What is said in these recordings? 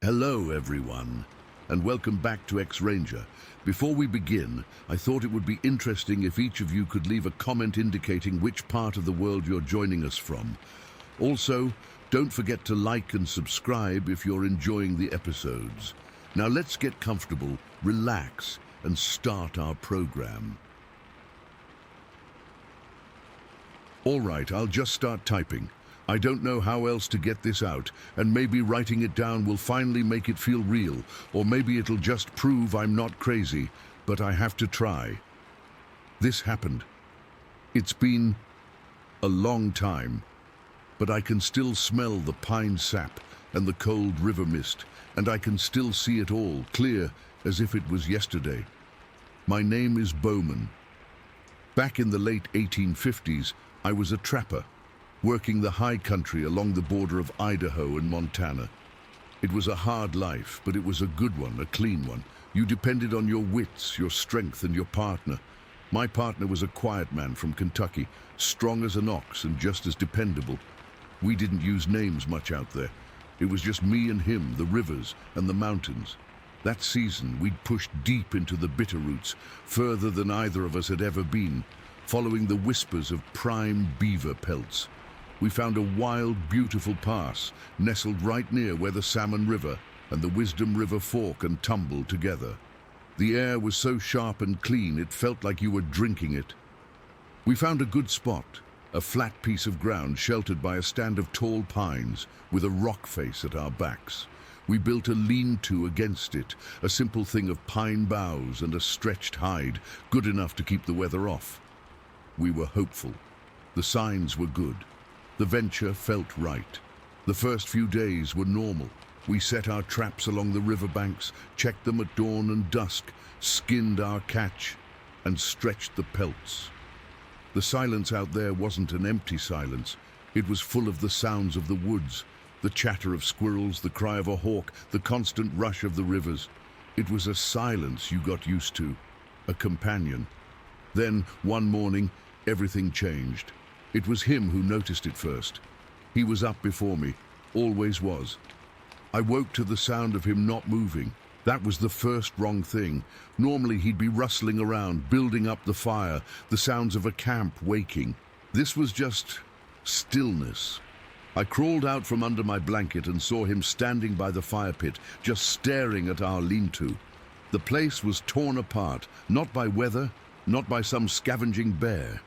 Hello everyone, and welcome back to X-Ranger. Before we begin, I thought it would be interesting if each of you could leave a comment indicating which part of the world you're joining us from. Also, don't forget to like and subscribe if you're enjoying the episodes. Now let's get comfortable, relax, and start our program. Alright, I'll just start typing. I don't know how else to get this out, and maybe writing it down will finally make it feel real, or maybe it'll just prove I'm not crazy, but I have to try. This happened. It's been a long time, but I can still smell the pine sap and the cold river mist, and I can still see it all, clear as if it was yesterday. My name is Bowman. Back in the late 1850s, I was a trapper, working the high country along the border of Idaho and Montana. It was a hard life, but it was a good one, a clean one. You depended on your wits, your strength, and your partner. My partner was a quiet man from Kentucky, strong as an ox and just as dependable. We didn't use names much out there. It was just me and him, the rivers and the mountains. That season, we'd pushed deep into the Bitterroots, further than either of us had ever been, following the whispers of prime beaver pelts. We found a wild, beautiful pass, nestled right near where the Salmon River and the Wisdom River fork and tumble together. The air was so sharp and clean, it felt like you were drinking it. We found a good spot, a flat piece of ground sheltered by a stand of tall pines with a rock face at our backs. We built a lean-to against it, a simple thing of pine boughs and a stretched hide, good enough to keep the weather off. We were hopeful. The signs were good. The venture felt right. The first few days were normal. We set our traps along the riverbanks, checked them at dawn and dusk, skinned our catch, and stretched the pelts. The silence out there wasn't an empty silence. It was full of the sounds of the woods, the chatter of squirrels, the cry of a hawk, the constant rush of the rivers. It was a silence you got used to, a companion. Then, one morning, everything changed. It was him who noticed it first. He was up before me, always was. I woke to the sound of him not moving. That was the first wrong thing. Normally he'd be rustling around, building up the fire, the sounds of a camp waking. This was just stillness. I crawled out from under my blanket and saw him standing by the fire pit, just staring at our lean-to. The place was torn apart, not by weather, not by some scavenging bear.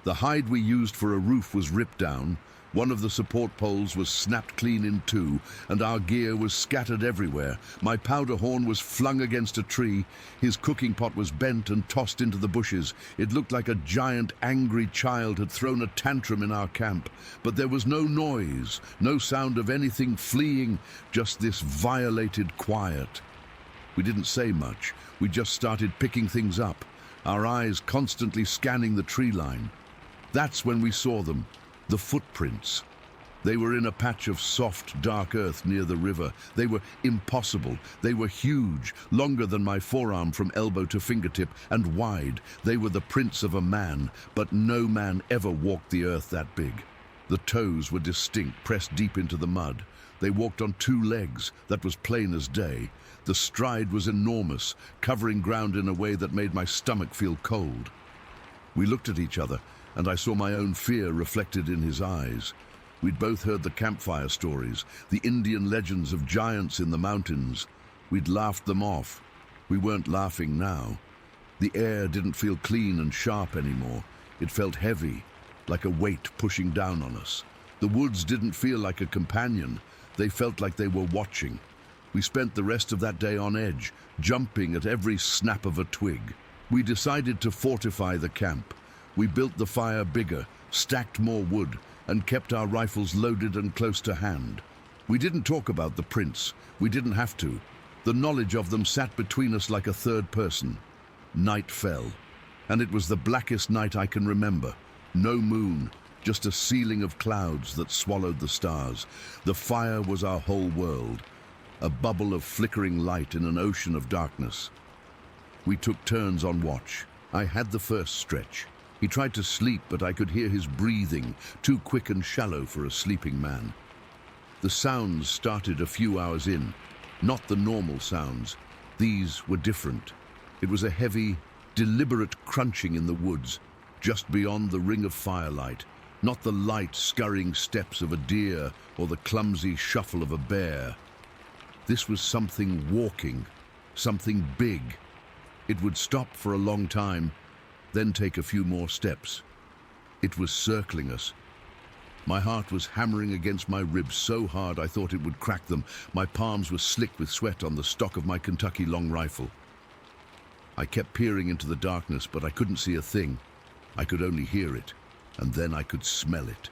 The hide we used for a roof was ripped down, one of the support poles was snapped clean in two, and our gear was scattered everywhere. My powder horn was flung against a tree, his cooking pot was bent and tossed into the bushes. It looked like a giant, angry child had thrown a tantrum in our camp. But there was no noise, no sound of anything fleeing, just this violated quiet. We didn't say much, we just started picking things up, our eyes constantly scanning the tree line. That's when we saw them, the footprints. They were in a patch of soft, dark earth near the river. They were impossible. They were huge, longer than my forearm from elbow to fingertip, and wide. They were the prints of a man, but no man ever walked the earth that big. The toes were distinct, pressed deep into the mud. They walked on two legs, that was plain as day. The stride was enormous, covering ground in a way that made my stomach feel cold. We looked at each other, and I saw my own fear reflected in his eyes. We'd both heard the campfire stories, the Indian legends of giants in the mountains. We'd laughed them off. We weren't laughing now. The air didn't feel clean and sharp anymore. It felt heavy, like a weight pushing down on us. The woods didn't feel like a companion. They felt like they were watching. We spent the rest of that day on edge, jumping at every snap of a twig. We decided to fortify the camp. We built the fire bigger, stacked more wood, and kept our rifles loaded and close to hand. We didn't talk about the prints. We didn't have to. The knowledge of them sat between us like a third person. Night fell, and it was the blackest night I can remember. No moon, just a ceiling of clouds that swallowed the stars. The fire was our whole world, a bubble of flickering light in an ocean of darkness. We took turns on watch. I had the first stretch. He tried to sleep, but I could hear his breathing, too quick and shallow for a sleeping man. The sounds started a few hours in. not the normal sounds. These were different. It was a heavy, deliberate crunching in the woods, just beyond the ring of firelight, not the light, scurrying steps of a deer or the clumsy shuffle of a bear. This was something walking, something big. It would stop for a long time, then take a few more steps. It was circling us. My heart was hammering against my ribs so hard I thought it would crack them. My palms were slick with sweat on the stock of my Kentucky long rifle. I kept peering into the darkness, but I couldn't see a thing. I could only hear it, and then I could smell it.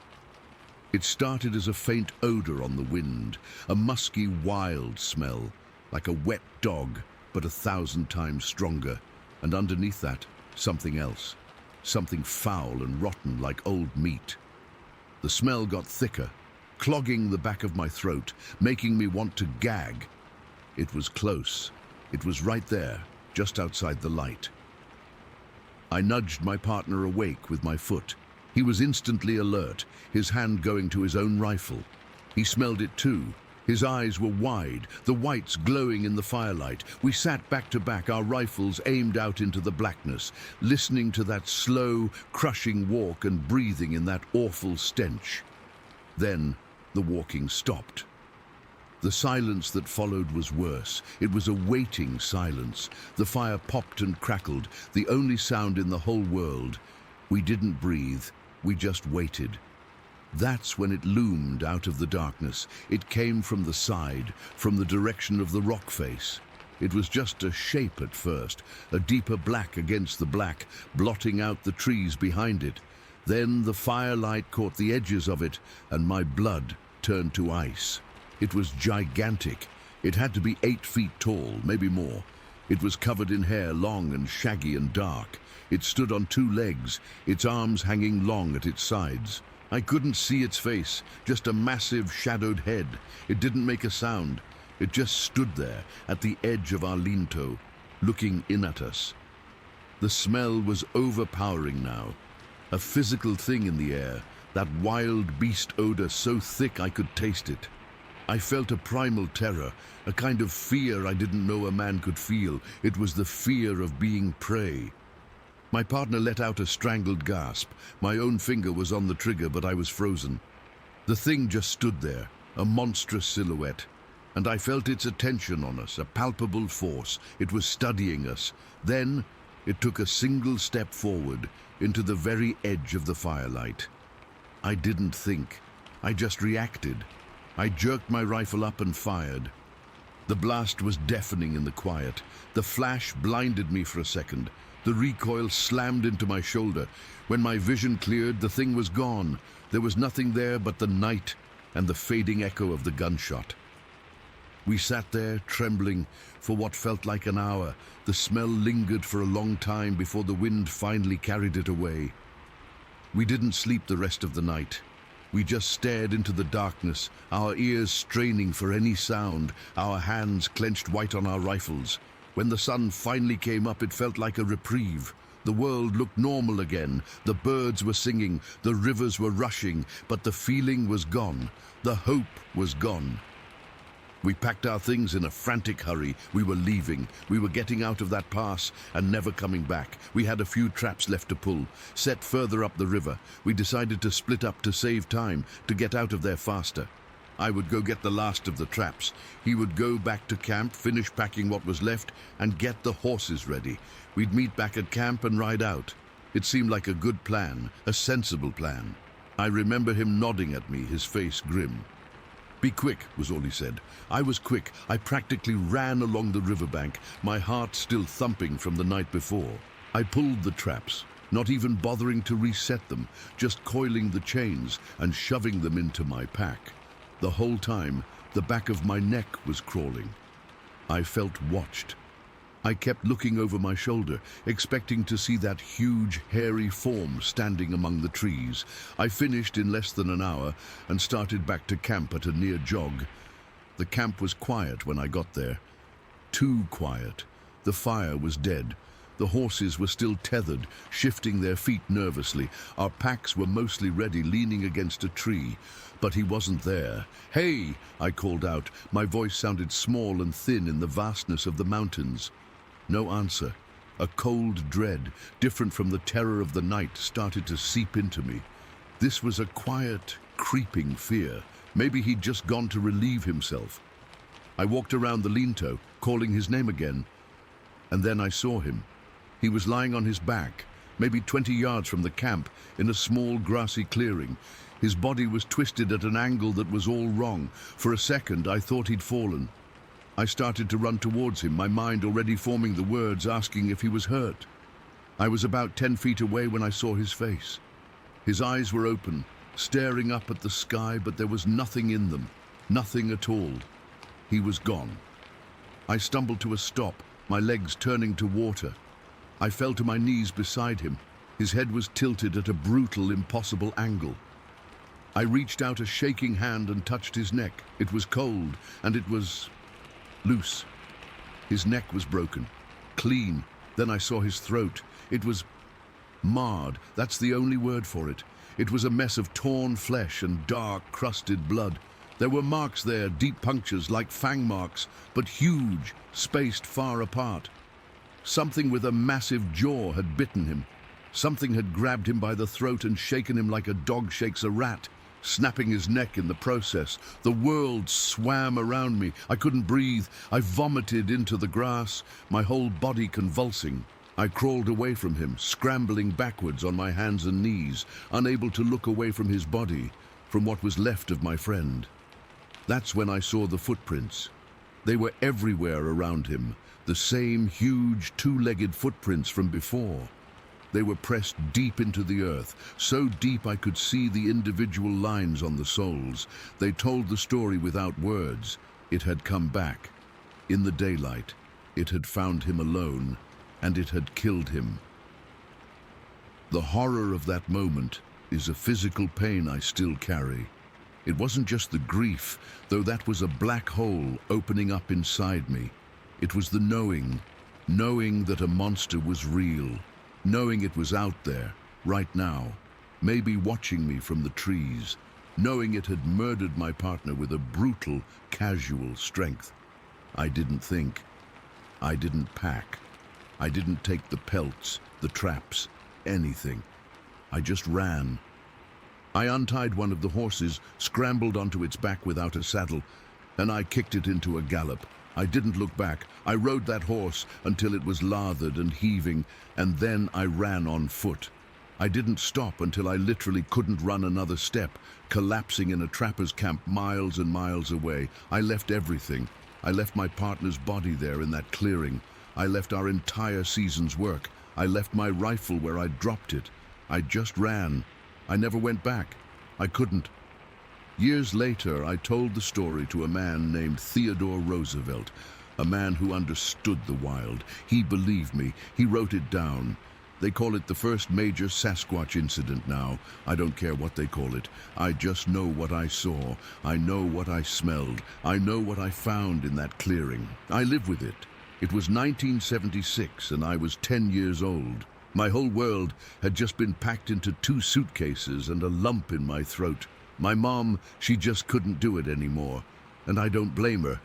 It started as a faint odor on the wind, a musky, wild smell, like a wet dog, but 1,000 times stronger. And underneath that, something else, something foul and rotten like old meat. The smell got thicker, clogging the back of my throat, making me want to gag. It was close. It was right there, just outside the light. I nudged my partner awake with my foot. He was instantly alert, his hand going to his own rifle. He smelled it too. His eyes were wide, the whites glowing in the firelight. We sat back to back, our rifles aimed out into the blackness, listening to that slow, crushing walk and breathing in that awful stench. Then the walking stopped. The silence that followed was worse. It was a waiting silence. The fire popped and crackled, the only sound in the whole world. We didn't breathe, we just waited. That's when it loomed out of the darkness. It came from the side, from the direction of the rock face. It was just a shape at first, a deeper black against the black, blotting out the trees behind it. Then the firelight caught the edges of it, and my blood turned to ice. It was gigantic. It had to be 8 feet tall, maybe more. It was covered in hair, long and shaggy and dark. It stood on 2 legs, its arms hanging long at its sides. I couldn't see its face, just a massive shadowed head. It didn't make a sound. It just stood there at the edge of our lean-to, looking in at us. The smell was overpowering now, a physical thing in the air, that wild beast odor so thick I could taste it. I felt a primal terror, a kind of fear I didn't know a man could feel. It was the fear of being prey. My partner let out a strangled gasp. My own finger was on the trigger, but I was frozen. The thing just stood there, a monstrous silhouette, and I felt its attention on us, a palpable force. It was studying us. Then it took a single step forward into the very edge of the firelight. I didn't think. I just reacted. I jerked my rifle up and fired. The blast was deafening in the quiet. The flash blinded me for a second. The recoil slammed into my shoulder. When my vision cleared, the thing was gone. There was nothing there but the night and the fading echo of the gunshot. We sat there, trembling, for what felt like an hour. The smell lingered for a long time before the wind finally carried it away. We didn't sleep the rest of the night. We just stared into the darkness, our ears straining for any sound, our hands clenched white on our rifles. When the sun finally came up, it felt like a reprieve. The world looked normal again. The birds were singing, the rivers were rushing, but the feeling was gone. The hope was gone. We packed our things in a frantic hurry. We were leaving. We were getting out of that pass and never coming back. We had a few traps left to pull, set further up the river. We decided to split up to save time, to get out of there faster. I would go get the last of the traps. He would go back to camp, finish packing what was left, and get the horses ready. We'd meet back at camp and ride out. It seemed like a good plan, a sensible plan. I remember him nodding at me, his face grim. "Be quick," was all he said. I was quick. I practically ran along the riverbank, my heart still thumping from the night before. I pulled the traps, not even bothering to reset them, just coiling the chains and shoving them into my pack. The whole time, the back of my neck was crawling. I felt watched. I kept looking over my shoulder, expecting to see that huge, hairy form standing among the trees. I finished in less than an hour and started back to camp at a near jog. The camp was quiet when I got there. Too quiet. The fire was dead. The horses were still tethered, shifting their feet nervously. Our packs were mostly ready, leaning against a tree. But he wasn't there. "Hey!" I called out. My voice sounded small and thin in the vastness of the mountains. No answer. A cold dread, different from the terror of the night, started to seep into me. This was a quiet, creeping fear. Maybe he'd just gone to relieve himself. I walked around the lean-to, calling his name again. And then I saw him. He was lying on his back, maybe 20 yards from the camp, in a small grassy clearing. His body was twisted at an angle that was all wrong. For a second, I thought he'd fallen. I started to run towards him, my mind already forming the words, asking if he was hurt. I was about 10 feet away when I saw his face. His eyes were open, staring up at the sky, but there was nothing in them, nothing at all. He was gone. I stumbled to a stop, my legs turning to water. I fell to my knees beside him. His head was tilted at a brutal, impossible angle. I reached out a shaking hand and touched his neck. It was cold, and it was loose. His neck was broken, clean. Then I saw his throat. It was marred. That's the only word for it. It was a mess of torn flesh and dark, crusted blood. There were marks there, deep punctures like fang marks, but huge, spaced far apart. Something with a massive jaw had bitten him. Something had grabbed him by the throat and shaken him like a dog shakes a rat, snapping his neck in the process. The world swam around me. I couldn't breathe. I vomited into the grass, my whole body convulsing. I crawled away from him, scrambling backwards on my hands and knees, unable to look away from his body, from what was left of my friend. That's when I saw the footprints. They were everywhere around him, the same huge two-legged footprints from before. They were pressed deep into the earth, so deep I could see the individual lines on the soles. They told the story without words. It had come back. In the daylight, it had found him alone, and it had killed him. The horror of that moment is a physical pain I still carry. It wasn't just the grief, though that was a black hole opening up inside me. It was the knowing that a monster was real, knowing it was out there, right now, maybe watching me from the trees, knowing it had murdered my partner with a brutal, casual strength. I didn't think. I didn't pack. I didn't take the pelts, the traps, anything. I just ran. I untied one of the horses, scrambled onto its back without a saddle, and I kicked it into a gallop. I didn't look back. I rode that horse until it was lathered and heaving, and then I ran on foot. I didn't stop until I literally couldn't run another step, collapsing in a trapper's camp miles and miles away. I left everything. I left my partner's body there in that clearing. I left our entire season's work. I left my rifle where I dropped it. I just ran. I never went back. I couldn't. Years later, I told the story to a man named Theodore Roosevelt, a man who understood the wild. He believed me. He wrote it down. They call it the first major Sasquatch incident now. I don't care what they call it. I just know what I saw. I know what I smelled. I know what I found in that clearing. I live with it. It was 1976, and I was 10 years old. My whole world had just been packed into 2 suitcases and a lump in my throat. My mom, she just couldn't do it anymore, and I don't blame her.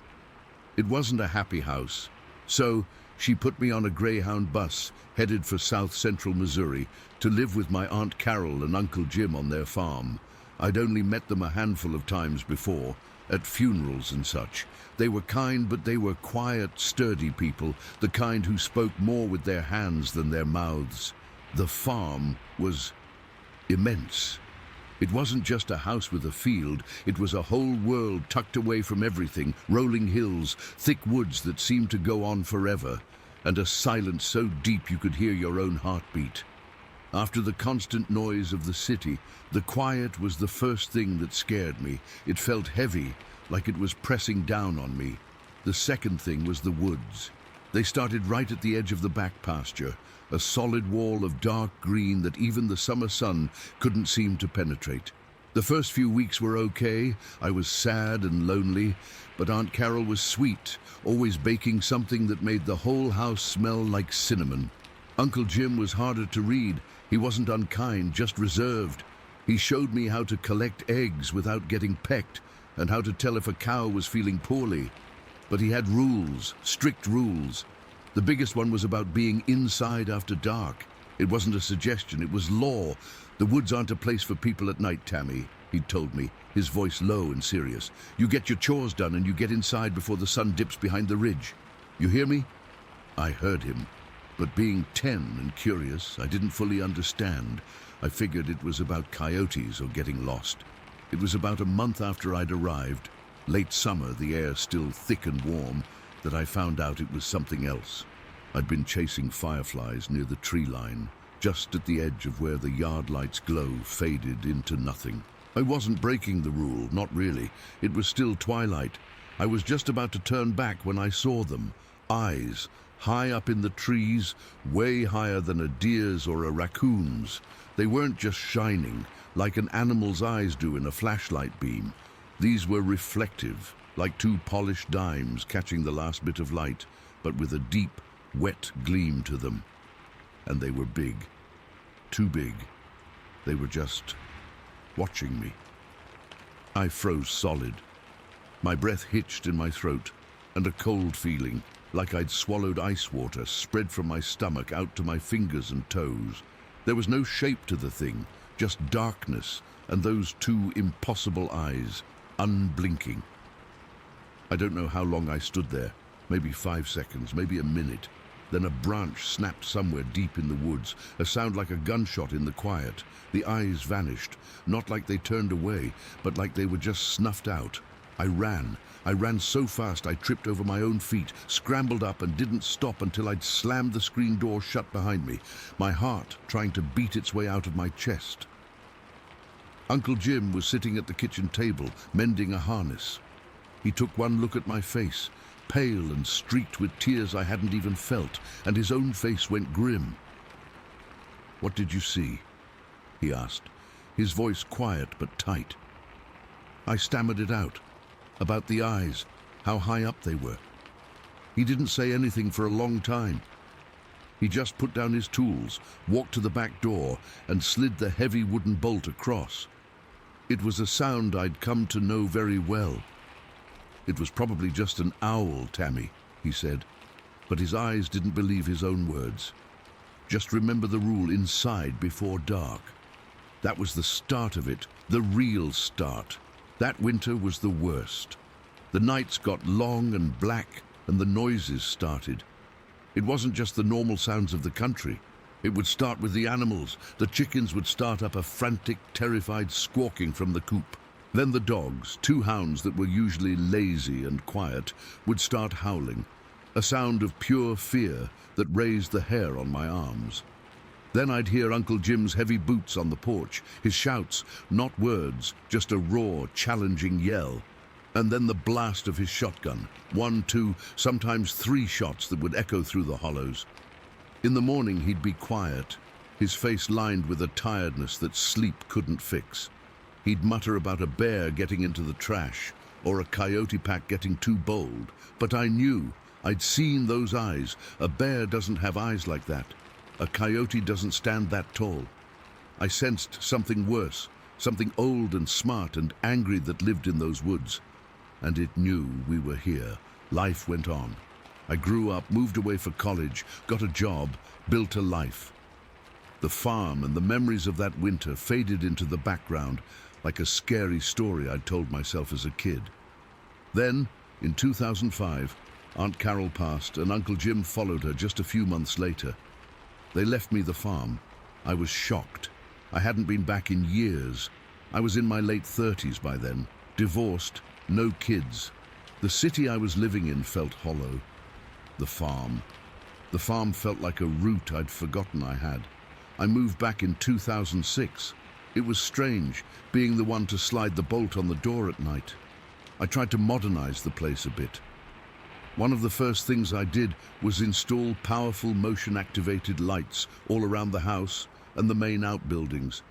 It wasn't a happy house. So she put me on a Greyhound bus, headed for South Central Missouri, to live with my Aunt Carol and Uncle Jim on their farm. I'd only met them a handful of times before, at funerals and such. They were kind, but they were quiet, sturdy people, the kind who spoke more with their hands than their mouths. The farm was immense. It wasn't just a house with a field, it was a whole world tucked away from everything, rolling hills, thick woods that seemed to go on forever, and a silence so deep you could hear your own heartbeat. After the constant noise of the city, the quiet was the first thing that scared me. It felt heavy, like it was pressing down on me. The second thing was the woods. They started right at the edge of the back pasture, a solid wall of dark green that even the summer sun couldn't seem to penetrate. The first few weeks were okay. I was sad and lonely, but Aunt Carol was sweet, always baking something that made the whole house smell like cinnamon. Uncle Jim was harder to read. He wasn't unkind, just reserved. He showed me how to collect eggs without getting pecked and how to tell if a cow was feeling poorly. But he had rules, strict rules. The biggest one was about being inside after dark. It wasn't a suggestion, it was law. The woods aren't a place for people at night, Tammy, he'd told me, his voice low and serious. You get your chores done and you get inside before the sun dips behind the ridge. You hear me? I heard him. But being 10 and curious, I didn't fully understand. I figured it was about coyotes or getting lost. It was about a month after I'd arrived, late summer, the air still thick and warm, that I found out it was something else. I'd been chasing fireflies near the tree line, just at the edge of where the yard light's glow faded into nothing. I wasn't breaking the rule, not really. It was still twilight. I was just about to turn back when I saw them, eyes, high up in the trees, way higher than a deer's or a raccoon's. They weren't just shining, like an animal's eyes do in a flashlight beam. These were reflective, like two polished dimes catching the last bit of light, but with a deep, wet gleam to them. And they were big. Too big. They were just watching me. I froze solid. My breath hitched in my throat, and a cold feeling, like I'd swallowed ice water, spread from my stomach out to my fingers and toes. There was no shape to the thing, just darkness and those two impossible eyes, unblinking. I don't know how long I stood there, maybe 5 seconds, maybe a minute. Then a branch snapped somewhere deep in the woods, a sound like a gunshot in the quiet. The eyes vanished, not like they turned away, but like they were just snuffed out. I ran so fast I tripped over my own feet, scrambled up and didn't stop until I'd slammed the screen door shut behind me, my heart trying to beat its way out of my chest. Uncle Jim was sitting at the kitchen table, mending a harness. He took one look at my face, pale and streaked with tears I hadn't even felt, and his own face went grim. "What did you see?" he asked, his voice quiet but tight. I stammered it out. About the eyes, how high up they were. He didn't say anything for a long time. He just put down his tools, walked to the back door, and slid the heavy wooden bolt across. It was a sound I'd come to know very well. "It was probably just an owl, Tammy," he said, but his eyes didn't believe his own words. "Just remember the rule inside before dark." That was the start of it, the real start. That winter was the worst. The nights got long and black, and the noises started. It wasn't just the normal sounds of the country. It would start with the animals. The chickens would start up a frantic, terrified squawking from the coop. Then the dogs, 2 hounds that were usually lazy and quiet, would start howling, a sound of pure fear that raised the hair on my arms. Then I'd hear Uncle Jim's heavy boots on the porch, his shouts, not words, just a raw, challenging yell. And then the blast of his shotgun, 1, 2, sometimes 3 shots that would echo through the hollows. In the morning he'd be quiet, his face lined with a tiredness that sleep couldn't fix. He'd mutter about a bear getting into the trash, or a coyote pack getting too bold. But I knew, I'd seen those eyes. A bear doesn't have eyes like that. A coyote doesn't stand that tall. I sensed something worse, something old and smart and angry that lived in those woods. And it knew we were here. Life went on. I grew up, moved away for college, got a job, built a life. The farm and the memories of that winter faded into the background like a scary story I'd told myself as a kid. Then, in 2005, Aunt Carol passed and Uncle Jim followed her just a few months later. They left me the farm. I was shocked. I hadn't been back in years. I was in my late 30s by then, divorced, no kids. The city I was living in felt hollow. The farm felt like a root I'd forgotten I had. I moved back in 2006. It was strange, being the one to slide the bolt on the door at night. I tried to modernize the place a bit. One of the first things I did was install powerful motion-activated lights all around the house and the main outbuildings.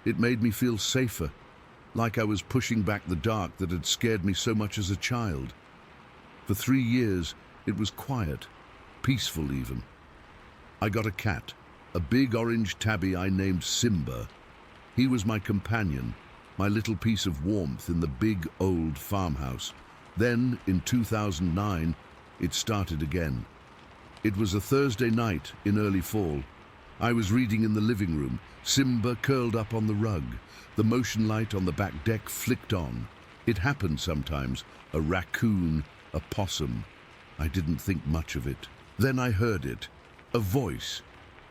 It made me feel safer, like I was pushing back the dark that had scared me so much as a child. For 3 years, it was quiet, peaceful even. I got a cat, a big orange tabby I named Simba. He was my companion, my little piece of warmth in the big old farmhouse. Then, in 2009, it started again. It was a Thursday night in early fall. I was reading in the living room, Simba curled up on the rug. The motion light on the back deck flicked on. It happened sometimes, a raccoon, a possum. I didn't think much of it. Then I heard it, a voice.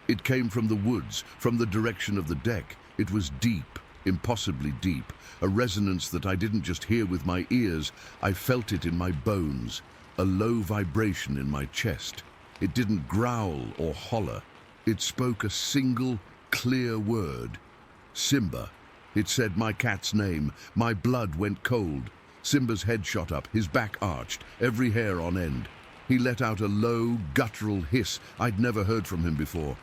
It came from the woods, from the direction of the deck. It was deep, impossibly deep, a resonance that I didn't just hear with my ears, I felt it in my bones, a low vibration in my chest. It didn't growl or holler. It spoke a single, clear word. Simba. It said my cat's name. My blood went cold. Simba's head shot up, his back arched, every hair on end. He let out a low, guttural hiss I'd never heard from him before.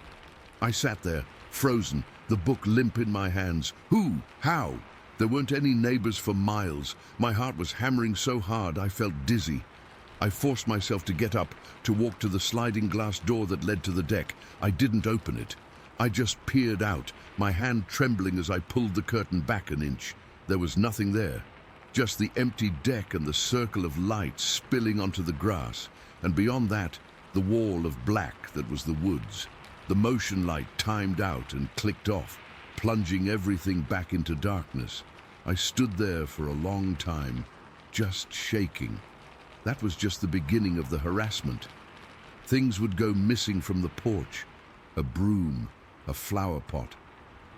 I sat there, frozen, the book limp in my hands. Who? How? There weren't any neighbors for miles. My heart was hammering so hard I felt dizzy. I forced myself to get up, to walk to the sliding glass door that led to the deck. I didn't open it. I just peered out, my hand trembling as I pulled the curtain back an inch. There was nothing there. Just the empty deck and the circle of light spilling onto the grass. And beyond that, the wall of black that was the woods. The motion light timed out and clicked off, plunging everything back into darkness. I stood there for a long time, just shaking. That was just the beginning of the harassment. Things would go missing from the porch. A broom, a flower pot.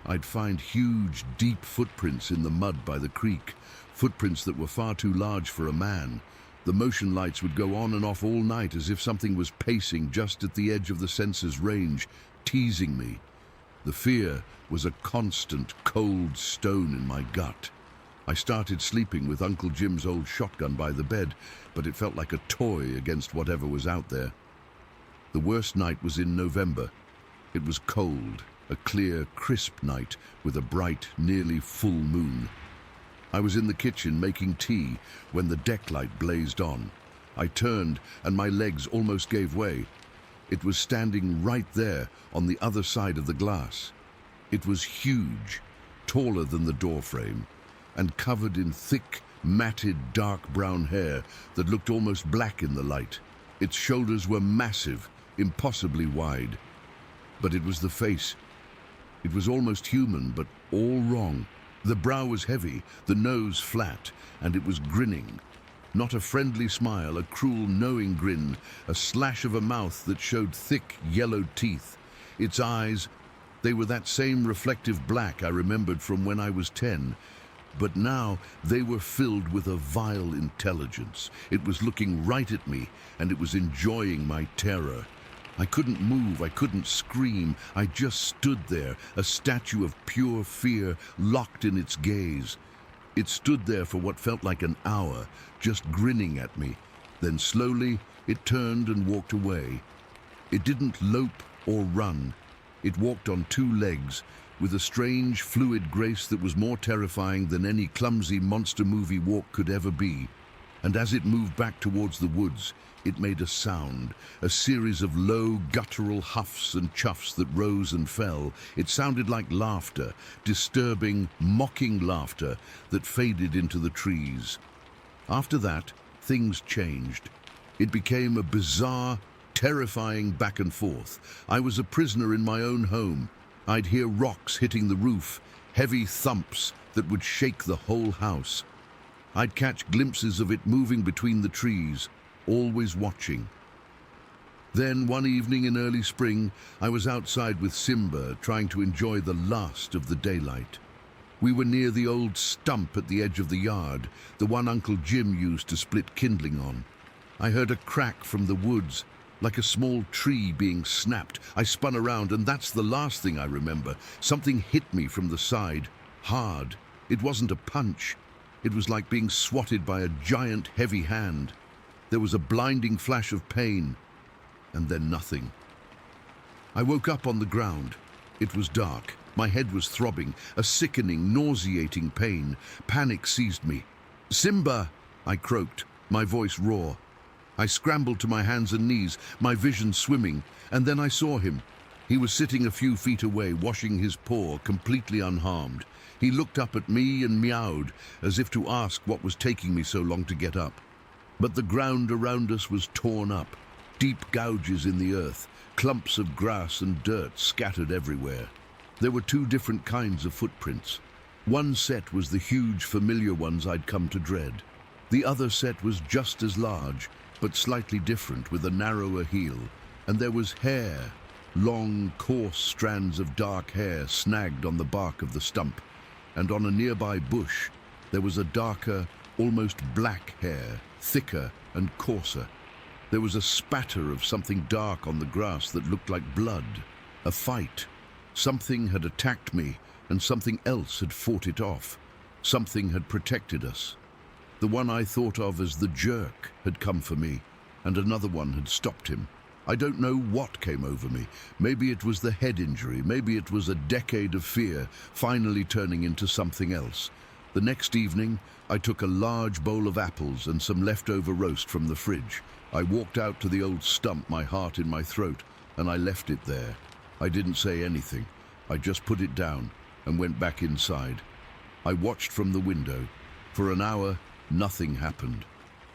I'd find huge, deep footprints in the mud by the creek, footprints that were far too large for a man. The motion lights would go on and off all night as if something was pacing just at the edge of the sensor's range, teasing me. The fear was a constant, cold stone in my gut. I started sleeping with Uncle Jim's old shotgun by the bed, but it felt like a toy against whatever was out there. The worst night was in November. It was cold, a clear, crisp night with a bright, nearly full moon. I was in the kitchen making tea when the deck light blazed on. I turned and my legs almost gave way. It was standing right there on the other side of the glass. It was huge, taller than the door frame, and covered in thick, matted, dark brown hair that looked almost black in the light. Its shoulders were massive, impossibly wide. But it was the face. It was almost human, but all wrong. The brow was heavy, the nose flat, and it was grinning. Not a friendly smile, a cruel, knowing grin, a slash of a mouth that showed thick, yellow teeth. Its eyes, they were that same reflective black I remembered from when I was 10. But now they were filled with a vile intelligence. It was looking right at me, and it was enjoying my terror. I couldn't move, I couldn't scream. I just stood there, a statue of pure fear, locked in its gaze. It stood there for what felt like an hour, just grinning at me. Then slowly, it turned and walked away. It didn't lope or run. It walked on two legs, with a strange, fluid grace that was more terrifying than any clumsy monster movie walk could ever be. And as it moved back towards the woods, it made a sound, a series of low, guttural huffs and chuffs that rose and fell. It sounded like laughter, disturbing, mocking laughter that faded into the trees. After that, things changed. It became a bizarre, terrifying back and forth. I was a prisoner in my own home. I'd hear rocks hitting the roof, heavy thumps that would shake the whole house. I'd catch glimpses of it moving between the trees, always watching. Then, one evening in early spring, I was outside with Simba, trying to enjoy the last of the daylight. We were near the old stump at the edge of the yard, the one Uncle Jim used to split kindling on. I heard a crack from the woods, like a small tree being snapped. I spun around, and that's the last thing I remember. Something hit me from the side, hard. It wasn't a punch. It was like being swatted by a giant, heavy hand. There was a blinding flash of pain, and then nothing. I woke up on the ground. It was dark. My head was throbbing, a sickening, nauseating pain. Panic seized me. "Simba!" I croaked, my voice raw. I scrambled to my hands and knees, my vision swimming, and then I saw him. He was sitting a few feet away, washing his paw, completely unharmed. He looked up at me and meowed, as if to ask what was taking me so long to get up. But the ground around us was torn up, deep gouges in the earth, clumps of grass and dirt scattered everywhere. There were two different kinds of footprints. One set was the huge, familiar ones I'd come to dread. The other set was just as large, but slightly different, with a narrower heel. And there was hair, long, coarse strands of dark hair snagged on the bark of the stump. And on a nearby bush, there was a darker, almost black hair, thicker and coarser. There was a spatter of something dark on the grass that looked like blood. A fight. Something had attacked me, and something else had fought it off. Something had protected us. The one I thought of as the jerk had come for me, and another one had stopped him. I don't know what came over me. Maybe it was the head injury, maybe it was a decade of fear, finally turning into something else. The next evening, I took a large bowl of apples and some leftover roast from the fridge. I walked out to the old stump, my heart in my throat, and I left it there. I didn't say anything. I just put it down and went back inside. I watched from the window. For an hour, nothing happened.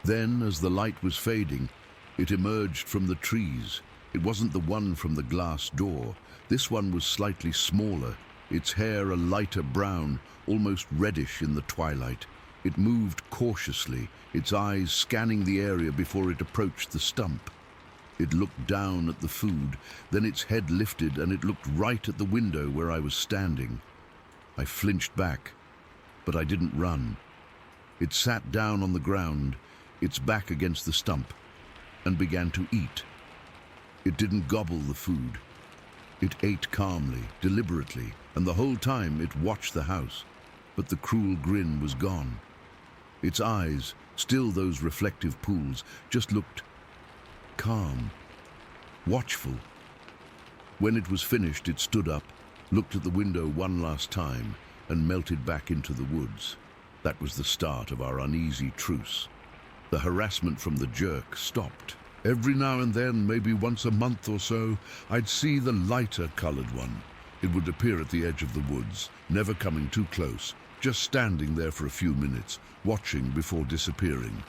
Then, as the light was fading, it emerged from the trees. It wasn't the one from the glass door. This one was slightly smaller, its hair a lighter brown, almost reddish in the twilight. It moved cautiously, its eyes scanning the area before it approached the stump. It looked down at the food, then its head lifted and it looked right at the window where I was standing. I flinched back, but I didn't run. It sat down on the ground, its back against the stump, and began to eat. It didn't gobble the food. It ate calmly, deliberately, and the whole time it watched the house. But the cruel grin was gone. Its eyes, still those reflective pools, just looked calm, watchful. When it was finished, it stood up, looked at the window one last time, and melted back into the woods. That was the start of our uneasy truce. The harassment from the jerk stopped. Every now and then, maybe once a month or so, I'd see the lighter-colored one. It would appear at the edge of the woods, never coming too close, just standing there for a few minutes, watching before disappearing.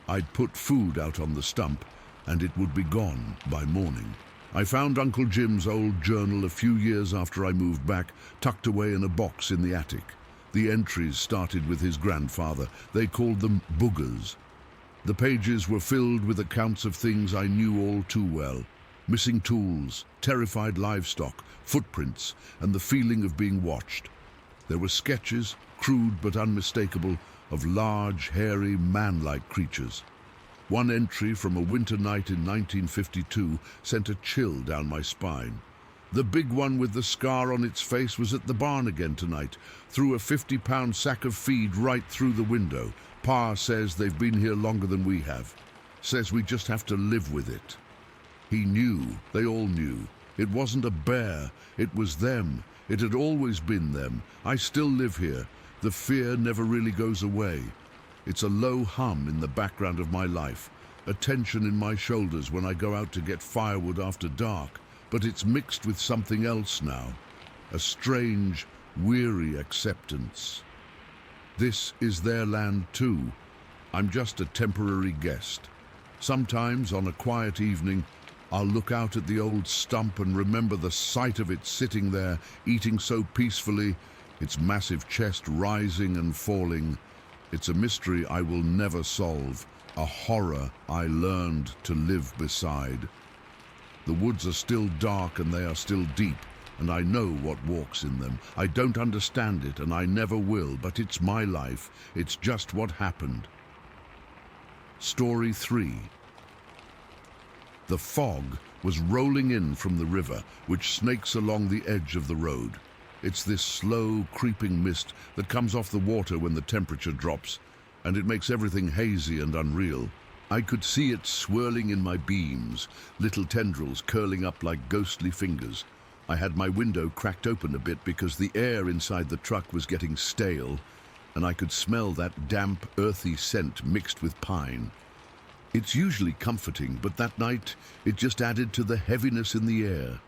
I'd put food out on the stump, and it would be gone by morning. I found Uncle Jim's old journal a few years after I moved back, tucked away in a box in the attic. The entries started with his grandfather. They called them boogers. The pages were filled with accounts of things I knew all too well. Missing tools, terrified livestock, footprints, and the feeling of being watched. There were sketches, crude but unmistakable, of large, hairy, man-like creatures. One entry from a winter night in 1952 sent a chill down my spine. The big one with the scar on its face was at the barn again tonight, threw a 50-pound sack of feed right through the window. Pa says they've been here longer than we have. Says we just have to live with it. He knew, they all knew. It wasn't a bear, it was them. It had always been them. I still live here. The fear never really goes away. It's a low hum in the background of my life, a tension in my shoulders when I go out to get firewood after dark, but it's mixed with something else now, a strange, weary acceptance. This is their land too. I'm just a temporary guest. Sometimes on a quiet evening, I'll look out at the old stump and remember the sight of it sitting there, eating so peacefully, its massive chest rising and falling. It's a mystery I will never solve, a horror I learned to live beside. The woods are still dark and they are still deep, and I know what walks in them. I don't understand it, and I never will, but it's my life. It's just what happened. Story 3. The fog was rolling in from the river, which snakes along the edge of the road. It's this slow, creeping mist that comes off the water when the temperature drops, and it makes everything hazy and unreal. I could see it swirling in my beams, little tendrils curling up like ghostly fingers. I had my window cracked open a bit because the air inside the truck was getting stale, and I could smell that damp, earthy scent mixed with pine. It's usually comforting, but that night it just added to the heaviness in the air.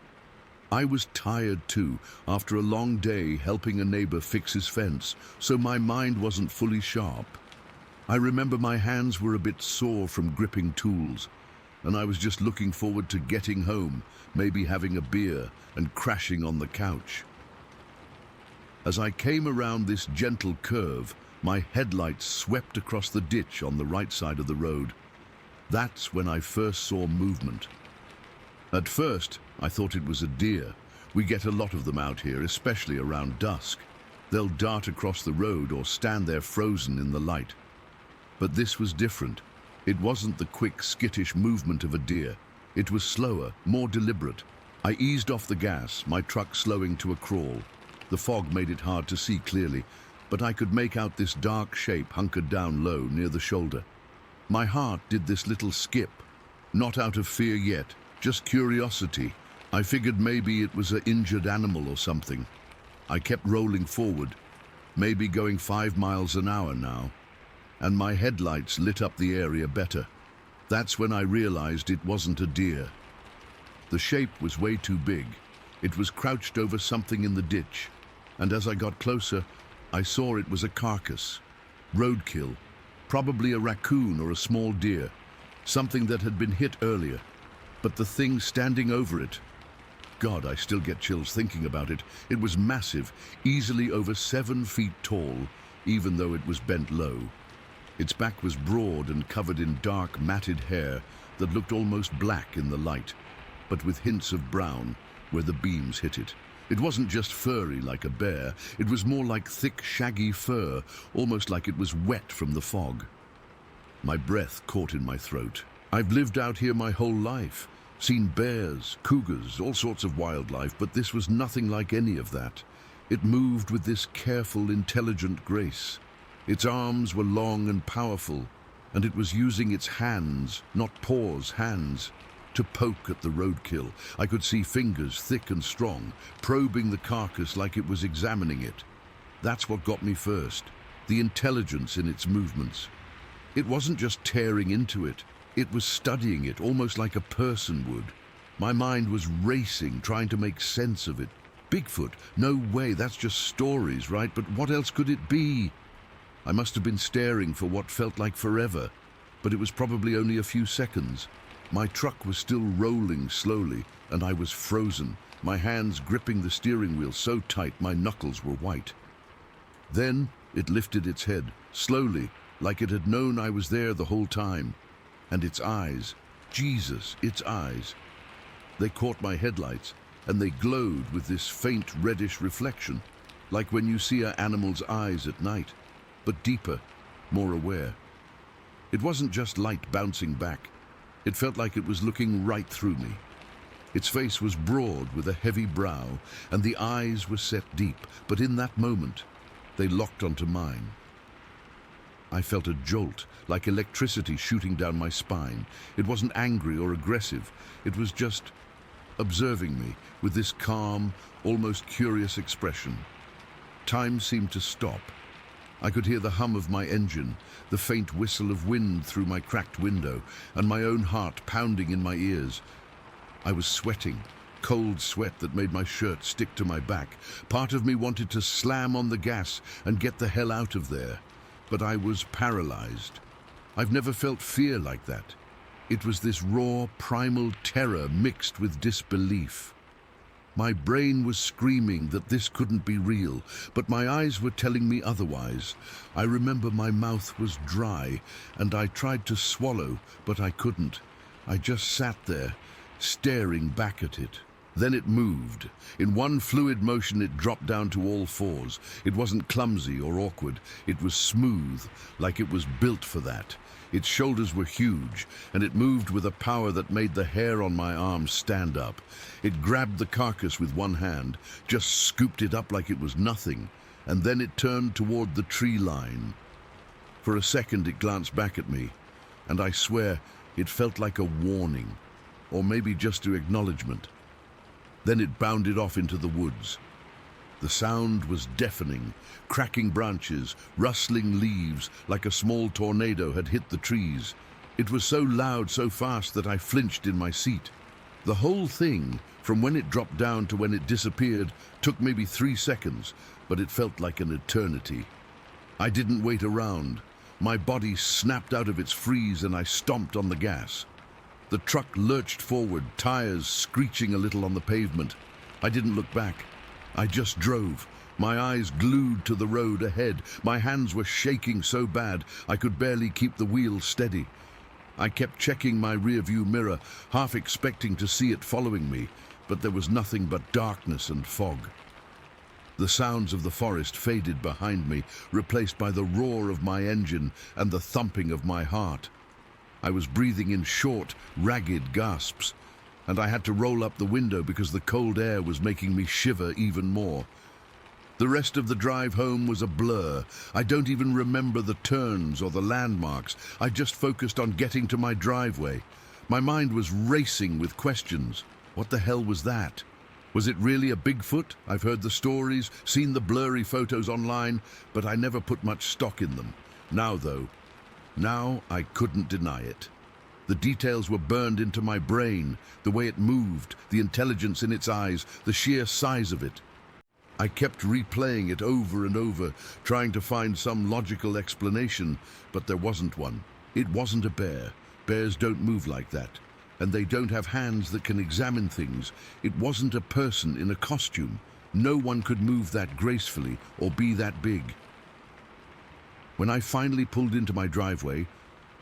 I was tired too, after a long day helping a neighbor fix his fence, so my mind wasn't fully sharp. I remember my hands were a bit sore from gripping tools, and I was just looking forward to getting home, maybe having a beer and crashing on the couch. As I came around this gentle curve, my headlights swept across the ditch on the right side of the road. That's when I first saw movement. At first, I thought it was a deer. We get a lot of them out here, especially around dusk. They'll dart across the road or stand there frozen in the light. But this was different. It wasn't the quick, skittish movement of a deer. It was slower, more deliberate. I eased off the gas, my truck slowing to a crawl. The fog made it hard to see clearly, but I could make out this dark shape hunkered down low near the shoulder. My heart did this little skip, not out of fear yet, just curiosity. I figured maybe it was an injured animal or something. I kept rolling forward, maybe going 5 miles an hour now, and my headlights lit up the area better. That's when I realized it wasn't a deer. The shape was way too big. It was crouched over something in the ditch, and as I got closer, I saw it was a carcass. Roadkill, probably a raccoon or a small deer, something that had been hit earlier. But the thing standing over it, God, I still get chills thinking about it. It was massive, easily over 7 feet tall, even though it was bent low. Its back was broad and covered in dark, matted hair that looked almost black in the light, but with hints of brown where the beams hit it. It wasn't just furry like a bear, it was more like thick, shaggy fur, almost like it was wet from the fog. My breath caught in my throat. I've lived out here my whole life, seen bears, cougars, all sorts of wildlife, but this was nothing like any of that. It moved with this careful, intelligent grace. Its arms were long and powerful, and it was using its hands, not paws, hands, to poke at the roadkill. I could see fingers, thick and strong, probing the carcass like it was examining it. That's what got me first, the intelligence in its movements. It wasn't just tearing into it, it was studying it, almost like a person would. My mind was racing, trying to make sense of it. Bigfoot? No way, that's just stories, right? But what else could it be? I must have been staring for what felt like forever, but it was probably only a few seconds. My truck was still rolling slowly, and I was frozen, my hands gripping the steering wheel so tight my knuckles were white. Then it lifted its head, slowly, like it had known I was there the whole time. And its eyes, Jesus, its eyes. They caught my headlights, and they glowed with this faint reddish reflection, like when you see an animal's eyes at night, but deeper, more aware. It wasn't just light bouncing back. It felt like it was looking right through me. Its face was broad with a heavy brow, and the eyes were set deep, but in that moment, they locked onto mine. I felt a jolt, like electricity shooting down my spine. It wasn't angry or aggressive. It was just observing me with this calm, almost curious expression. Time seemed to stop. I could hear the hum of my engine, the faint whistle of wind through my cracked window, and my own heart pounding in my ears. I was sweating, cold sweat that made my shirt stick to my back. Part of me wanted to slam on the gas and get the hell out of there. But I was paralyzed. I've never felt fear like that. It was this raw, primal terror mixed with disbelief. My brain was screaming that this couldn't be real, but my eyes were telling me otherwise. I remember my mouth was dry, and I tried to swallow, but I couldn't. I just sat there, staring back at it. Then it moved. In one fluid motion, it dropped down to all fours. It wasn't clumsy or awkward. It was smooth, like it was built for that. Its shoulders were huge, and it moved with a power that made the hair on my arms stand up. It grabbed the carcass with one hand, just scooped it up like it was nothing, and then it turned toward the tree line. For a second, it glanced back at me, and I swear it felt like a warning, or maybe just an acknowledgement. Then it bounded off into the woods. The sound was deafening, cracking branches, rustling leaves, like a small tornado had hit the trees. It was so loud, so fast that I flinched in my seat. The whole thing From when it dropped down to when it disappeared took maybe 3 seconds, but it felt like an eternity. I didn't wait around. My body snapped out of its freeze and I stomped on the gas. The truck lurched forward, tires screeching a little on the pavement. I didn't look back. I just drove, my eyes glued to the road ahead. My hands were shaking so bad I could barely keep the wheel steady. I kept checking my rearview mirror, half expecting to see it following me, but there was nothing but darkness and fog. The sounds of the forest faded behind me, replaced by the roar of my engine and the thumping of my heart. I was breathing in short, ragged gasps, and I had to roll up the window because the cold air was making me shiver even more. The rest of the drive home was a blur. I don't even remember the turns or the landmarks. I just focused on getting to my driveway. My mind was racing with questions. What the hell was that? Was it really a Bigfoot? I've heard the stories, seen the blurry photos online, but I never put much stock in them. Now I couldn't deny it. The details were burned into my brain, the way it moved, the intelligence in its eyes, the sheer size of it. I kept replaying it over and over, trying to find some logical explanation, but there wasn't one. It wasn't a bear. Bears don't move like that. And they don't have hands that can examine things. It wasn't a person in a costume. No one could move that gracefully or be that big. When I finally pulled into my driveway,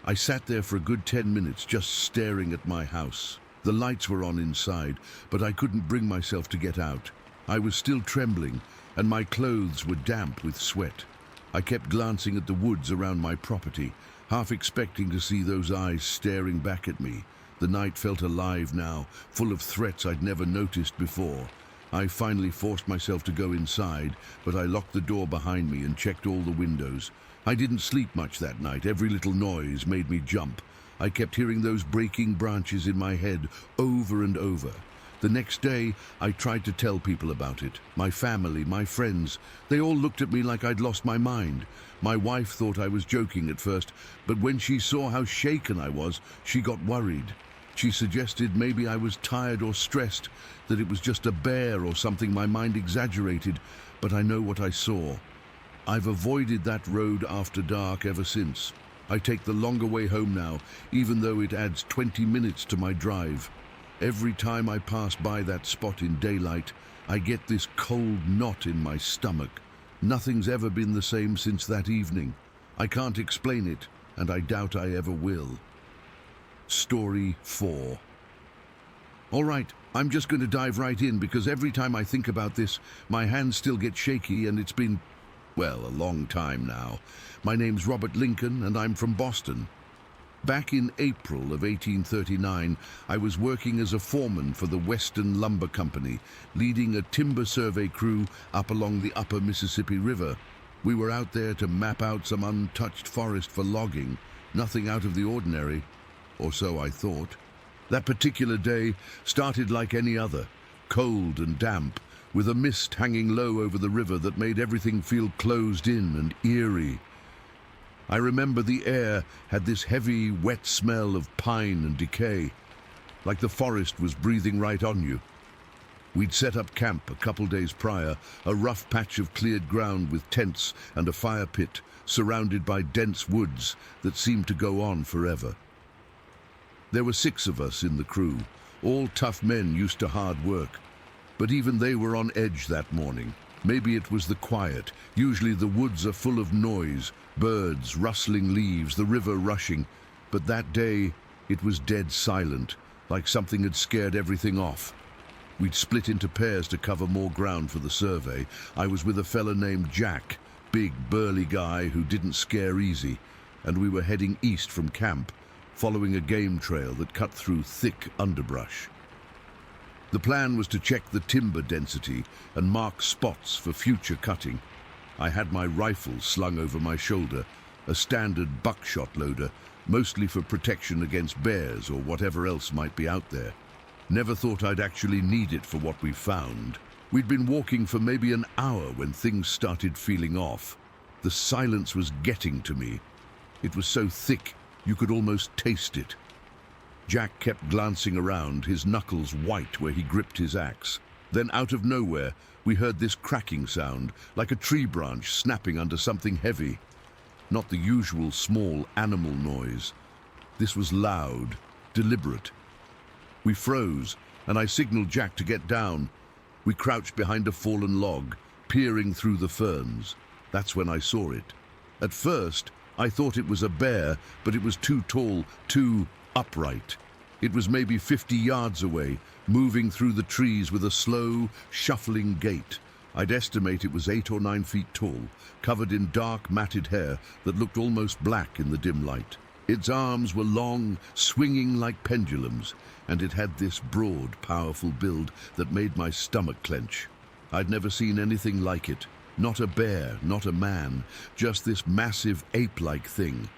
I sat there for a good 10 minutes just staring at my house. The lights were on inside, but I couldn't bring myself to get out. I was still trembling, and my clothes were damp with sweat. I kept glancing at the woods around my property, half expecting to see those eyes staring back at me. The night felt alive now, full of threats I'd never noticed before. I finally forced myself to go inside, but I locked the door behind me and checked all the windows. I didn't sleep much that night. Every little noise made me jump. I kept hearing those breaking branches in my head over and over. The next day, I tried to tell people about it. My family, my friends, they all looked at me like I'd lost my mind. My wife thought I was joking at first, but when she saw how shaken I was, she got worried. She suggested maybe I was tired or stressed, that it was just a bear or something my mind exaggerated, but I know what I saw. I've avoided that road after dark ever since. I take the longer way home now, even though it adds 20 minutes to my drive. Every time I pass by that spot in daylight, I get this cold knot in my stomach. Nothing's ever been the same since that evening. I can't explain it, and I doubt I ever will. Story 4. All right, I'm just going to dive right in because every time I think about this, my hands still get shaky and it's been, well, a long time now. My name's Robert Lincoln and I'm from Boston. Back in April of 1839, I was working as a foreman for the Western Lumber Company, leading a timber survey crew up along the upper Mississippi River. We were out there to map out some untouched forest for logging, nothing out of the ordinary, or so I thought. That particular day started like any other, cold and damp, with a mist hanging low over the river that made everything feel closed in and eerie. I remember the air had this heavy, wet smell of pine and decay, like the forest was breathing right on you. We'd set up camp a couple days prior, a rough patch of cleared ground with tents and a fire pit, surrounded by dense woods that seemed to go on forever. There were 6 of us in the crew, all tough men used to hard work, but even they were on edge that morning. Maybe it was the quiet. Usually the woods are full of noise, birds, rustling leaves, the river rushing. But that day, it was dead silent, like something had scared everything off. We'd split into pairs to cover more ground for the survey. I was with a fella named Jack, big, burly guy who didn't scare easy, and we were heading east from camp, following a game trail that cut through thick underbrush. The plan was to check the timber density and mark spots for future cutting. I had my rifle slung over my shoulder, a standard buckshot loader, mostly for protection against bears or whatever else might be out there. Never thought I'd actually need it for what we found. We'd been walking for maybe an hour when things started feeling off. The silence was getting to me. It was so thick, you could almost taste it. Jack kept glancing around, his knuckles white where he gripped his axe. Then out of nowhere, we heard this cracking sound, like a tree branch snapping under something heavy. Not the usual small animal noise. This was loud, deliberate. We froze, and I signaled Jack to get down. We crouched behind a fallen log, peering through the ferns. That's when I saw it. At first, I thought it was a bear, but it was too tall, too upright. It was maybe 50 yards away, moving through the trees with a slow, shuffling gait. I'd estimate it was 8 or 9 feet tall, covered in dark, matted hair that looked almost black in the dim light. Its arms were long, swinging like pendulums, and it had this broad, powerful build that made my stomach clench. I'd never seen anything like it. Not a bear, not a man, just this massive ape-like thing.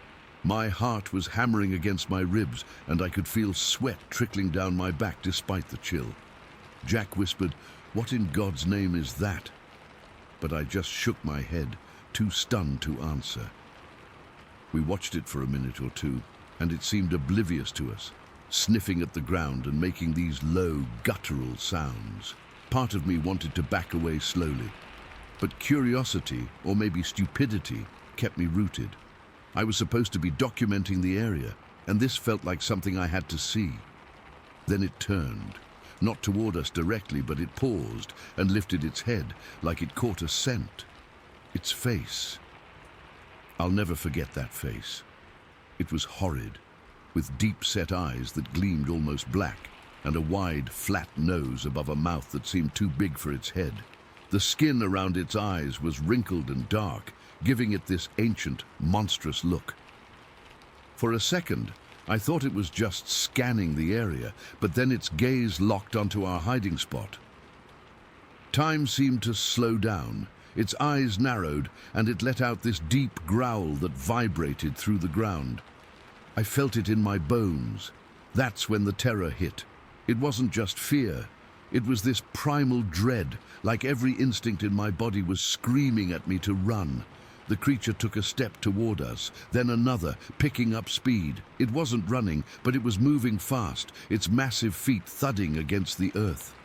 My heart was hammering against my ribs, and I could feel sweat trickling down my back despite the chill. Jack whispered, "What in God's name is that?" But I just shook my head, too stunned to answer. We watched it for a minute or two, and it seemed oblivious to us, sniffing at the ground and making these low, guttural sounds. Part of me wanted to back away slowly, but curiosity, or maybe stupidity, kept me rooted. I was supposed to be documenting the area, and this felt like something I had to see. Then it turned, not toward us directly, but it paused and lifted its head like it caught a scent. Its face. I'll never forget that face. It was horrid, with deep-set eyes that gleamed almost black, and a wide, flat nose above a mouth that seemed too big for its head. The skin around its eyes was wrinkled and dark, giving it this ancient, monstrous look. For a second, I thought it was just scanning the area, but then its gaze locked onto our hiding spot. Time seemed to slow down. Its eyes narrowed, and it let out this deep growl that vibrated through the ground. I felt it in my bones. That's when the terror hit. It wasn't just fear. It was this primal dread, like every instinct in my body was screaming at me to run. The creature took a step toward us, then another, picking up speed. It wasn't running, but it was moving fast, its massive feet thudding against the earth.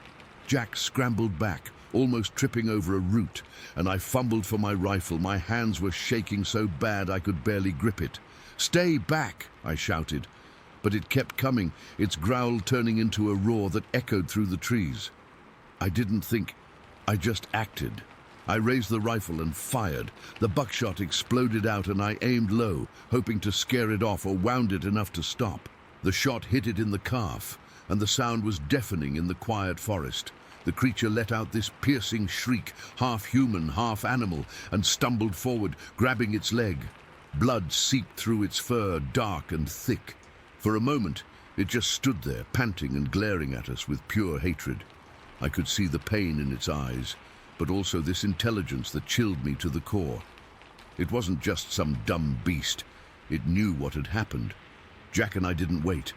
Jack scrambled back, almost tripping over a root, and I fumbled for my rifle. My hands were shaking so bad I could barely grip it. "Stay back!" I shouted. But it kept coming, its growl turning into a roar that echoed through the trees. I didn't think, I just acted. I raised the rifle and fired. The buckshot exploded out and I aimed low, hoping to scare it off or wound it enough to stop. The shot hit it in the calf, and the sound was deafening in the quiet forest. The creature let out this piercing shriek, half human, half animal, and stumbled forward, grabbing its leg. Blood seeped through its fur, dark and thick. For a moment, it just stood there, panting and glaring at us with pure hatred. I could see the pain in its eyes, but also this intelligence that chilled me to the core. It wasn't just some dumb beast. It knew what had happened. Jack and I didn't wait.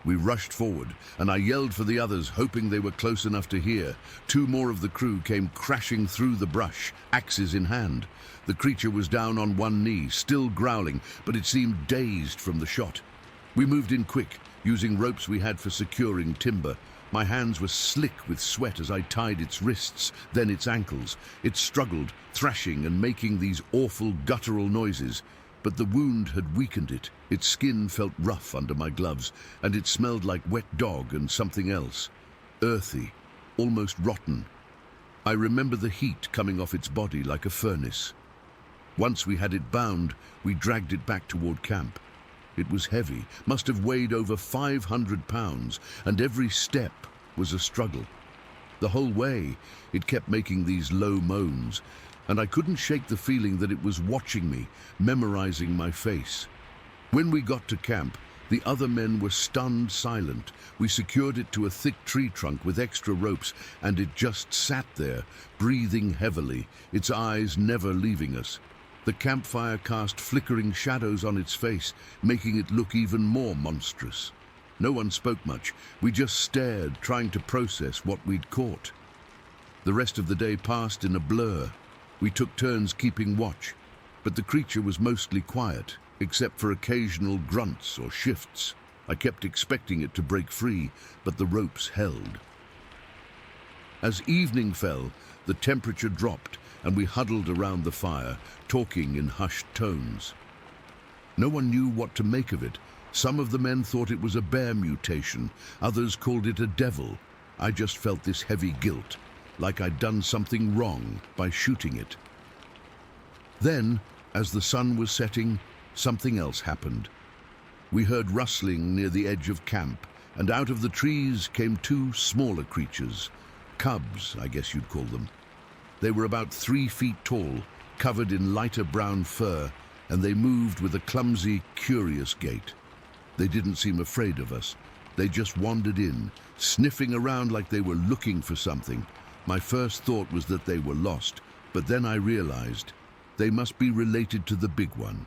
We rushed forward, and I yelled for the others, hoping they were close enough to hear. 2 more of the crew came crashing through the brush, axes in hand. The creature was down on one knee, still growling, but it seemed dazed from the shot. We moved in quick, using ropes we had for securing timber. My hands were slick with sweat as I tied its wrists, then its ankles. It struggled, thrashing and making these awful guttural noises. But the wound had weakened it. Its skin felt rough under my gloves, and it smelled like wet dog and something else. Earthy, almost rotten. I remember the heat coming off its body like a furnace. Once we had it bound, we dragged it back toward camp. It was heavy, must have weighed over 500 pounds, and every step was a struggle. The whole way, it kept making these low moans, and I couldn't shake the feeling that it was watching me, memorizing my face. When we got to camp, the other men were stunned silent. We secured it to a thick tree trunk with extra ropes, and it just sat there, breathing heavily, its eyes never leaving us. The campfire cast flickering shadows on its face, making it look even more monstrous. No one spoke much. We just stared, trying to process what we'd caught. The rest of the day passed in a blur. We took turns keeping watch, but the creature was mostly quiet, except for occasional grunts or shifts. I kept expecting it to break free, but the ropes held. As evening fell, the temperature dropped, and we huddled around the fire, talking in hushed tones. No one knew what to make of it. Some of the men thought it was a bear mutation, others called it a devil. I just felt this heavy guilt, like I'd done something wrong by shooting it. Then, as the sun was setting, something else happened. We heard rustling near the edge of camp, and out of the trees came two smaller creatures. Cubs, I guess you'd call them. They were about 3 feet tall, covered in lighter brown fur, and they moved with a clumsy, curious gait. They didn't seem afraid of us. They just wandered in, sniffing around like they were looking for something. My first thought was that they were lost, but then I realized they must be related to the big one.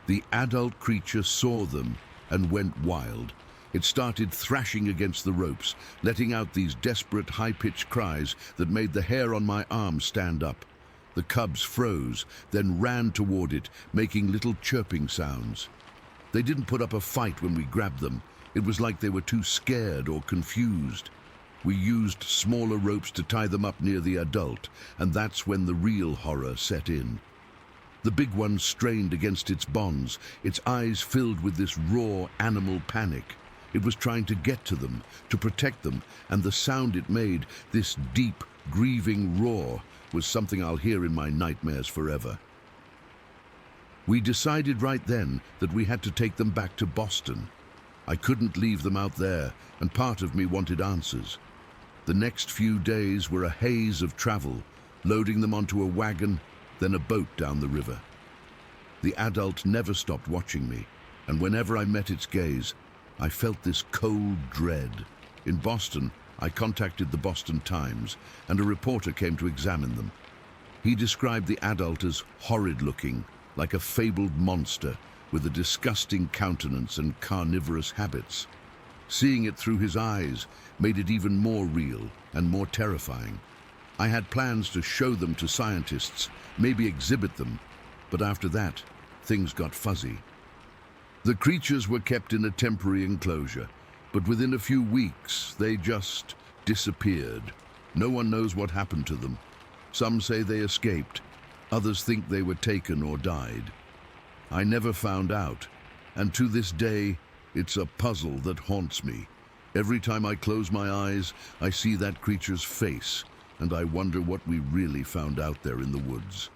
The adult creature saw them and went wild. It started thrashing against the ropes, letting out these desperate, high-pitched cries that made the hair on my arm stand up. The cubs froze, then ran toward it, making little chirping sounds. They didn't put up a fight when we grabbed them. It was like they were too scared or confused. We used smaller ropes to tie them up near the adult, and that's when the real horror set in. The big one strained against its bonds, its eyes filled with this raw animal panic. It was trying to get to them, to protect them, and the sound it made, this deep, grieving roar, was something I'll hear in my nightmares forever. We decided right then that we had to take them back to Boston. I couldn't leave them out there, and part of me wanted answers. The next few days were a haze of travel, loading them onto a wagon, then a boat down the river. The adult never stopped watching me, and whenever I met its gaze, I felt this cold dread. In Boston, I contacted the Boston Times, and a reporter came to examine them. He described the adult as horrid-looking, like a fabled monster, with a disgusting countenance and carnivorous habits. Seeing it through his eyes made it even more real and more terrifying. I had plans to show them to scientists, maybe exhibit them, but after that, things got fuzzy. The creatures were kept in a temporary enclosure, but within a few weeks, they just disappeared. No one knows what happened to them. Some say they escaped. Others think they were taken or died. I never found out, and to this day, it's a puzzle that haunts me. Every time I close my eyes, I see that creature's face, and I wonder what we really found out there in the woods.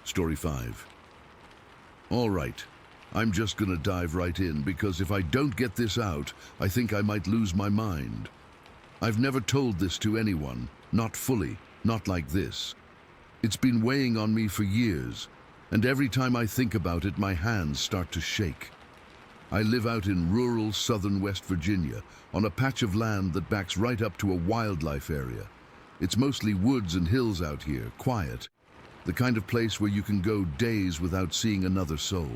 Story 5. All right, I'm just gonna dive right in, because if I don't get this out, I think I might lose my mind. I've never told this to anyone, not fully, not like this. It's been weighing on me for years, and every time I think about it, my hands start to shake. I live out in rural southern West Virginia, on a patch of land that backs right up to a wildlife area. It's mostly woods and hills out here, quiet. The kind of place where you can go days without seeing another soul.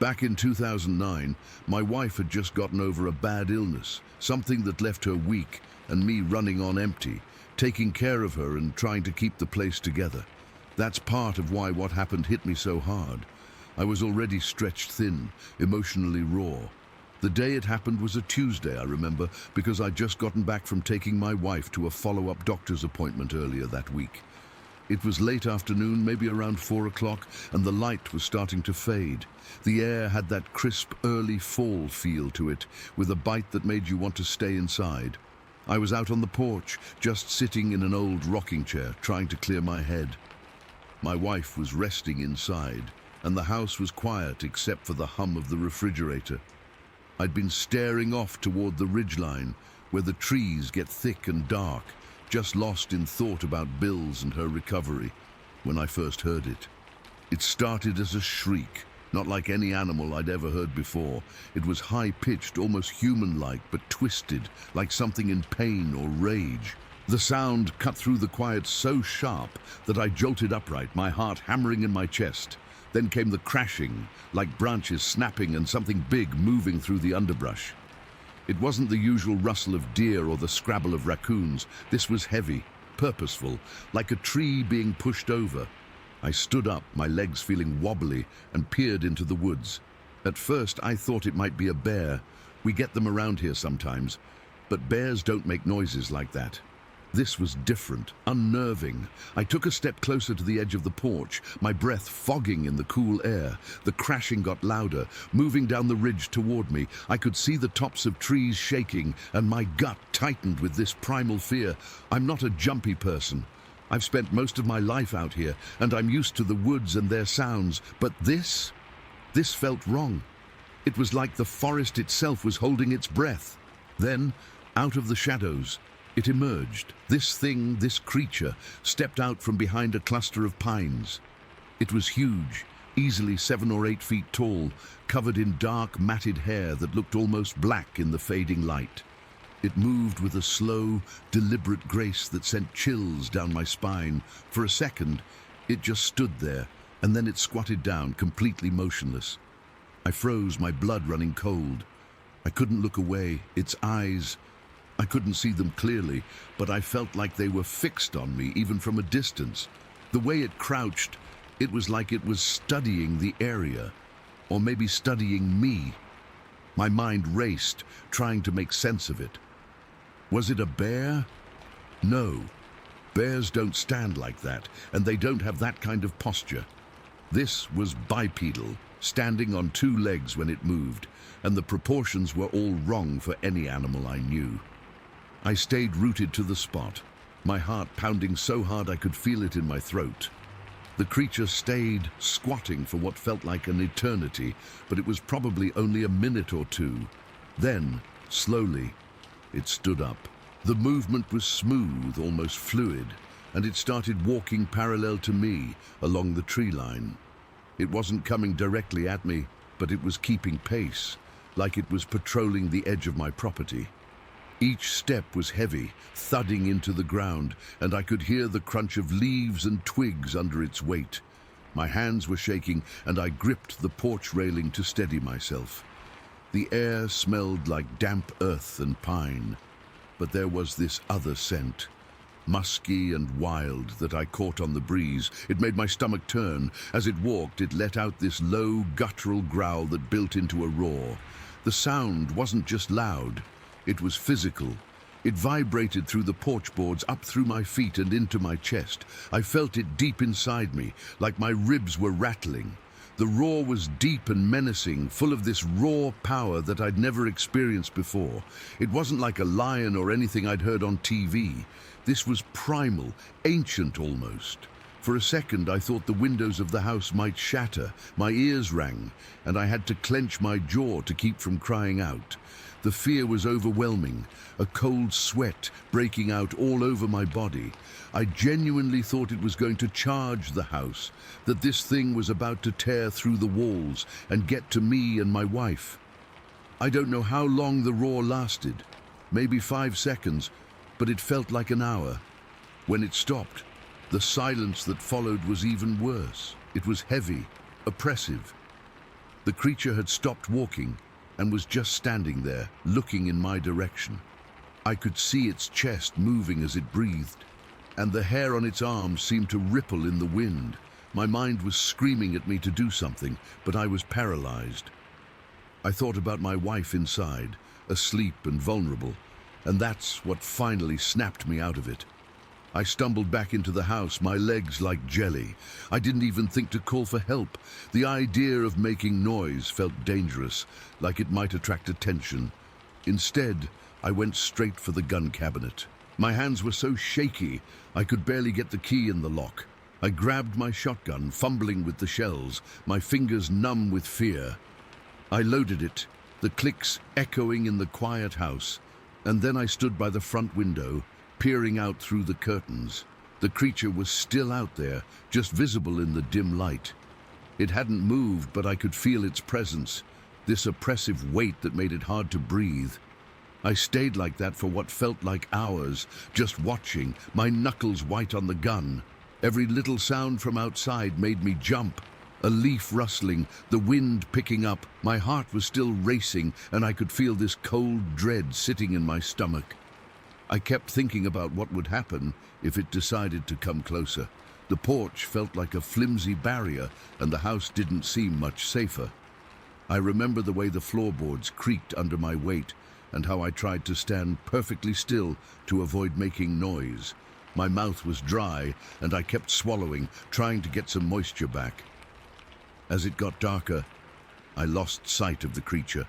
Back in 2009, my wife had just gotten over a bad illness, something that left her weak, and me running on empty, taking care of her and trying to keep the place together. That's part of why what happened hit me so hard. I was already stretched thin, emotionally raw. The day it happened was a Tuesday, I remember, because I'd just gotten back from taking my wife to a follow-up doctor's appointment earlier that week. It was late afternoon, maybe around 4 o'clock, and the light was starting to fade. The air had that crisp, early fall feel to it, with a bite that made you want to stay inside. I was out on the porch, just sitting in an old rocking chair, trying to clear my head. My wife was resting inside, and the house was quiet except for the hum of the refrigerator. I'd been staring off toward the ridgeline, where the trees get thick and dark, just lost in thought about Bills and her recovery, when I first heard it. It started as a shriek, not like any animal I'd ever heard before. It was high-pitched, almost human-like, but twisted, like something in pain or rage. The sound cut through the quiet so sharp that I jolted upright, my heart hammering in my chest. Then came the crashing, like branches snapping and something big moving through the underbrush. It wasn't the usual rustle of deer or the scrabble of raccoons. This was heavy, purposeful, like a tree being pushed over. I stood up, my legs feeling wobbly, and peered into the woods. At first, I thought it might be a bear. We get them around here sometimes, but bears don't make noises like that. This was different, unnerving. I took a step closer to the edge of the porch, my breath fogging in the cool air. The crashing got louder, moving down the ridge toward me. I could see the tops of trees shaking, and my gut tightened with this primal fear. I'm not a jumpy person. I've spent most of my life out here, and I'm used to the woods and their sounds, but this felt wrong. It was like the forest itself was holding its breath. Then, out of the shadows, it emerged. This thing, this creature, stepped out from behind a cluster of pines. It was huge, easily 7 or 8 feet tall, covered in dark, matted hair that looked almost black in the fading light. It moved with a slow, deliberate grace that sent chills down my spine. For a second, it just stood there, and then it squatted down, completely motionless. I froze, my blood running cold. I couldn't look away. Its eyes, I couldn't see them clearly, but I felt like they were fixed on me, even from a distance. The way it crouched, it was like it was studying the area, or maybe studying me. My mind raced, trying to make sense of it. Was it a bear? No. Bears don't stand like that, and they don't have that kind of posture. This was bipedal, standing on 2 legs when it moved, and the proportions were all wrong for any animal I knew. I stayed rooted to the spot, my heart pounding so hard I could feel it in my throat. The creature stayed squatting for what felt like an eternity, but it was probably only a minute or 2. Then, slowly, it stood up. The movement was smooth, almost fluid, and it started walking parallel to me along the tree line. It wasn't coming directly at me, but it was keeping pace, like it was patrolling the edge of my property. Each step was heavy, thudding into the ground, and I could hear the crunch of leaves and twigs under its weight. My hands were shaking, and I gripped the porch railing to steady myself. The air smelled like damp earth and pine, but there was this other scent, musky and wild, that I caught on the breeze. It made my stomach turn. As it walked, it let out this low, guttural growl that built into a roar. The sound wasn't just loud. It was physical. It vibrated through the porch boards, up through my feet and into my chest. I felt it deep inside me, like my ribs were rattling. The roar was deep and menacing, full of this raw power that I'd never experienced before. It wasn't like a lion or anything I'd heard on TV. This was primal, ancient almost. For a second, I thought the windows of the house might shatter. My ears rang, and I had to clench my jaw to keep from crying out. The fear was overwhelming, a cold sweat breaking out all over my body. I genuinely thought it was going to charge the house, that this thing was about to tear through the walls and get to me and my wife. I don't know how long the roar lasted, maybe 5 seconds, but it felt like an hour. When it stopped, the silence that followed was even worse. It was heavy, oppressive. The creature had stopped walking and was just standing there, looking in my direction. I could see its chest moving as it breathed, and the hair on its arms seemed to ripple in the wind. My mind was screaming at me to do something, but I was paralyzed. I thought about my wife inside, asleep and vulnerable, and that's what finally snapped me out of it. I stumbled back into the house, my legs like jelly. I didn't even think to call for help. The idea of making noise felt dangerous, like it might attract attention. Instead, I went straight for the gun cabinet. My hands were so shaky, I could barely get the key in the lock. I grabbed my shotgun, fumbling with the shells, my fingers numb with fear. I loaded it, the clicks echoing in the quiet house, and then I stood by the front window, peering out through the curtains. The creature was still out there, just visible in the dim light. It hadn't moved, but I could feel its presence, this oppressive weight that made it hard to breathe. I stayed like that for what felt like hours, just watching, my knuckles white on the gun. Every little sound from outside made me jump. A leaf rustling, the wind picking up. My heart was still racing, and I could feel this cold dread sitting in my stomach. I kept thinking about what would happen if it decided to come closer. The porch felt like a flimsy barrier, and the house didn't seem much safer. I remember the way the floorboards creaked under my weight and how I tried to stand perfectly still to avoid making noise. My mouth was dry and I kept swallowing, trying to get some moisture back. As it got darker, I lost sight of the creature.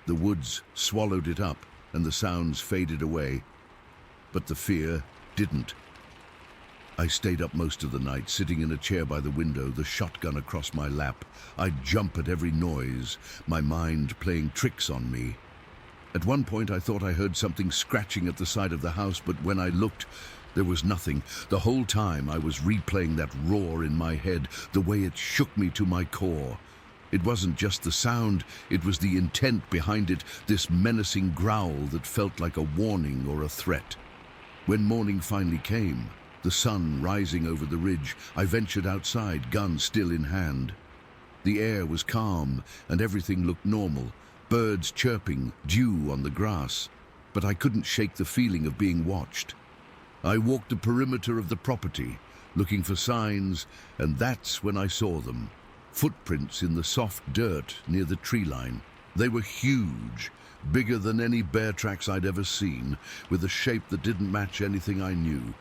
The woods swallowed it up and the sounds faded away, but the fear didn't. I stayed up most of the night, sitting in a chair by the window, the shotgun across my lap. I'd jump at every noise, my mind playing tricks on me. At one point I thought I heard something scratching at the side of the house, but when I looked, there was nothing. The whole time I was replaying that roar in my head, the way it shook me to my core. It wasn't just the sound, it was the intent behind it, this menacing growl that felt like a warning or a threat. When morning finally came, the sun rising over the ridge, I ventured outside, gun still in hand. The air was calm and everything looked normal, birds chirping, dew on the grass. But I couldn't shake the feeling of being watched. I walked the perimeter of the property, looking for signs, and that's when I saw them. Footprints in the soft dirt near the tree line. They were huge, bigger than any bear tracks I'd ever seen, with a shape that didn't match anything I knew.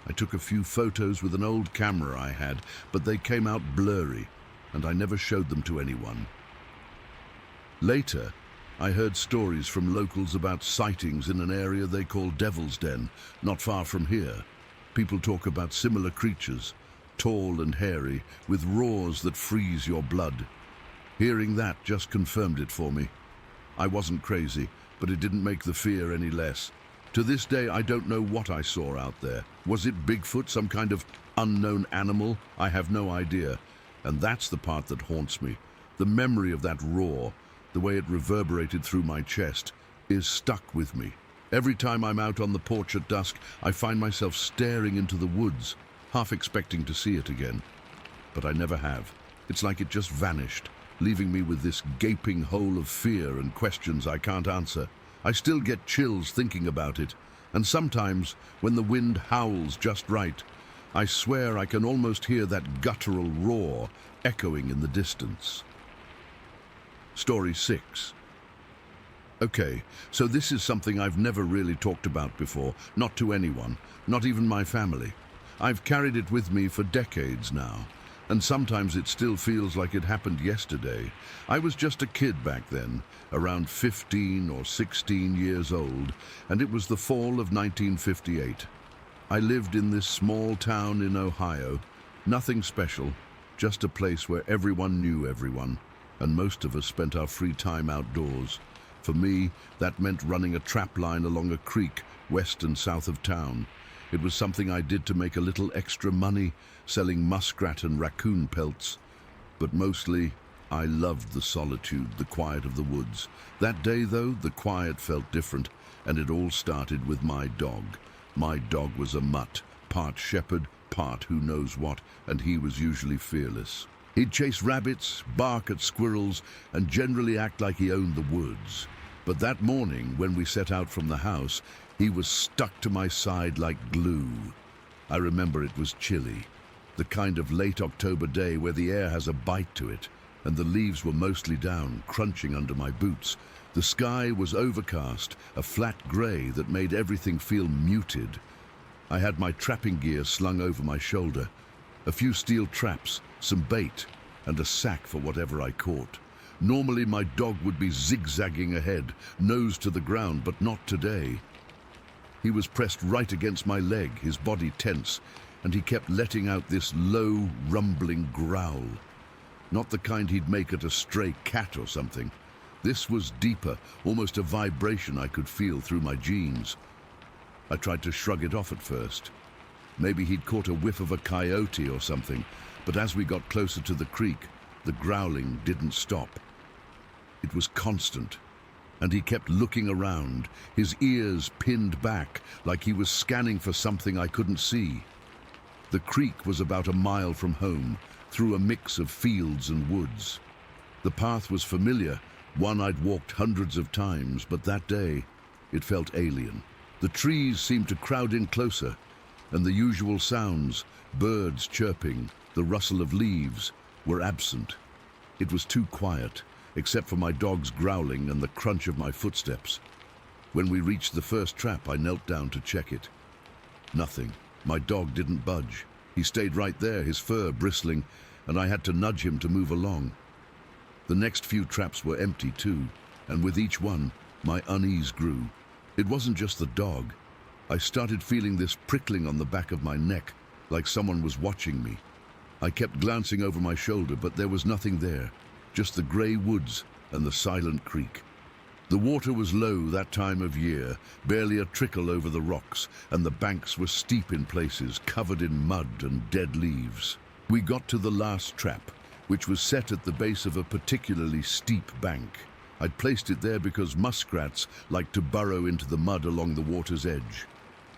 I took a few photos with an old camera I had, but they came out blurry, and I never showed them to anyone. Later, I heard stories from locals about sightings in an area they call Devil's Den, not far from here. People talk about similar creatures, tall and hairy, with roars that freeze your blood. Hearing that just confirmed it for me. I wasn't crazy, but it didn't make the fear any less. To this day, I don't know what I saw out there. Was it Bigfoot, some kind of unknown animal? I have no idea. And that's the part that haunts me. The memory of that roar, the way it reverberated through my chest, is stuck with me. Every time I'm out on the porch at dusk, I find myself staring into the woods, half expecting to see it again. But I never have. It's like it just vanished, leaving me with this gaping hole of fear and questions I can't answer. I still get chills thinking about it, and sometimes, when the wind howls just right, I swear I can almost hear that guttural roar echoing in the distance. Story 6. Okay, so this is something I've never really talked about before, not to anyone, not even my family. I've carried it with me for decades now, and sometimes it still feels like it happened yesterday. I was just a kid back then, around 15 or 16 years old, and it was the fall of 1958. I lived in this small town in Ohio, nothing special, just a place where everyone knew everyone, and most of us spent our free time outdoors. For me, that meant running a trap line along a creek west and south of town. It was something I did to make a little extra money, selling muskrat and raccoon pelts. But mostly, I loved the solitude, the quiet of the woods. That day, though, the quiet felt different, and it all started with my dog. My dog was a mutt, part shepherd, part who knows what, and he was usually fearless. He'd chase rabbits, bark at squirrels, and generally act like he owned the woods. But that morning, when we set out from the house, he was stuck to my side like glue. I remember it was chilly, the kind of late October day where the air has a bite to it, and the leaves were mostly down, crunching under my boots. The sky was overcast, a flat grey that made everything feel muted. I had my trapping gear slung over my shoulder, a few steel traps, some bait, and a sack for whatever I caught. Normally my dog would be zigzagging ahead, nose to the ground, but not today. He was pressed right against my leg, his body tense, and he kept letting out this low, rumbling growl. Not the kind he'd make at a stray cat or something. This was deeper, almost a vibration I could feel through my jeans. I tried to shrug it off at first. Maybe he'd caught a whiff of a coyote or something, but as we got closer to the creek, the growling didn't stop. It was constant, and he kept looking around, his ears pinned back, like he was scanning for something I couldn't see. The creek was about a mile from home, through a mix of fields and woods. The path was familiar, one I'd walked hundreds of times, but that day, it felt alien. The trees seemed to crowd in closer, and the usual sounds, birds chirping, the rustle of leaves, were absent. It was too quiet, except for my dog's growling and the crunch of my footsteps. When we reached the first trap, I knelt down to check it. Nothing. My dog didn't budge. He stayed right there, his fur bristling, and I had to nudge him to move along. The next few traps were empty too, and with each one, my unease grew. It wasn't just the dog. I started feeling this prickling on the back of my neck, like someone was watching me. I kept glancing over my shoulder, but there was nothing there, just the grey woods and the silent creek. The water was low that time of year, barely a trickle over the rocks, and the banks were steep in places, covered in mud and dead leaves. We got to the last trap, which was set at the base of a particularly steep bank. I'd placed it there because muskrats like to burrow into the mud along the water's edge.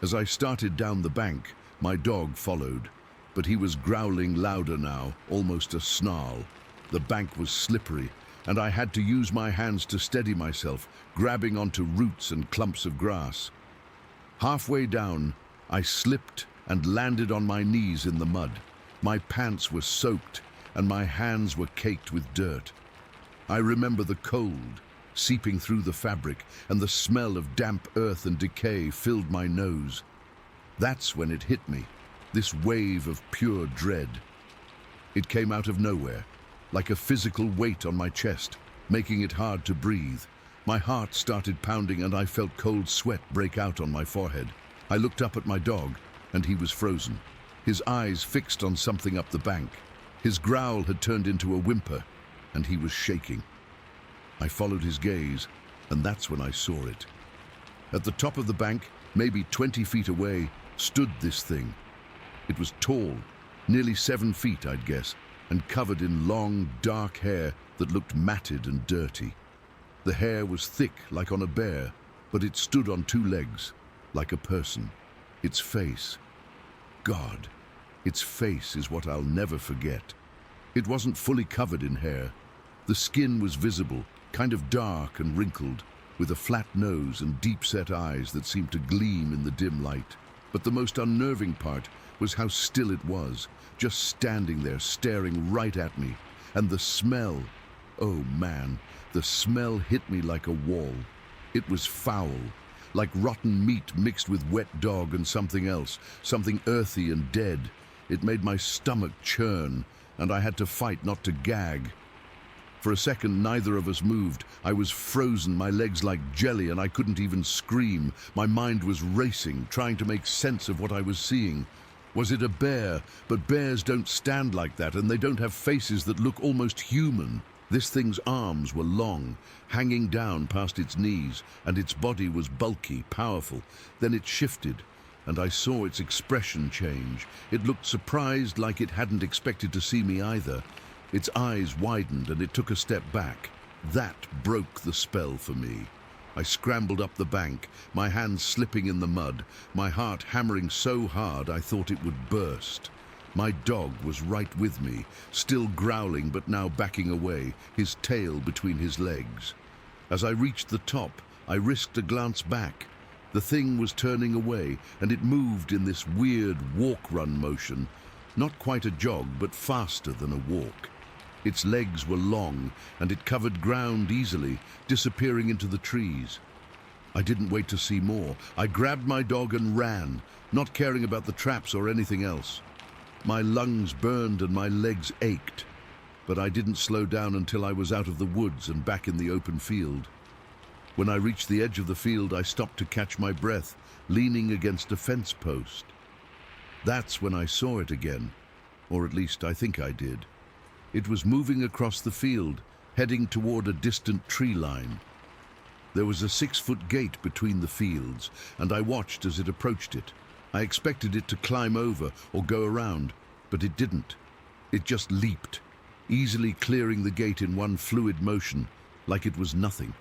As I started down the bank, my dog followed, but he was growling louder now, almost a snarl. The bank was slippery, and I had to use my hands to steady myself, grabbing onto roots and clumps of grass. Halfway down, I slipped and landed on my knees in the mud. My pants were soaked, and my hands were caked with dirt. I remember the cold seeping through the fabric, and the smell of damp earth and decay filled my nose. That's when it hit me, this wave of pure dread. It came out of nowhere, like a physical weight on my chest, making it hard to breathe. My heart started pounding, and I felt cold sweat break out on my forehead. I looked up at my dog, and he was frozen, his eyes fixed on something up the bank. His growl had turned into a whimper, and he was shaking. I followed his gaze, and that's when I saw it. At the top of the bank, maybe 20 feet away, stood this thing. It was tall, nearly 7 feet, I'd guess, and covered in long, dark hair that looked matted and dirty. The hair was thick, like on a bear, but it stood on 2 legs, like a person. Its face. God, its face is what I'll never forget. It wasn't fully covered in hair. The skin was visible, kind of dark and wrinkled, with a flat nose and deep-set eyes that seemed to gleam in the dim light. But the most unnerving part was how still it was, just standing there, staring right at me. And the smell, oh man, the smell hit me like a wall. It was foul, like rotten meat mixed with wet dog and something else, something earthy and dead. It made my stomach churn, and I had to fight not to gag. For a second, neither of us moved. I was frozen, my legs like jelly, and I couldn't even scream. My mind was racing, trying to make sense of what I was seeing. Was it a bear? But bears don't stand like that, and they don't have faces that look almost human. This thing's arms were long, hanging down past its knees, and its body was bulky, powerful. Then it shifted, and I saw its expression change. It looked surprised, like it hadn't expected to see me either. Its eyes widened, and it took a step back. That broke the spell for me. I scrambled up the bank, my hands slipping in the mud, my heart hammering so hard I thought it would burst. My dog was right with me, still growling but now backing away, his tail between his legs. As I reached the top, I risked a glance back. The thing was turning away, and it moved in this weird walk-run motion. Not quite a jog, but faster than a walk. Its legs were long, and it covered ground easily, disappearing into the trees. I didn't wait to see more. I grabbed my dog and ran, not caring about the traps or anything else. My lungs burned and my legs ached, but I didn't slow down until I was out of the woods and back in the open field. When I reached the edge of the field, I stopped to catch my breath, leaning against a fence post. That's when I saw it again, or at least I think I did. It was moving across the field, heading toward a distant tree line. There was a 6-foot gate between the fields, and I watched as it approached it. I expected it to climb over or go around, but it didn't. It just leaped, easily clearing the gate in one fluid motion, like it was nothing.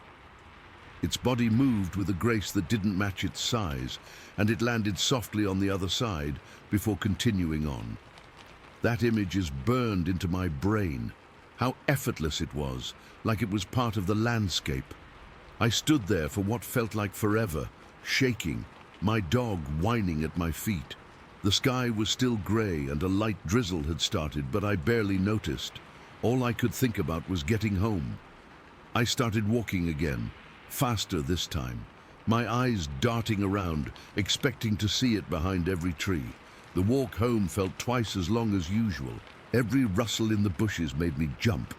Its body moved with a grace that didn't match its size, and it landed softly on the other side before continuing on. That image is burned into my brain. How effortless it was, like it was part of the landscape. I stood there for what felt like forever, shaking, my dog whining at my feet. The sky was still grey and a light drizzle had started, but I barely noticed. All I could think about was getting home. I started walking again, faster this time, my eyes darting around, expecting to see it behind every tree. The walk home felt twice as long as usual. Every rustle in the bushes made me jump,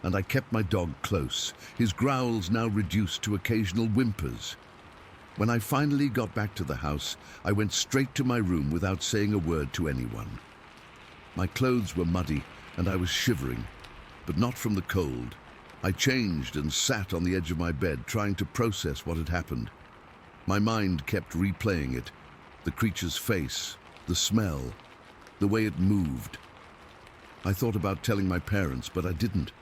and I kept my dog close, his growls now reduced to occasional whimpers. When I finally got back to the house, I went straight to my room without saying a word to anyone. My clothes were muddy, and I was shivering, but not from the cold. I changed and sat on the edge of my bed, trying to process what had happened. My mind kept replaying it, the creature's face, the smell, the way it moved. I thought about telling my parents, but I didn't.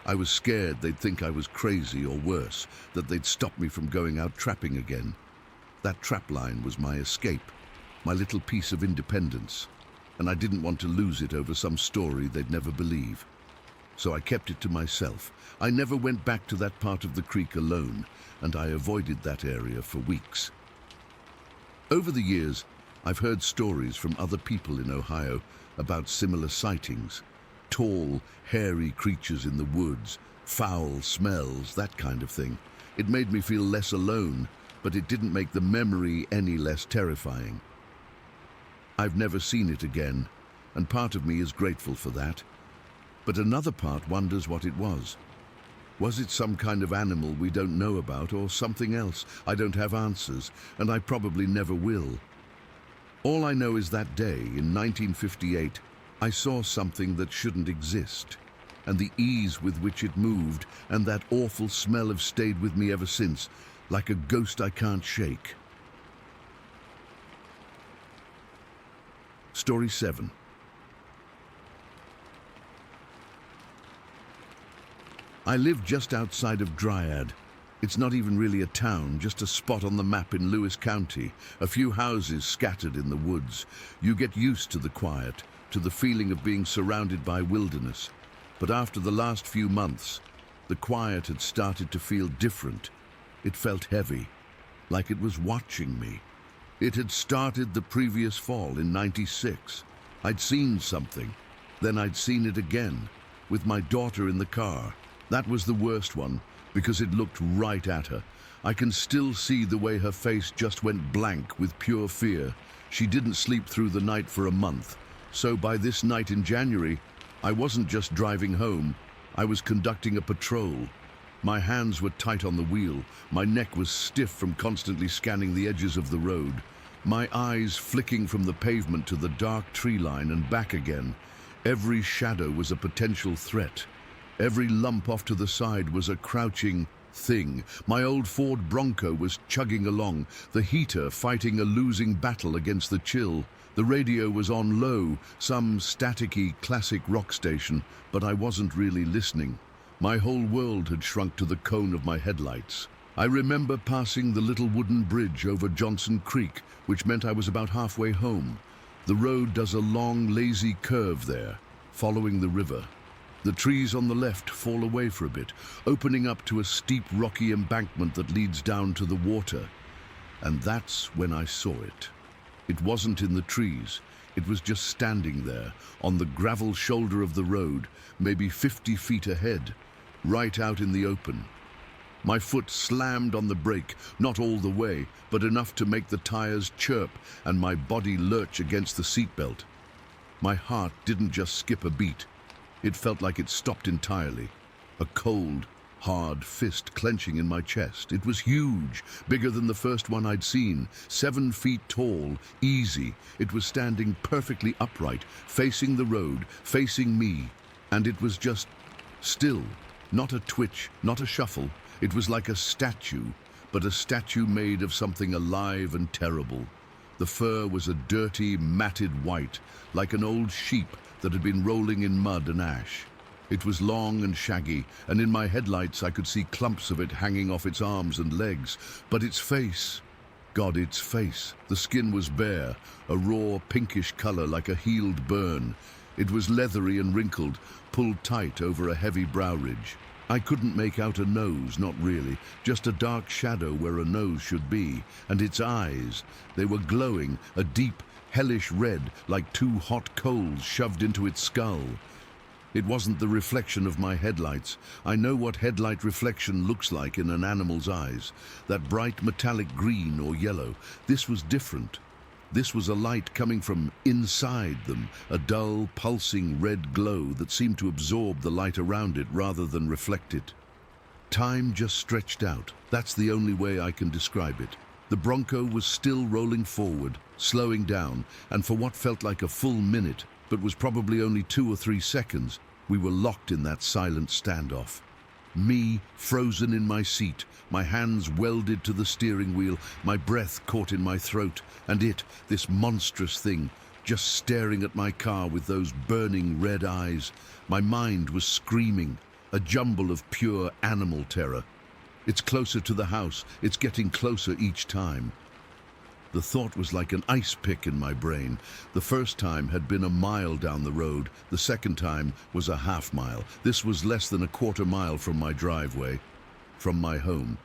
I was scared they'd think I was crazy, or worse, that they'd stop me from going out trapping again. That trapline was my escape, my little piece of independence, and I didn't want to lose it over some story they'd never believe. So I kept it to myself. I never went back to that part of the creek alone, and I avoided that area for weeks. Over the years, I've heard stories from other people in Ohio about similar sightings. Tall, hairy creatures in the woods, foul smells, that kind of thing. It made me feel less alone, but it didn't make the memory any less terrifying. I've never seen it again, and part of me is grateful for that. But another part wonders what it was. Was it some kind of animal we don't know about, or something else? I don't have answers, and I probably never will. All I know is that day, in 1958, I saw something that shouldn't exist, and the ease with which it moved, and that awful smell have stayed with me ever since, like a ghost I can't shake. Story 7. I live just outside of Dryad. It's not even really a town, just a spot on the map in Lewis County, a few houses scattered in the woods. You get used to the quiet, to the feeling of being surrounded by wilderness. But after the last few months, the quiet had started to feel different. It felt heavy, like it was watching me. It had started the previous fall in '96. I'd seen something, then I'd seen it again, with my daughter in the car. That was the worst one, because it looked right at her. I can still see the way her face just went blank with pure fear. She didn't sleep through the night for a month. So by this night in January, I wasn't just driving home, I was conducting a patrol. My hands were tight on the wheel, my neck was stiff from constantly scanning the edges of the road, my eyes flicking from the pavement to the dark tree line and back again. Every shadow was a potential threat. Every lump off to the side was a crouching thing. My old Ford Bronco was chugging along, the heater fighting a losing battle against the chill. The radio was on low, some staticky classic rock station, but I wasn't really listening. My whole world had shrunk to the cone of my headlights. I remember passing the little wooden bridge over Johnson Creek, which meant I was about halfway home. The road does a long, lazy curve there, following the river. The trees on the left fall away for a bit, opening up to a steep, rocky embankment that leads down to the water. And that's when I saw it. It wasn't in the trees. It was just standing there, on the gravel shoulder of the road, maybe 50 feet ahead, right out in the open. My foot slammed on the brake, not all the way, but enough to make the tires chirp and my body lurch against the seatbelt. My heart didn't just skip a beat. It felt like it stopped entirely, a cold, hard fist clenching in my chest. It was huge, bigger than the first one I'd seen, 7 feet tall, easy. It was standing perfectly upright, facing the road, facing me, and it was just still, not a twitch, not a shuffle. It was like a statue, but a statue made of something alive and terrible. The fur was a dirty, matted white, like an old sheep that had been rolling in mud and ash. It was long and shaggy, and in my headlights I could see clumps of it hanging off its arms and legs. But its face, God, its face. The skin was bare, a raw pinkish color like a healed burn. It was leathery and wrinkled, pulled tight over a heavy brow ridge. I couldn't make out a nose, not really, just a dark shadow where a nose should be. And its eyes, they were glowing, a deep, hellish red, like 2 hot coals shoved into its skull. It wasn't the reflection of my headlights. I know what headlight reflection looks like in an animal's eyes, that bright metallic green or yellow. This was different. This was a light coming from inside them, a dull, pulsing red glow that seemed to absorb the light around it rather than reflect it. Time just stretched out. That's the only way I can describe it. The Bronco was still rolling forward, slowing down, and for what felt like a full minute, but was probably only 2 or 3 seconds, we were locked in that silent standoff. Me, frozen in my seat, my hands welded to the steering wheel, my breath caught in my throat, and it, this monstrous thing, just staring at my car with those burning red eyes. My mind was screaming, a jumble of pure animal terror. It's closer to the house, it's getting closer each time. The thought was like an ice pick in my brain. The first time had been a mile down the road. The second time was a half mile. This was less than a quarter mile from my driveway, from my home.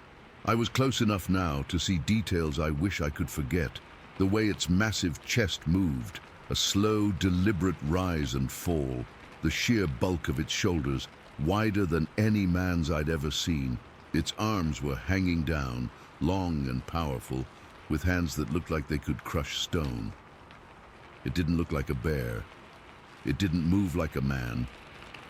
I was close enough now to see details I wish I could forget. The way its massive chest moved, a slow, deliberate rise and fall. The sheer bulk of its shoulders, wider than any man's I'd ever seen. Its arms were hanging down, long and powerful, with hands that looked like they could crush stone. It didn't look like a bear. It didn't move like a man.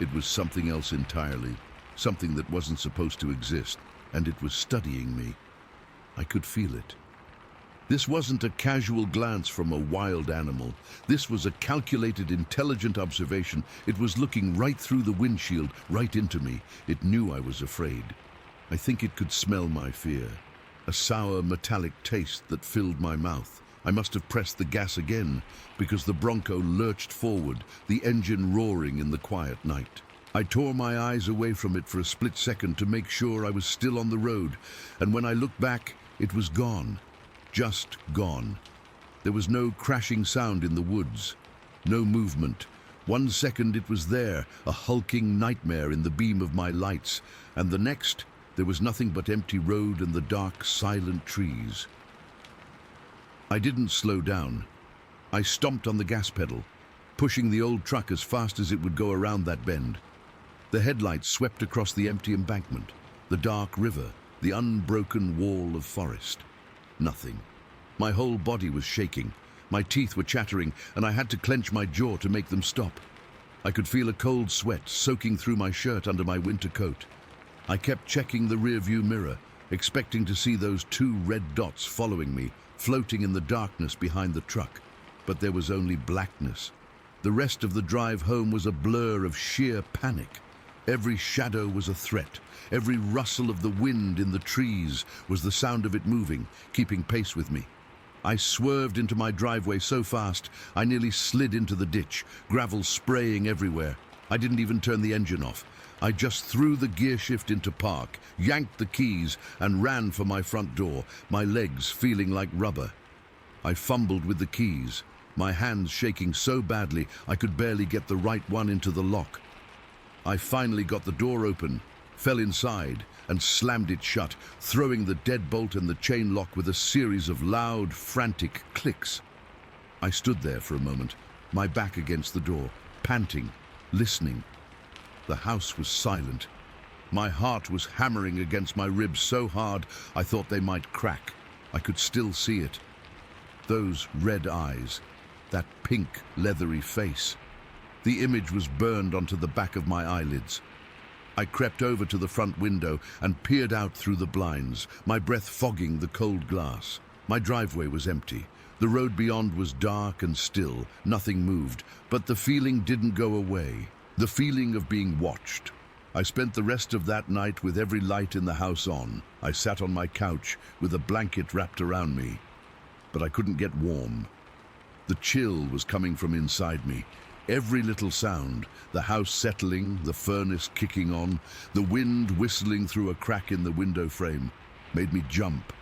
It was something else entirely, something that wasn't supposed to exist, and it was studying me. I could feel it. This wasn't a casual glance from a wild animal. This was a calculated, intelligent observation. It was looking right through the windshield, right into me. It knew I was afraid. I think it could smell my fear. A sour, metallic taste that filled my mouth. I must have pressed the gas again, because the Bronco lurched forward, the engine roaring in the quiet night. I tore my eyes away from it for a split second to make sure I was still on the road, and when I looked back, it was gone. Just gone. There was no crashing sound in the woods, no movement. 1 second it was there, a hulking nightmare in the beam of my lights, and the next, there was nothing but empty road and the dark, silent trees. I didn't slow down. I stomped on the gas pedal, pushing the old truck as fast as it would go around that bend. The headlights swept across the empty embankment, the dark river, the unbroken wall of forest. Nothing. My whole body was shaking. My teeth were chattering, and I had to clench my jaw to make them stop. I could feel a cold sweat soaking through my shirt under my winter coat. I kept checking the rearview mirror, expecting to see those 2 red dots following me, floating in the darkness behind the truck. But there was only blackness. The rest of the drive home was a blur of sheer panic. Every shadow was a threat. Every rustle of the wind in the trees was the sound of it moving, keeping pace with me. I swerved into my driveway so fast, I nearly slid into the ditch, gravel spraying everywhere. I didn't even turn the engine off. I just threw the gear shift into park, yanked the keys, and ran for my front door, my legs feeling like rubber. I fumbled with the keys, my hands shaking so badly I could barely get the right one into the lock. I finally got the door open, fell inside, and slammed it shut, throwing the deadbolt and the chain lock with a series of loud, frantic clicks. I stood there for a moment, my back against the door, panting, listening. The house was silent. My heart was hammering against my ribs so hard I thought they might crack. I could still see it. Those red eyes, that pink, leathery face. The image was burned onto the back of my eyelids. I crept over to the front window and peered out through the blinds, my breath fogging the cold glass. My driveway was empty. The road beyond was dark and still. Nothing moved, but the feeling didn't go away. The feeling of being watched. I spent the rest of that night with every light in the house on. I sat on my couch with a blanket wrapped around me, but I couldn't get warm. The chill was coming from inside me. Every little sound, the house settling, the furnace kicking on, the wind whistling through a crack in the window frame, made me jump.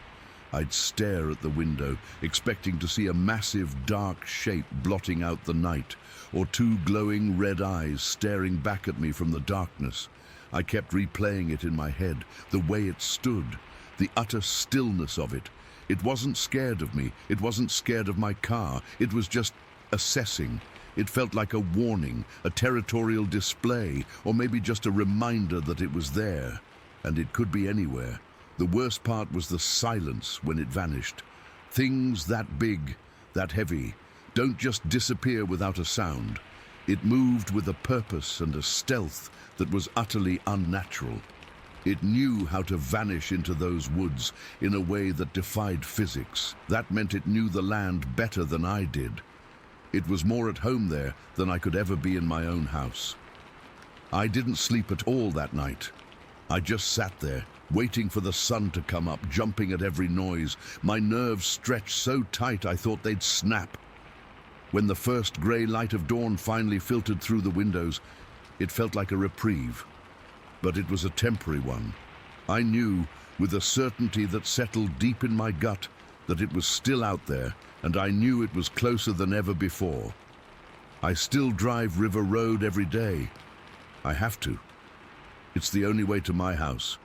I'd stare at the window, expecting to see a massive dark shape blotting out the night, or 2 glowing red eyes staring back at me from the darkness. I kept replaying it in my head, the way it stood, the utter stillness of it. It wasn't scared of me, it wasn't scared of my car, it was just assessing, It felt like a warning, a territorial display, or maybe just a reminder that it was there, and it could be anywhere. The worst part was the silence when it vanished. Things that big, that heavy, don't just disappear without a sound. It moved with a purpose and a stealth that was utterly unnatural. It knew how to vanish into those woods in a way that defied physics. That meant it knew the land better than I did. It was more at home there than I could ever be in my own house. I didn't sleep at all that night. I just sat there, waiting for the sun to come up, jumping at every noise. My nerves stretched so tight I thought they'd snap. When the first grey light of dawn finally filtered through the windows, it felt like a reprieve. But it was a temporary one. I knew, with a certainty that settled deep in my gut, that it was still out there, and I knew it was closer than ever before. I still drive River Road every day. I have to. It's the only way to my house.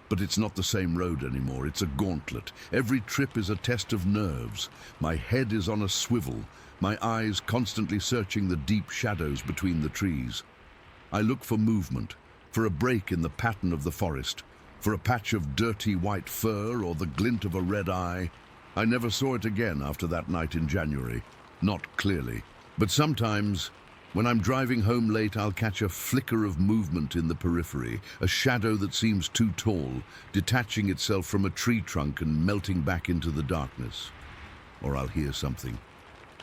But it's not the same road anymore. It's a gauntlet. Every trip is a test of nerves. My head is on a swivel, my eyes constantly searching the deep shadows between the trees. I look for movement, for a break in the pattern of the forest, for a patch of dirty white fur or the glint of a red eye. I never saw it again after that night in January, not clearly. But sometimes, when I'm driving home late, I'll catch a flicker of movement in the periphery, a shadow that seems too tall, detaching itself from a tree trunk and melting back into the darkness. Or I'll hear something,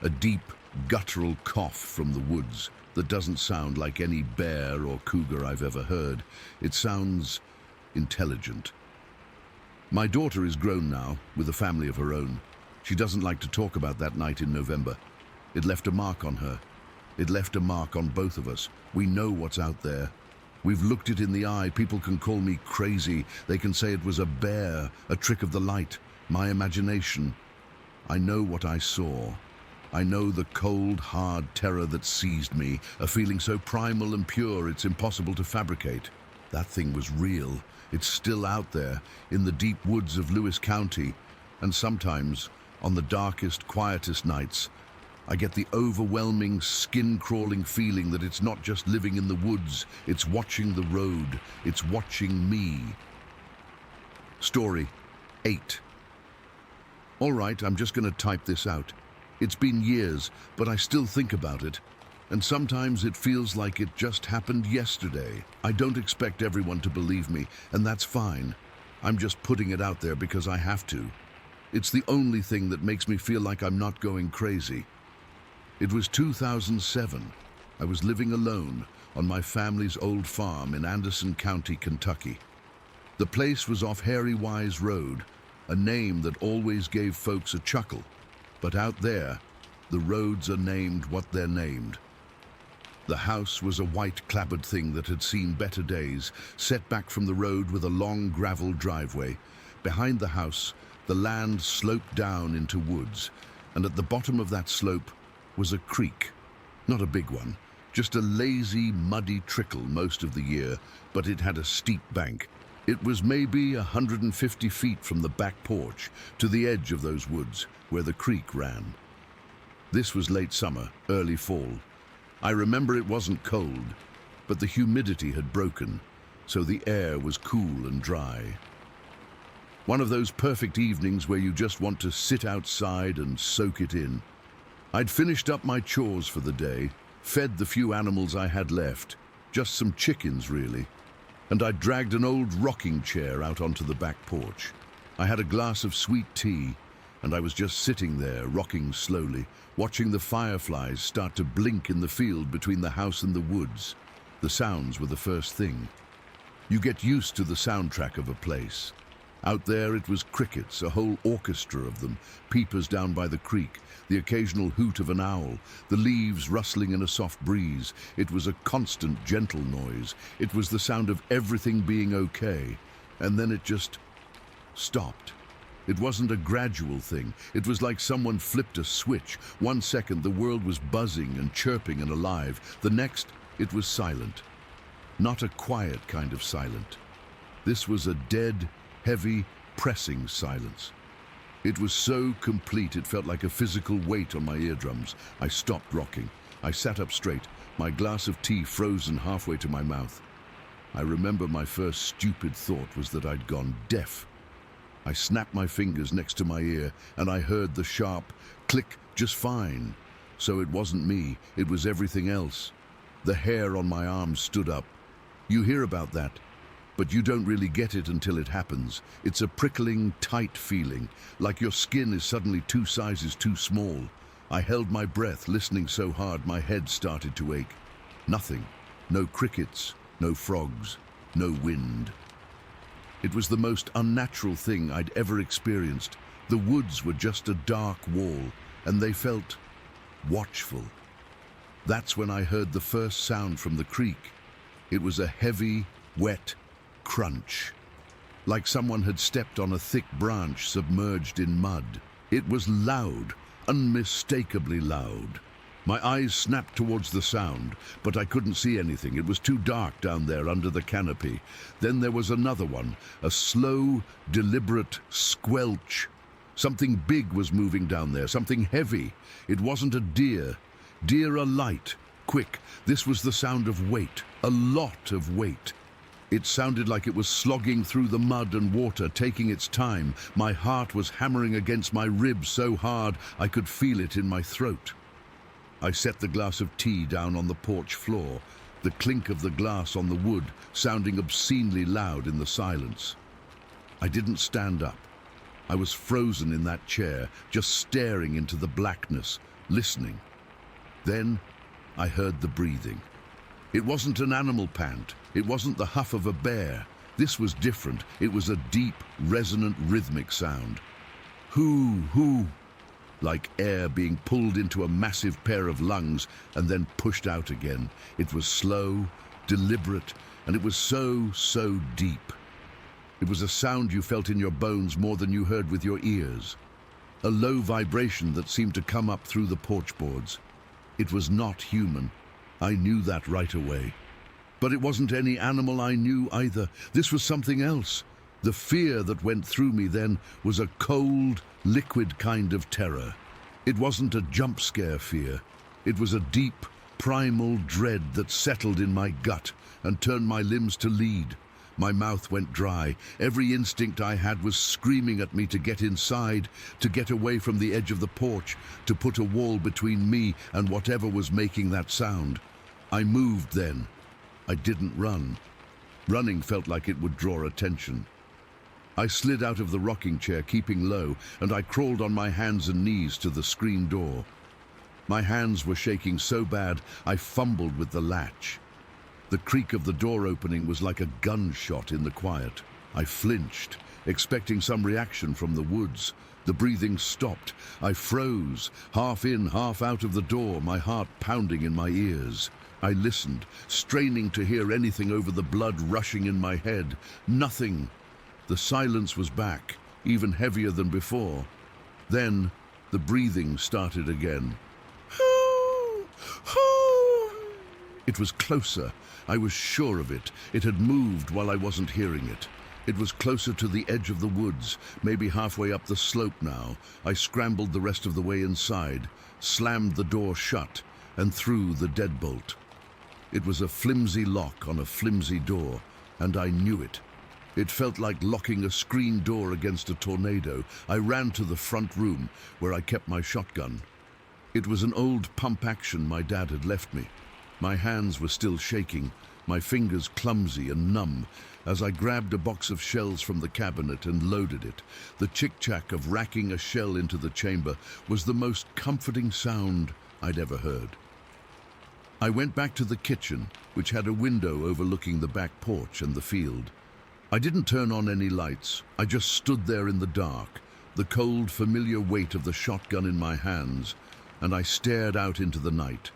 a deep, guttural cough from the woods that doesn't sound like any bear or cougar I've ever heard. It sounds intelligent. My daughter is grown now, with a family of her own. She doesn't like to talk about that night in November. It left a mark on her. It left a mark on both of us. We know what's out there. We've looked it in the eye. People can call me crazy. They can say it was a bear, a trick of the light, my imagination. I know what I saw. I know the cold, hard terror that seized me, a feeling so primal and pure it's impossible to fabricate. That thing was real. It's still out there, in the deep woods of Lewis County, and sometimes, on the darkest, quietest nights, I get the overwhelming, skin-crawling feeling that it's not just living in the woods, it's watching the road, it's watching me. Story 8. All right, I'm just going to type this out. It's been years, but I still think about it, and sometimes it feels like it just happened yesterday. I don't expect everyone to believe me, and that's fine. I'm just putting it out there because I have to. It's the only thing that makes me feel like I'm not going crazy. It was 2007. I was living alone on my family's old farm in Anderson County, Kentucky. The place was off Harry Wise Road, a name that always gave folks a chuckle. But out there, the roads are named what they're named. The house was a white clapboard thing that had seen better days, set back from the road with a long gravel driveway. Behind the house, the land sloped down into woods, and at the bottom of that slope was a creek. Not a big one, just a lazy, muddy trickle most of the year, but it had a steep bank. It was maybe 150 feet from the back porch to the edge of those woods where the creek ran. This was late summer, early fall. I remember it wasn't cold, but the humidity had broken, so the air was cool and dry. One of those perfect evenings where you just want to sit outside and soak it in. I'd finished up my chores for the day, fed the few animals I had left, just some chickens really, and I dragged an old rocking chair out onto the back porch. I had a glass of sweet tea, and I was just sitting there, rocking slowly, watching the fireflies start to blink in the field between the house and the woods. The sounds were the first thing. You get used to the soundtrack of a place. Out there it was crickets, a whole orchestra of them, peepers down by the creek, the occasional hoot of an owl, the leaves rustling in a soft breeze. It was a constant, gentle noise. It was the sound of everything being okay. And then it just stopped. It wasn't a gradual thing. It was like someone flipped a switch. 1 second the world was buzzing and chirping and alive. The next, it was silent. Not a quiet kind of silent. This was a dead, heavy, pressing silence. It was so complete it felt like a physical weight on my eardrums. I stopped rocking. I sat up straight, my glass of tea frozen halfway to my mouth. I remember my first stupid thought was that I'd gone deaf. I snapped my fingers next to my ear and I heard the sharp click just fine. So it wasn't me, it was everything else. The hair on my arms stood up. You hear about that, but you don't really get it until it happens. It's a prickling, tight feeling, like your skin is suddenly 2 sizes too small. I held my breath, listening so hard my head started to ache. Nothing. No crickets, no frogs, no wind. It was the most unnatural thing I'd ever experienced. The woods were just a dark wall, and they felt watchful. That's when I heard the first sound from the creek. It was a heavy, wet crunch, like someone had stepped on a thick branch submerged in mud. It was loud, unmistakably loud. My eyes snapped towards the sound, but I couldn't see anything. It was too dark down there under the canopy. Then there was another one, a slow, deliberate squelch. Something big was moving down there, something heavy. It wasn't a deer. Deer are light, quick. This was the sound of weight, a lot of weight. It sounded like it was slogging through the mud and water, taking its time. My heart was hammering against my ribs so hard I could feel it in my throat. I set the glass of tea down on the porch floor, the clink of the glass on the wood sounding obscenely loud in the silence. I didn't stand up. I was frozen in that chair, just staring into the blackness, listening. Then I heard the breathing. It wasn't an animal pant. It wasn't the huff of a bear. This was different. It was a deep, resonant, rhythmic sound. Hoo, hoo, like air being pulled into a massive pair of lungs and then pushed out again. It was slow, deliberate, and it was so deep. It was a sound you felt in your bones more than you heard with your ears. A low vibration that seemed to come up through the porch boards. It was not human. I knew that right away. But it wasn't any animal I knew either. This was something else. The fear that went through me then was a cold, liquid kind of terror. It wasn't a jump scare fear. It was a deep, primal dread that settled in my gut and turned my limbs to lead. My mouth went dry. Every instinct I had was screaming at me to get inside, to get away from the edge of the porch, to put a wall between me and whatever was making that sound. I moved then. I didn't run. Running felt like it would draw attention. I slid out of the rocking chair, keeping low, and I crawled on my hands and knees to the screen door. My hands were shaking so bad I fumbled with the latch. The creak of the door opening was like a gunshot in the quiet. I flinched, expecting some reaction from the woods. The breathing stopped. I froze, half in, half out of the door, my heart pounding in my ears. I listened, straining to hear anything over the blood rushing in my head. Nothing. The silence was back, even heavier than before. Then the breathing started again. It was closer. I was sure of it. It had moved while I wasn't hearing it. It was closer to the edge of the woods, maybe halfway up the slope now. I scrambled the rest of the way inside, slammed the door shut, and threw the deadbolt. It was a flimsy lock on a flimsy door, and I knew it. It felt like locking a screen door against a tornado. I ran to the front room, where I kept my shotgun. It was an old pump-action my dad had left me. My hands were still shaking, my fingers clumsy and numb, as I grabbed a box of shells from the cabinet and loaded it. The chick-chack of racking a shell into the chamber was the most comforting sound I'd ever heard. I went back to the kitchen, which had a window overlooking the back porch and the field. I didn't turn on any lights. I just stood there in the dark, the cold, familiar weight of the shotgun in my hands, and I stared out into the night.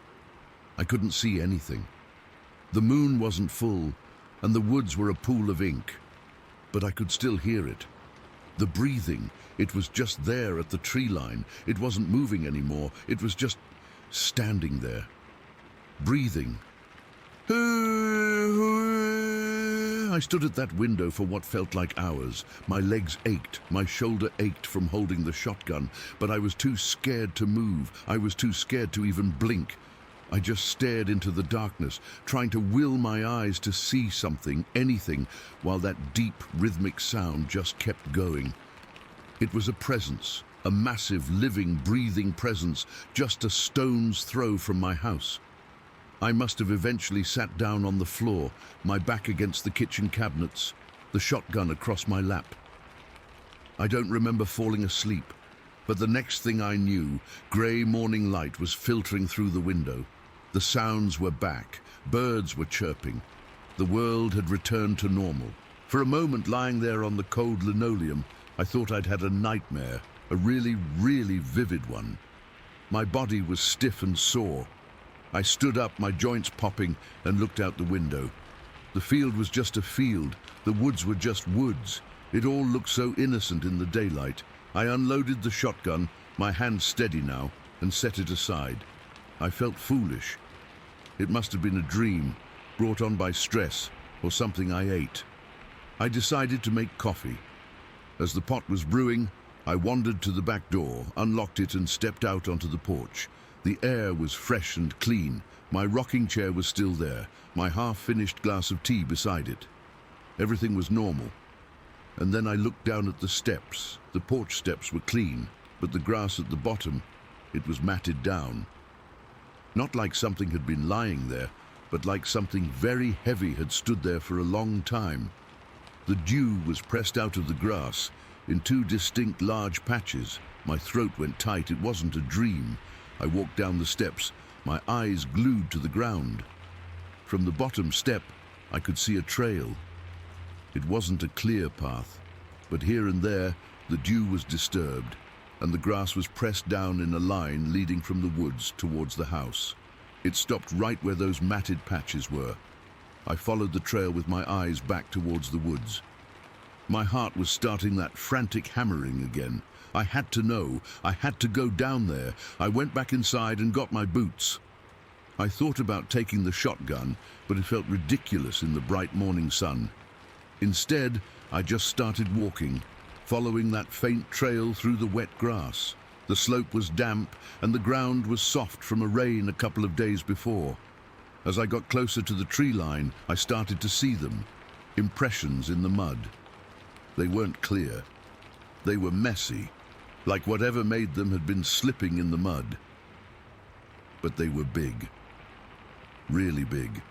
I couldn't see anything. The moon wasn't full, and the woods were a pool of ink, but I could still hear it. The breathing, it was just there at the tree line. It wasn't moving anymore. It was just standing there, breathing. I stood at that window for what felt like hours. My legs ached, my shoulder ached from holding the shotgun, but I was too scared to move. I was too scared to even blink. I just stared into the darkness, trying to will my eyes to see something, anything, while that deep, rhythmic sound just kept going. It was a presence, a massive, living, breathing presence, just a stone's throw from my house. I must have eventually sat down on the floor, my back against the kitchen cabinets, the shotgun across my lap. I don't remember falling asleep, but the next thing I knew, grey morning light was filtering through the window. The sounds were back, birds were chirping. The world had returned to normal. For a moment, lying there on the cold linoleum, I thought I'd had a nightmare, a really, really vivid one. My body was stiff and sore. I stood up, my joints popping, and looked out the window. The field was just a field, the woods were just woods. It all looked so innocent in the daylight. I unloaded the shotgun, my hand steady now, and set it aside. I felt foolish. It must have been a dream, brought on by stress, or something I ate. I decided to make coffee. As the pot was brewing, I wandered to the back door, unlocked it, and stepped out onto the porch. The air was fresh and clean. My rocking chair was still there, my half-finished glass of tea beside it. Everything was normal. And then I looked down at the steps. The porch steps were clean, but the grass at the bottom, it was matted down. Not like something had been lying there, but like something very heavy had stood there for a long time. The dew was pressed out of the grass in two distinct large patches. My throat went tight. It wasn't a dream. I walked down the steps, my eyes glued to the ground. From the bottom step, I could see a trail. It wasn't a clear path, but here and there, the dew was disturbed, and the grass was pressed down in a line leading from the woods towards the house. It stopped right where those matted patches were. I followed the trail with my eyes back towards the woods. My heart was starting that frantic hammering again. I had to know. I had to go down there. I went back inside and got my boots. I thought about taking the shotgun, but it felt ridiculous in the bright morning sun. Instead, I just started walking, following that faint trail through the wet grass. The slope was damp, and the ground was soft from a rain a couple of days before. As I got closer to the tree line, I started to see them, impressions in the mud. They weren't clear. They were messy, like whatever made them had been slipping in the mud. But they were big, really big.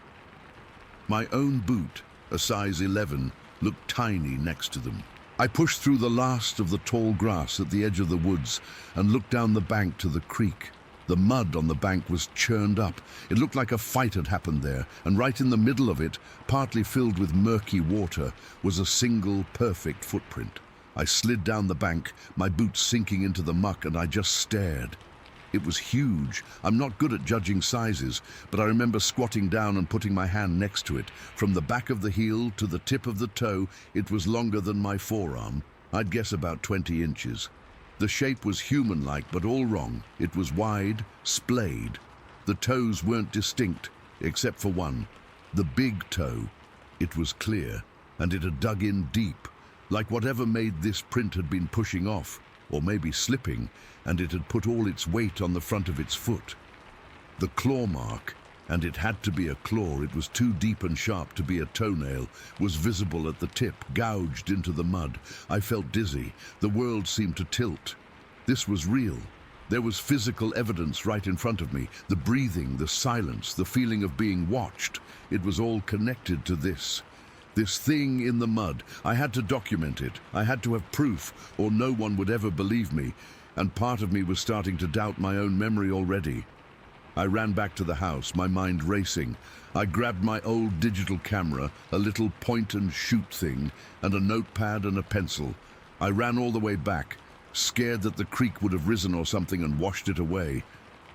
My own boot, a size 11, looked tiny next to them. I pushed through the last of the tall grass at the edge of the woods and looked down the bank to the creek. The mud on the bank was churned up. It looked like a fight had happened there, and right in the middle of it, partly filled with murky water, was a single perfect footprint. I slid down the bank, my boots sinking into the muck, and I just stared. It was huge. I'm not good at judging sizes, but I remember squatting down and putting my hand next to it. From the back of the heel to the tip of the toe, it was longer than my forearm. I'd guess about 20 inches. The shape was human-like, but all wrong. It was wide, splayed. The toes weren't distinct, except for one, the big toe. It was clear, and it had dug in deep, like whatever made this print had been pushing off, or maybe slipping, and it had put all its weight on the front of its foot. The claw mark, and it had to be a claw, it was too deep and sharp to be a toenail, was visible at the tip, gouged into the mud. I felt dizzy. The world seemed to tilt. This was real. There was physical evidence right in front of me. The breathing, the silence, the feeling of being watched. It was all connected to this. This thing in the mud. I had to document it. I had to have proof, or no one would ever believe me. And part of me was starting to doubt my own memory already. I ran back to the house, my mind racing. I grabbed my old digital camera, a little point-and-shoot thing, and a notepad and a pencil. I ran all the way back, scared that the creek would have risen or something and washed it away.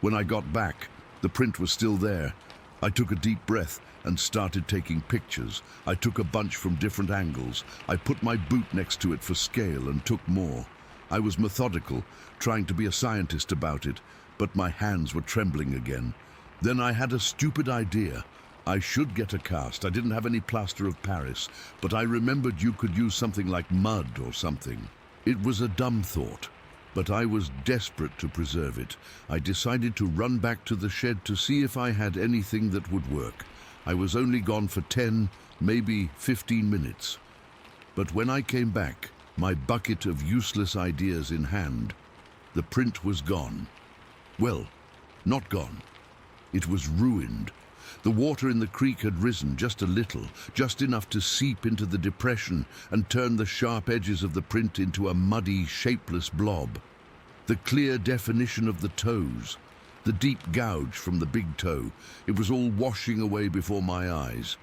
When I got back, the print was still there. I took a deep breath and started taking pictures. I took a bunch from different angles. I put my boot next to it for scale and took more. I was methodical, trying to be a scientist about it, but my hands were trembling again. Then I had a stupid idea. I should get a cast. I didn't have any plaster of Paris, but I remembered you could use something like mud or something. It was a dumb thought, but I was desperate to preserve it. I decided to run back to the shed to see if I had anything that would work. I was only gone for 10, maybe 15 minutes. But when I came back, my bucket of useless ideas in hand, the print was gone. Well, not gone. It was ruined. The water in the creek had risen just a little, just enough to seep into the depression and turn the sharp edges of the print into a muddy, shapeless blob. The clear definition of the toes, the deep gouge from the big toe, it was all washing away before my eyes.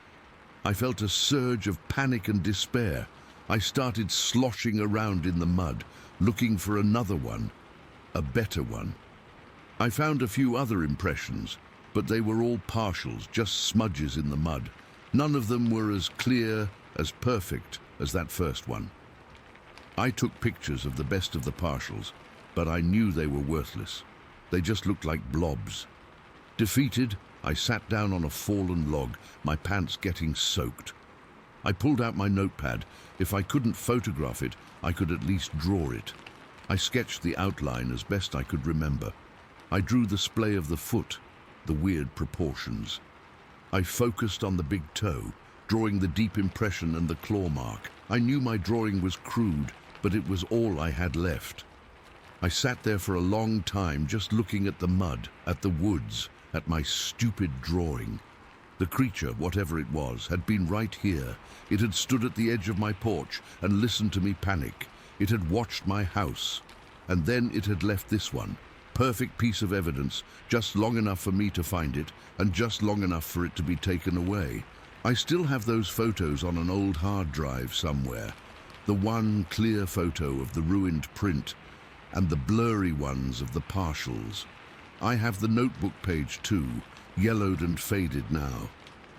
I felt a surge of panic and despair. I started sloshing around in the mud, looking for another one, a better one. I found a few other impressions, but they were all partials, just smudges in the mud. None of them were as clear, as perfect as that first one. I took pictures of the best of the partials, but I knew they were worthless. They just looked like blobs. Defeated, I sat down on a fallen log, my pants getting soaked. I pulled out my notepad. If I couldn't photograph it, I could at least draw it. I sketched the outline as best I could remember. I drew the splay of the foot, the weird proportions. I focused on the big toe, drawing the deep impression and the claw mark. I knew my drawing was crude, but it was all I had left. I sat there for a long time just looking at the mud, at the woods, at my stupid drawing. The creature, whatever it was, had been right here. It had stood at the edge of my porch and listened to me panic. It had watched my house. And then it had left this one. Perfect piece of evidence, just long enough for me to find it, and just long enough for it to be taken away. I still have those photos on an old hard drive somewhere. The one clear photo of the ruined print, and the blurry ones of the partials. I have the notebook page too, yellowed and faded now.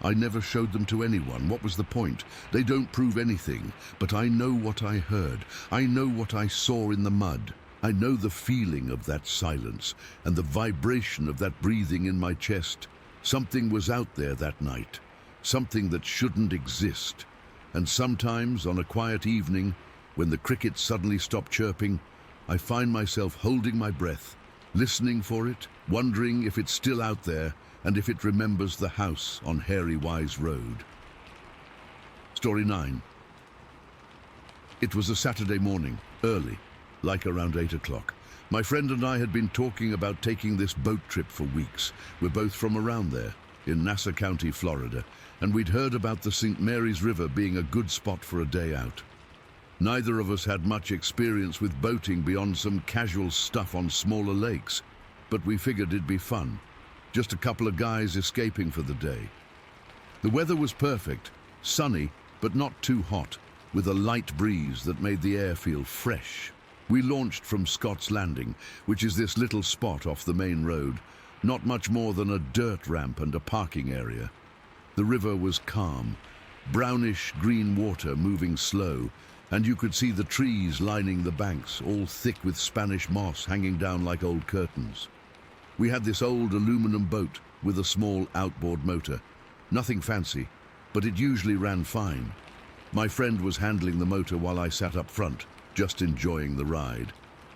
I never showed them to anyone. What was the point? They don't prove anything, but I know what I heard. I know what I saw in the mud. I know the feeling of that silence and the vibration of that breathing in my chest. Something was out there that night, something that shouldn't exist. And sometimes, on a quiet evening, when the crickets suddenly stop chirping, I find myself holding my breath, listening for it, wondering if it's still out there and if it remembers the house on Hairy Wise Road. Story 9. It was a Saturday morning, early, like around 8 o'clock. My friend and I had been talking about taking this boat trip for weeks. We're both from around there, in Nassau County, Florida, and we'd heard about the St. Mary's River being a good spot for a day out. Neither of us had much experience with boating beyond some casual stuff on smaller lakes, but we figured it'd be fun. Just a couple of guys escaping for the day. The weather was perfect, sunny, but not too hot, with a light breeze that made the air feel fresh. We launched from Scott's Landing, which is this little spot off the main road, not much more than a dirt ramp and a parking area. The river was calm, brownish green water moving slow, and you could see the trees lining the banks, all thick with Spanish moss hanging down like old curtains. We had this old aluminum boat with a small outboard motor. Nothing fancy, but it usually ran fine. My friend was handling the motor while I sat up front, just enjoying the ride.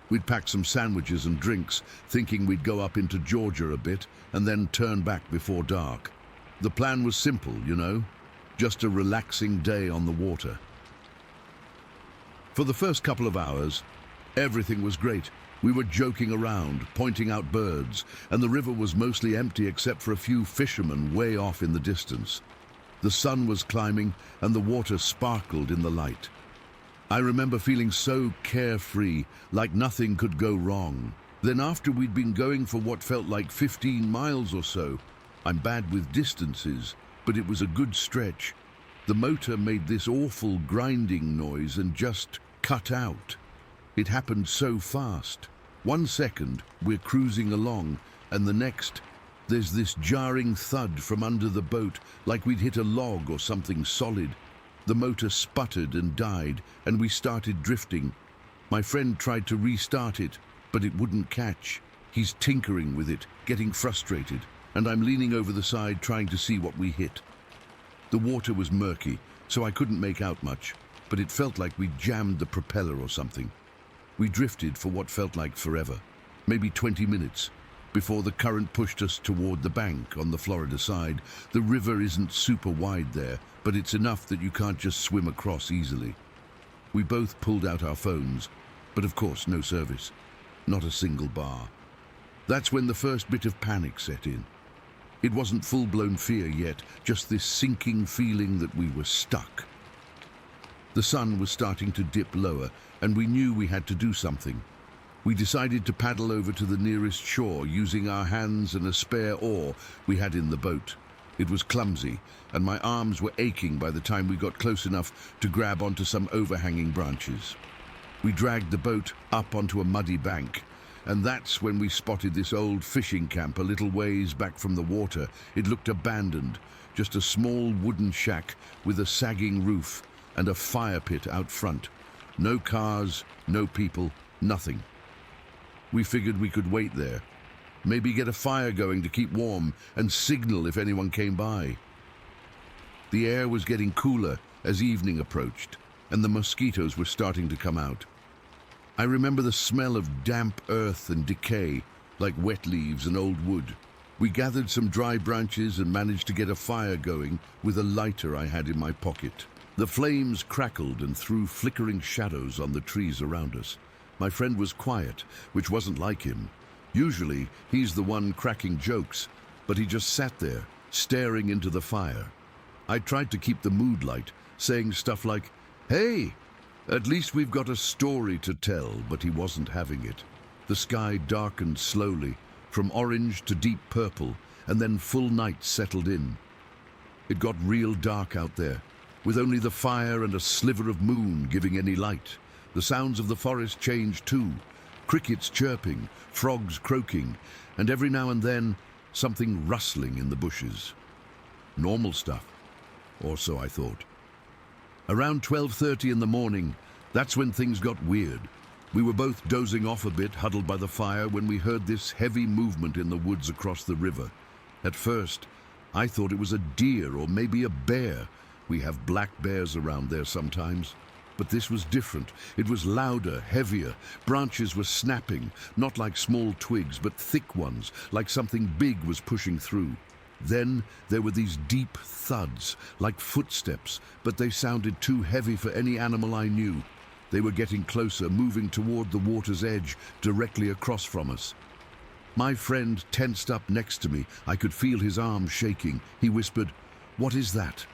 We'd packed some sandwiches and drinks, thinking we'd go up into Georgia a bit and then turn back before dark. The plan was simple, you know, just a relaxing day on the water. For the first couple of hours, everything was great. We were joking around, pointing out birds, and the river was mostly empty except for a few fishermen way off in the distance. The sun was climbing and the water sparkled in the light. I remember feeling so carefree, like nothing could go wrong. Then after we'd been going for what felt like 15 miles or so, I'm bad with distances, but it was a good stretch. The motor made this awful grinding noise and just cut out. It happened so fast. 1 second, we're cruising along, and the next, there's this jarring thud from under the boat, like we'd hit a log or something solid. The motor sputtered and died, and we started drifting. My friend tried to restart it, but it wouldn't catch. He's tinkering with it, getting frustrated, and I'm leaning over the side trying to see what we hit. The water was murky, so I couldn't make out much, but it felt like we'd jammed the propeller or something. We drifted for what felt like forever, maybe 20 minutes, before the current pushed us toward the bank on the Florida side. The river isn't super wide there, but it's enough that you can't just swim across easily. We both pulled out our phones, but of course no service, not a single bar. That's when the first bit of panic set in. It wasn't full-blown fear yet, just this sinking feeling that we were stuck. The sun was starting to dip lower, and we knew we had to do something. We decided to paddle over to the nearest shore using our hands and a spare oar we had in the boat. It was clumsy, and my arms were aching by the time we got close enough to grab onto some overhanging branches. We dragged the boat up onto a muddy bank, and that's when we spotted this old fishing camp a little ways back from the water. It looked abandoned, just a small wooden shack with a sagging roof and a fire pit out front. No cars, no people, nothing. We figured we could wait there, maybe get a fire going to keep warm and signal if anyone came by. The air was getting cooler as evening approached, and the mosquitoes were starting to come out. I remember the smell of damp earth and decay, like wet leaves and old wood. We gathered some dry branches and managed to get a fire going with a lighter I had in my pocket. The flames crackled and threw flickering shadows on the trees around us. My friend was quiet, which wasn't like him. Usually, he's the one cracking jokes, but he just sat there, staring into the fire. I tried to keep the mood light, saying stuff like, "Hey, at least we've got a story to tell," but he wasn't having it. The sky darkened slowly, from orange to deep purple, and then full night settled in. It got real dark out there, with only the fire and a sliver of moon giving any light. The sounds of the forest changed too, crickets chirping, frogs croaking, and every now and then, something rustling in the bushes. Normal stuff, or so I thought. Around 12:30 in the morning, that's when things got weird. We were both dozing off a bit, huddled by the fire, when we heard this heavy movement in the woods across the river. At first, I thought it was a deer or maybe a bear. We have black bears around there sometimes. But this was different. It was louder, heavier. Branches were snapping, not like small twigs, but thick ones, like something big was pushing through. Then there were these deep thuds, like footsteps, but they sounded too heavy for any animal I knew. They were getting closer, moving toward the water's edge, directly across from us. My friend tensed up next to me. I could feel his arms shaking. He whispered, "What is that?"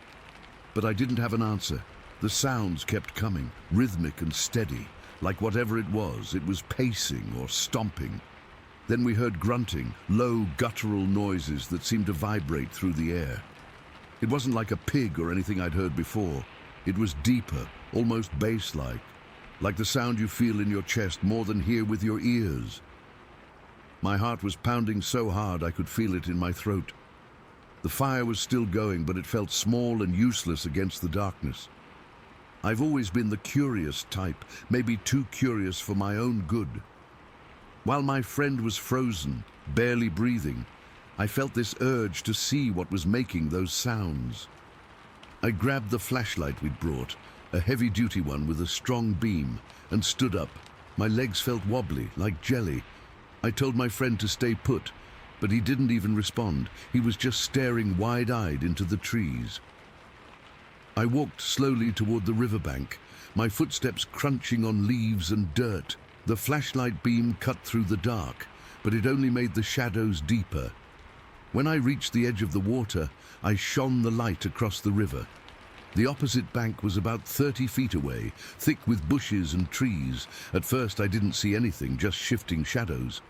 But I didn't have an answer. The sounds kept coming, rhythmic and steady, like whatever it was pacing or stomping. Then we heard grunting, low guttural noises that seemed to vibrate through the air. It wasn't like a pig or anything I'd heard before. It was deeper, almost bass-like, like the sound you feel in your chest more than hear with your ears. My heart was pounding so hard I could feel it in my throat. The fire was still going, but it felt small and useless against the darkness. I've always been the curious type, maybe too curious for my own good. While my friend was frozen, barely breathing, I felt this urge to see what was making those sounds. I grabbed the flashlight we'd brought, a heavy-duty one with a strong beam, and stood up. My legs felt wobbly, like jelly. I told my friend to stay put, but he didn't even respond. He was just staring wide-eyed into the trees. I walked slowly toward the riverbank, my footsteps crunching on leaves and dirt. The flashlight beam cut through the dark, but it only made the shadows deeper. When I reached the edge of the water, I shone the light across the river. The opposite bank was about 30 feet away, thick with bushes and trees. At first I didn't see anything, just shifting shadows.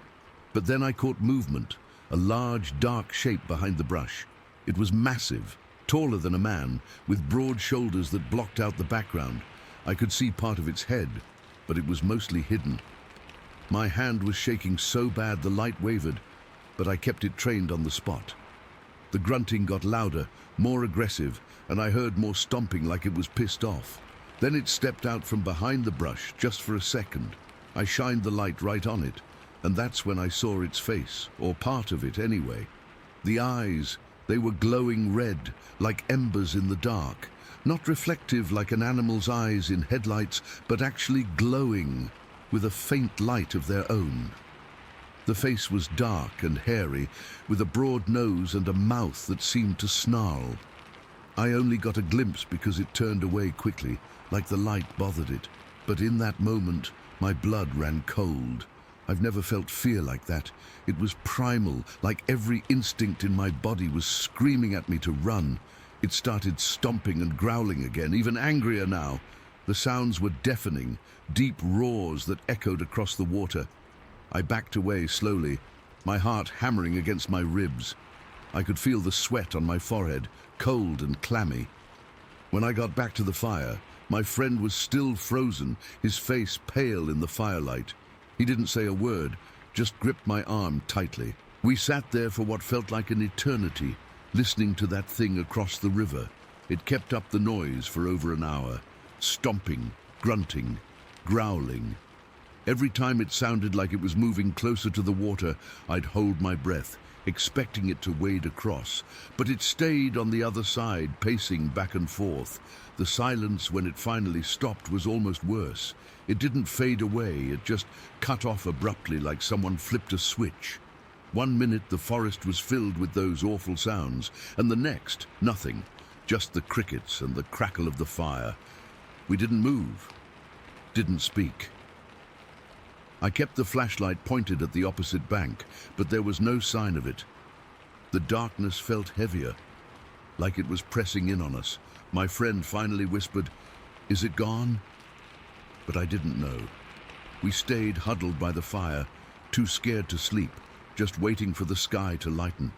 But then I caught movement, a large, dark shape behind the brush. It was massive, taller than a man, with broad shoulders that blocked out the background. I could see part of its head, but it was mostly hidden. My hand was shaking so bad the light wavered, but I kept it trained on the spot. The grunting got louder, more aggressive, and I heard more stomping like it was pissed off. Then it stepped out from behind the brush just for a second. I shined the light right on it, and that's when I saw its face, or part of it anyway. The eyes, they were glowing red, like embers in the dark. Not reflective like an animal's eyes in headlights, but actually glowing, with a faint light of their own. The face was dark and hairy, with a broad nose and a mouth that seemed to snarl. I only got a glimpse because it turned away quickly, like the light bothered it. But in that moment, my blood ran cold. I've never felt fear like that. It was primal, like every instinct in my body was screaming at me to run. It started stomping and growling again, even angrier now. The sounds were deafening, deep roars that echoed across the water. I backed away slowly, my heart hammering against my ribs. I could feel the sweat on my forehead, cold and clammy. When I got back to the fire, my friend was still frozen, his face pale in the firelight. He didn't say a word, just gripped my arm tightly. We sat there for what felt like an eternity, listening to that thing across the river. It kept up the noise for over an hour, stomping, grunting, growling. Every time it sounded like it was moving closer to the water, I'd hold my breath, expecting it to wade across. But it stayed on the other side, pacing back and forth. The silence when it finally stopped was almost worse. It didn't fade away, it just cut off abruptly like someone flipped a switch. 1 minute the forest was filled with those awful sounds, and the next, nothing. Just the crickets and the crackle of the fire. We didn't move, didn't speak. I kept the flashlight pointed at the opposite bank, but there was no sign of it. The darkness felt heavier, like it was pressing in on us. My friend finally whispered, "Is it gone?" But I didn't know. We stayed huddled by the fire, too scared to sleep, just waiting for the sky to lighten.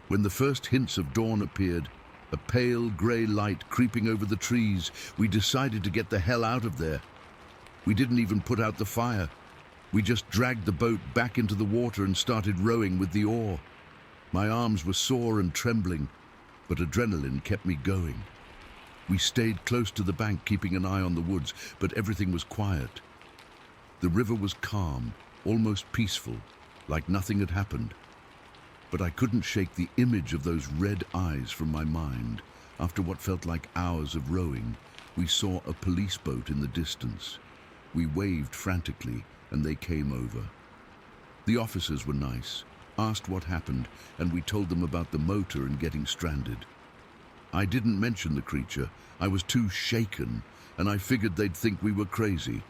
When the first hints of dawn appeared, a pale grey light creeping over the trees, we decided to get the hell out of there. We didn't even put out the fire. We just dragged the boat back into the water and started rowing with the oar. My arms were sore and trembling, but adrenaline kept me going. We stayed close to the bank, keeping an eye on the woods, but everything was quiet. The river was calm, almost peaceful, like nothing had happened. But I couldn't shake the image of those red eyes from my mind. After what felt like hours of rowing, we saw a police boat in the distance. We waved frantically, and they came over. The officers were nice, asked what happened, and we told them about the motor and getting stranded. I didn't mention the creature. I was too shaken, and I figured they'd think we were crazy.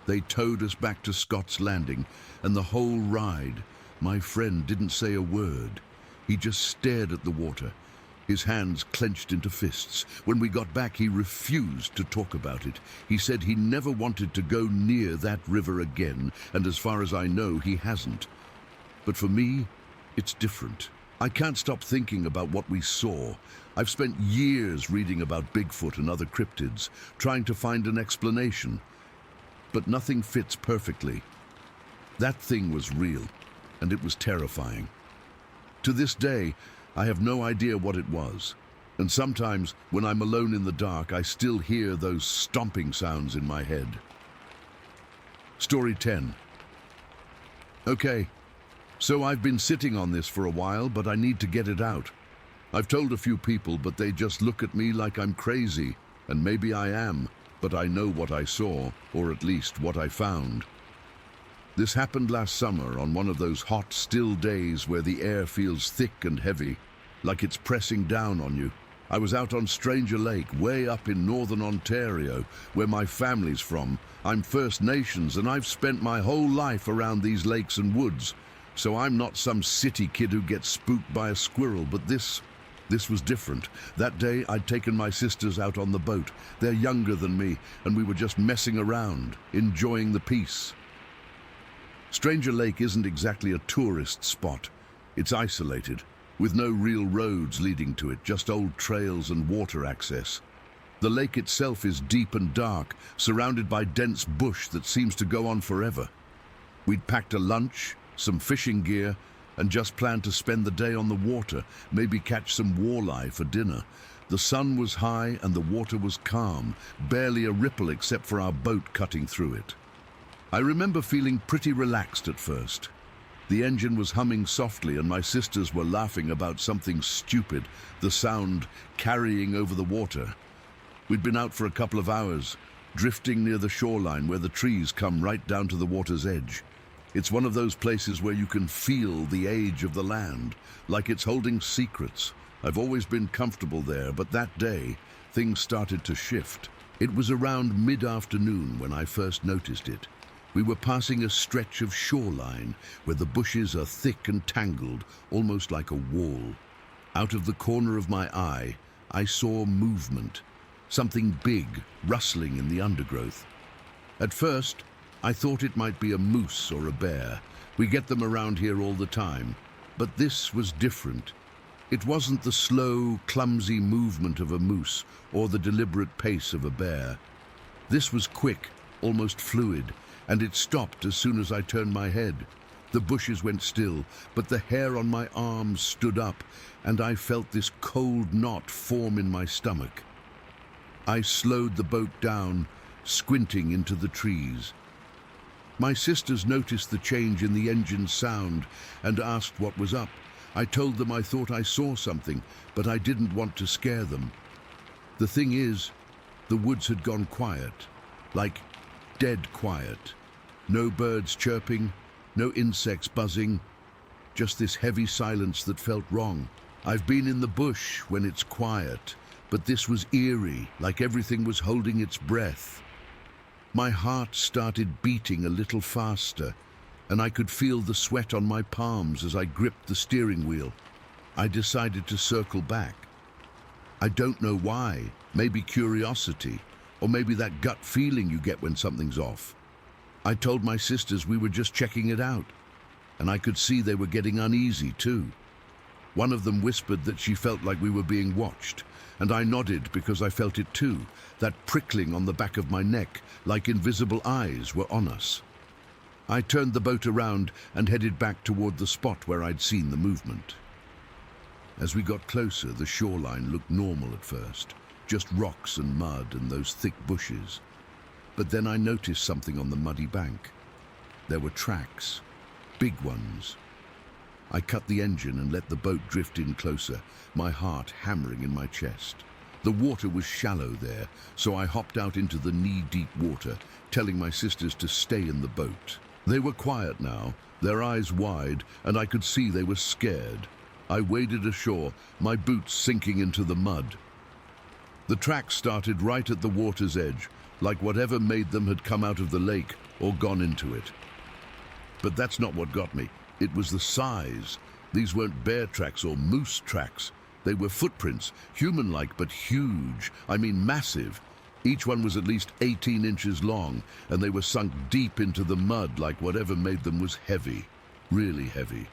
They towed us back to Scott's Landing, and the whole ride, my friend didn't say a word. He just stared at the water, his hands clenched into fists. When we got back, he refused to talk about it. He said he never wanted to go near that river again, and as far as I know, he hasn't. But for me, it's different. I can't stop thinking about what we saw. I've spent years reading about Bigfoot and other cryptids, trying to find an explanation. But nothing fits perfectly. That thing was real, and it was terrifying. To this day, I have no idea what it was. And sometimes, when I'm alone in the dark, I still hear those stomping sounds in my head. Story 10. Okay, so I've been sitting on this for a while, but I need to get it out. I've told a few people, but they just look at me like I'm crazy, and maybe I am, but I know what I saw, or at least what I found. This happened last summer on one of those hot, still days where the air feels thick and heavy, like it's pressing down on you. I was out on Stranger Lake, way up in northern Ontario, where my family's from. I'm First Nations, and I've spent my whole life around these lakes and woods, so I'm not some city kid who gets spooked by a squirrel, but this was different. That day, I'd taken my sisters out on the boat. They're younger than me, and we were just messing around, enjoying the peace. Stranger Lake isn't exactly a tourist spot. It's isolated, with no real roads leading to it, just old trails and water access. The lake itself is deep and dark, surrounded by dense bush that seems to go on forever. We'd packed a lunch, some fishing gear, and just planned to spend the day on the water, maybe catch some walleye for dinner. The sun was high and the water was calm, barely a ripple except for our boat cutting through it. I remember feeling pretty relaxed at first. The engine was humming softly and my sisters were laughing about something stupid, the sound carrying over the water. We'd been out for a couple of hours, drifting near the shoreline where the trees come right down to the water's edge. It's one of those places where you can feel the age of the land, like it's holding secrets. I've always been comfortable there, but that day, things started to shift. It was around mid-afternoon when I first noticed it. We were passing a stretch of shoreline where the bushes are thick and tangled, almost like a wall. Out of the corner of my eye, I saw movement, something big rustling in the undergrowth. At first, I thought it might be a moose or a bear. We get them around here all the time, but this was different. It wasn't the slow, clumsy movement of a moose or the deliberate pace of a bear. This was quick, almost fluid, and it stopped as soon as I turned my head. The bushes went still, but the hair on my arms stood up, and I felt this cold knot form in my stomach. I slowed the boat down, squinting into the trees. My sisters noticed the change in the engine's sound and asked what was up. I told them I thought I saw something, but I didn't want to scare them. The thing is, the woods had gone quiet, like dead quiet. No birds chirping, no insects buzzing, just this heavy silence that felt wrong. I've been in the bush when it's quiet, but this was eerie, like everything was holding its breath. My heart started beating a little faster, and I could feel the sweat on my palms as I gripped the steering wheel. I decided to circle back. I don't know why, maybe curiosity, or maybe that gut feeling you get when something's off. I told my sisters we were just checking it out, and I could see they were getting uneasy too. One of them whispered that she felt like we were being watched, and I nodded because I felt it too, that prickling on the back of my neck, like invisible eyes were on us. I turned the boat around and headed back toward the spot where I'd seen the movement. As we got closer, the shoreline looked normal at first, just rocks and mud and those thick bushes. But then I noticed something on the muddy bank. There were tracks, big ones. I cut the engine and let the boat drift in closer, my heart hammering in my chest. The water was shallow there, so I hopped out into the knee-deep water, telling my sisters to stay in the boat. They were quiet now, their eyes wide, and I could see they were scared. I waded ashore, my boots sinking into the mud. The tracks started right at the water's edge, like whatever made them had come out of the lake or gone into it. But that's not what got me. It was the size. These weren't bear tracks or moose tracks. They were footprints, human-like but huge, I mean massive. Each one was at least 18 inches long, and they were sunk deep into the mud like whatever made them was heavy, really heavy.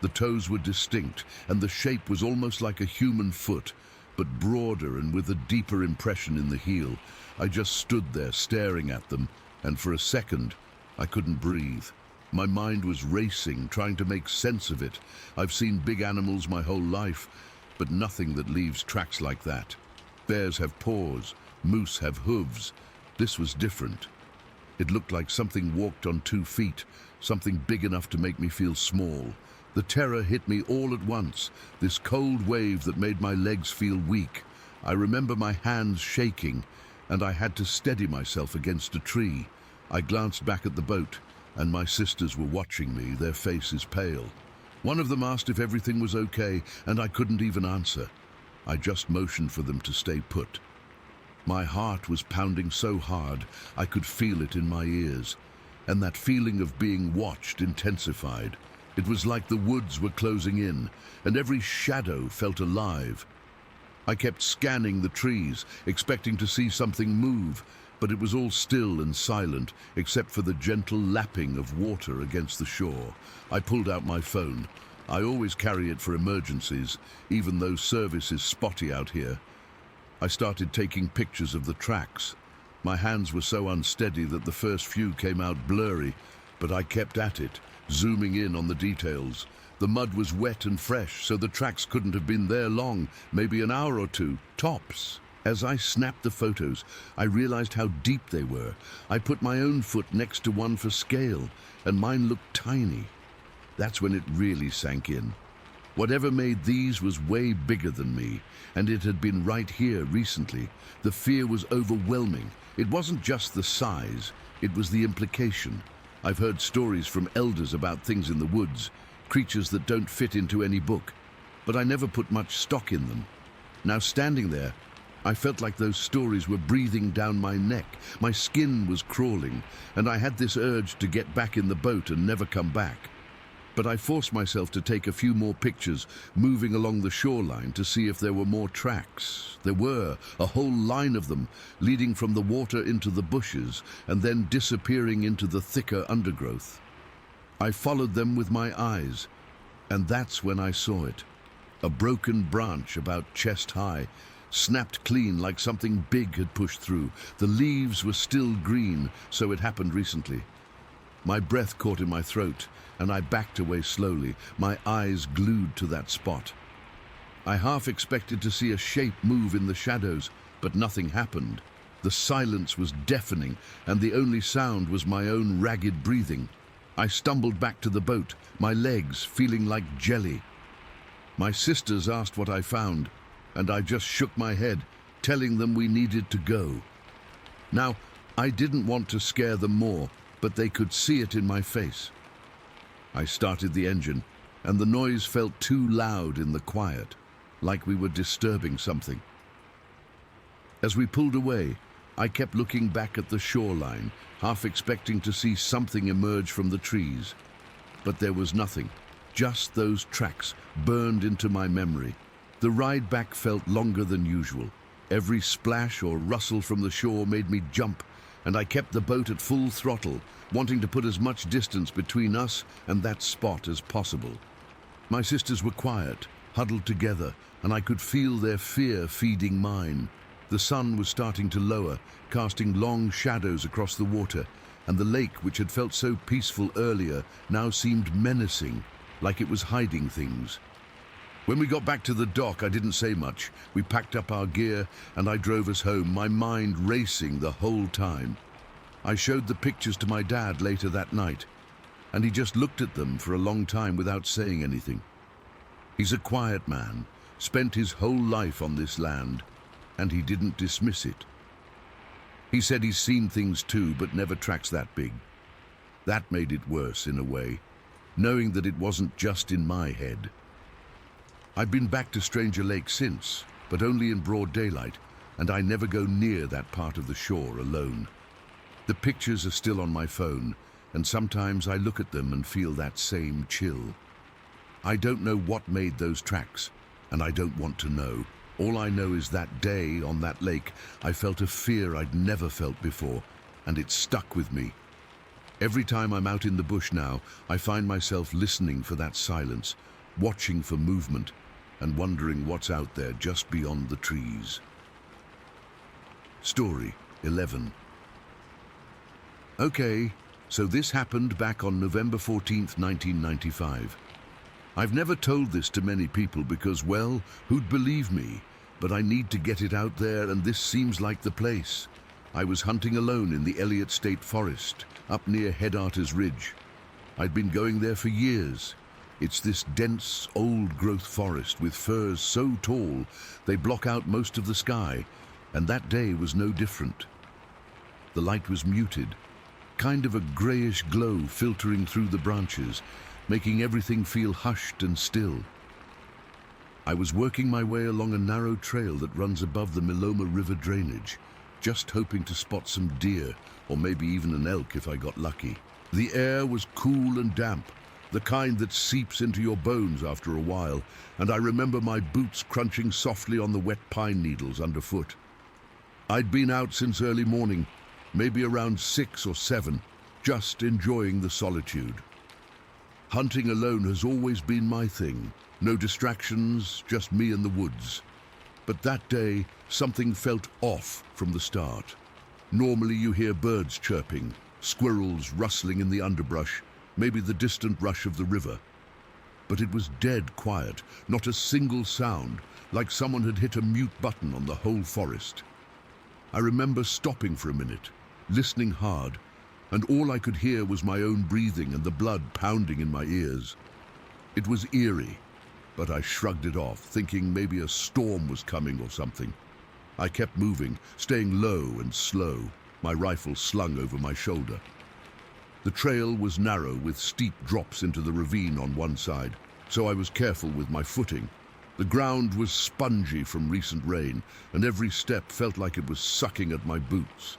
The toes were distinct, and the shape was almost like a human foot, but broader and with a deeper impression in the heel. I just stood there staring at them, and for a second, I couldn't breathe. My mind was racing, trying to make sense of it. I've seen big animals my whole life, but nothing that leaves tracks like that. Bears have paws, moose have hooves. This was different. It looked like something walked on 2 feet, something big enough to make me feel small. The terror hit me all at once, this cold wave that made my legs feel weak. I remember my hands shaking, and I had to steady myself against a tree. I glanced back at the boat, and my sisters were watching me, their faces pale. One of them asked if everything was okay, and I couldn't even answer. I just motioned for them to stay put. My heart was pounding so hard I could feel it in my ears, and that feeling of being watched intensified. It was like the woods were closing in, and every shadow felt alive. I kept scanning the trees, expecting to see something move, but it was all still and silent, except for the gentle lapping of water against the shore. I pulled out my phone. I always carry it for emergencies, even though service is spotty out here. I started taking pictures of the tracks. My hands were so unsteady that the first few came out blurry, but I kept at it, zooming in on the details. The mud was wet and fresh, so the tracks couldn't have been there long, maybe an hour or two, tops. As I snapped the photos, I realized how deep they were. I put my own foot next to one for scale, and mine looked tiny. That's when it really sank in. Whatever made these was way bigger than me, and it had been right here recently. The fear was overwhelming. It wasn't just the size, it was the implication. I've heard stories from elders about things in the woods, creatures that don't fit into any book, but I never put much stock in them. Now standing there, I felt like those stories were breathing down my neck. My skin was crawling, and I had this urge to get back in the boat and never come back. But I forced myself to take a few more pictures, moving along the shoreline to see if there were more tracks. There were, a whole line of them, leading from the water into the bushes and then disappearing into the thicker undergrowth. I followed them with my eyes, and that's when I saw it. A broken branch about chest high, snapped clean like something big had pushed through. The leaves were still green, so it happened recently. My breath caught in my throat, and I backed away slowly, my eyes glued to that spot. I half expected to see a shape move in the shadows, but nothing happened. The silence was deafening, and the only sound was my own ragged breathing. I stumbled back to the boat, my legs feeling like jelly. My sisters asked what I found, and I just shook my head, telling them we needed to go. Now, I didn't want to scare them more, but they could see it in my face. I started the engine, and the noise felt too loud in the quiet, like we were disturbing something. As we pulled away, I kept looking back at the shoreline, half expecting to see something emerge from the trees. But there was nothing, just those tracks burned into my memory. The ride back felt longer than usual. Every splash or rustle from the shore made me jump, and I kept the boat at full throttle, wanting to put as much distance between us and that spot as possible. My sisters were quiet, huddled together, and I could feel their fear feeding mine. The sun was starting to lower, casting long shadows across the water, and the lake, which had felt so peaceful earlier, now seemed menacing, like it was hiding things. When we got back to the dock, I didn't say much. We packed up our gear, and I drove us home, my mind racing the whole time. I showed the pictures to my dad later that night, and he just looked at them for a long time without saying anything. He's a quiet man, spent his whole life on this land, and he didn't dismiss it. He said he's seen things too, but never tracks that big. That made it worse in a way, knowing that it wasn't just in my head. I've been back to Stranger Lake since, but only in broad daylight, and I never go near that part of the shore alone. The pictures are still on my phone, and sometimes I look at them and feel that same chill. I don't know what made those tracks, and I don't want to know. All I know is that day on that lake, I felt a fear I'd never felt before, and it stuck with me. Every time I'm out in the bush now, I find myself listening for that silence, watching for movement, and wondering what's out there just beyond the trees. Story 11. Okay, so this happened back on November 14th, 1995. I've never told this to many people because, well, who'd believe me? But I need to get it out there, and this seems like the place. I was hunting alone in the Elliott State Forest, up near Headarter's Ridge. I'd been going there for years. It's this dense, old-growth forest with firs so tall they block out most of the sky, and that day was no different. The light was muted, kind of a grayish glow filtering through the branches, making everything feel hushed and still. I was working my way along a narrow trail that runs above the Miloma River drainage, just hoping to spot some deer, or maybe even an elk if I got lucky. The air was cool and damp, the kind that seeps into your bones after a while, and I remember my boots crunching softly on the wet pine needles underfoot. I'd been out since early morning, maybe around 6 or 7, just enjoying the solitude. Hunting alone has always been my thing. No distractions, just me and the woods. But that day, something felt off from the start. Normally you hear birds chirping, squirrels rustling in the underbrush, maybe the distant rush of the river. But it was dead quiet, not a single sound, like someone had hit a mute button on the whole forest. I remember stopping for a minute, listening hard, and all I could hear was my own breathing and the blood pounding in my ears. It was eerie, but I shrugged it off, thinking maybe a storm was coming or something. I kept moving, staying low and slow, my rifle slung over my shoulder. The trail was narrow with steep drops into the ravine on one side, so I was careful with my footing. The ground was spongy from recent rain, and every step felt like it was sucking at my boots.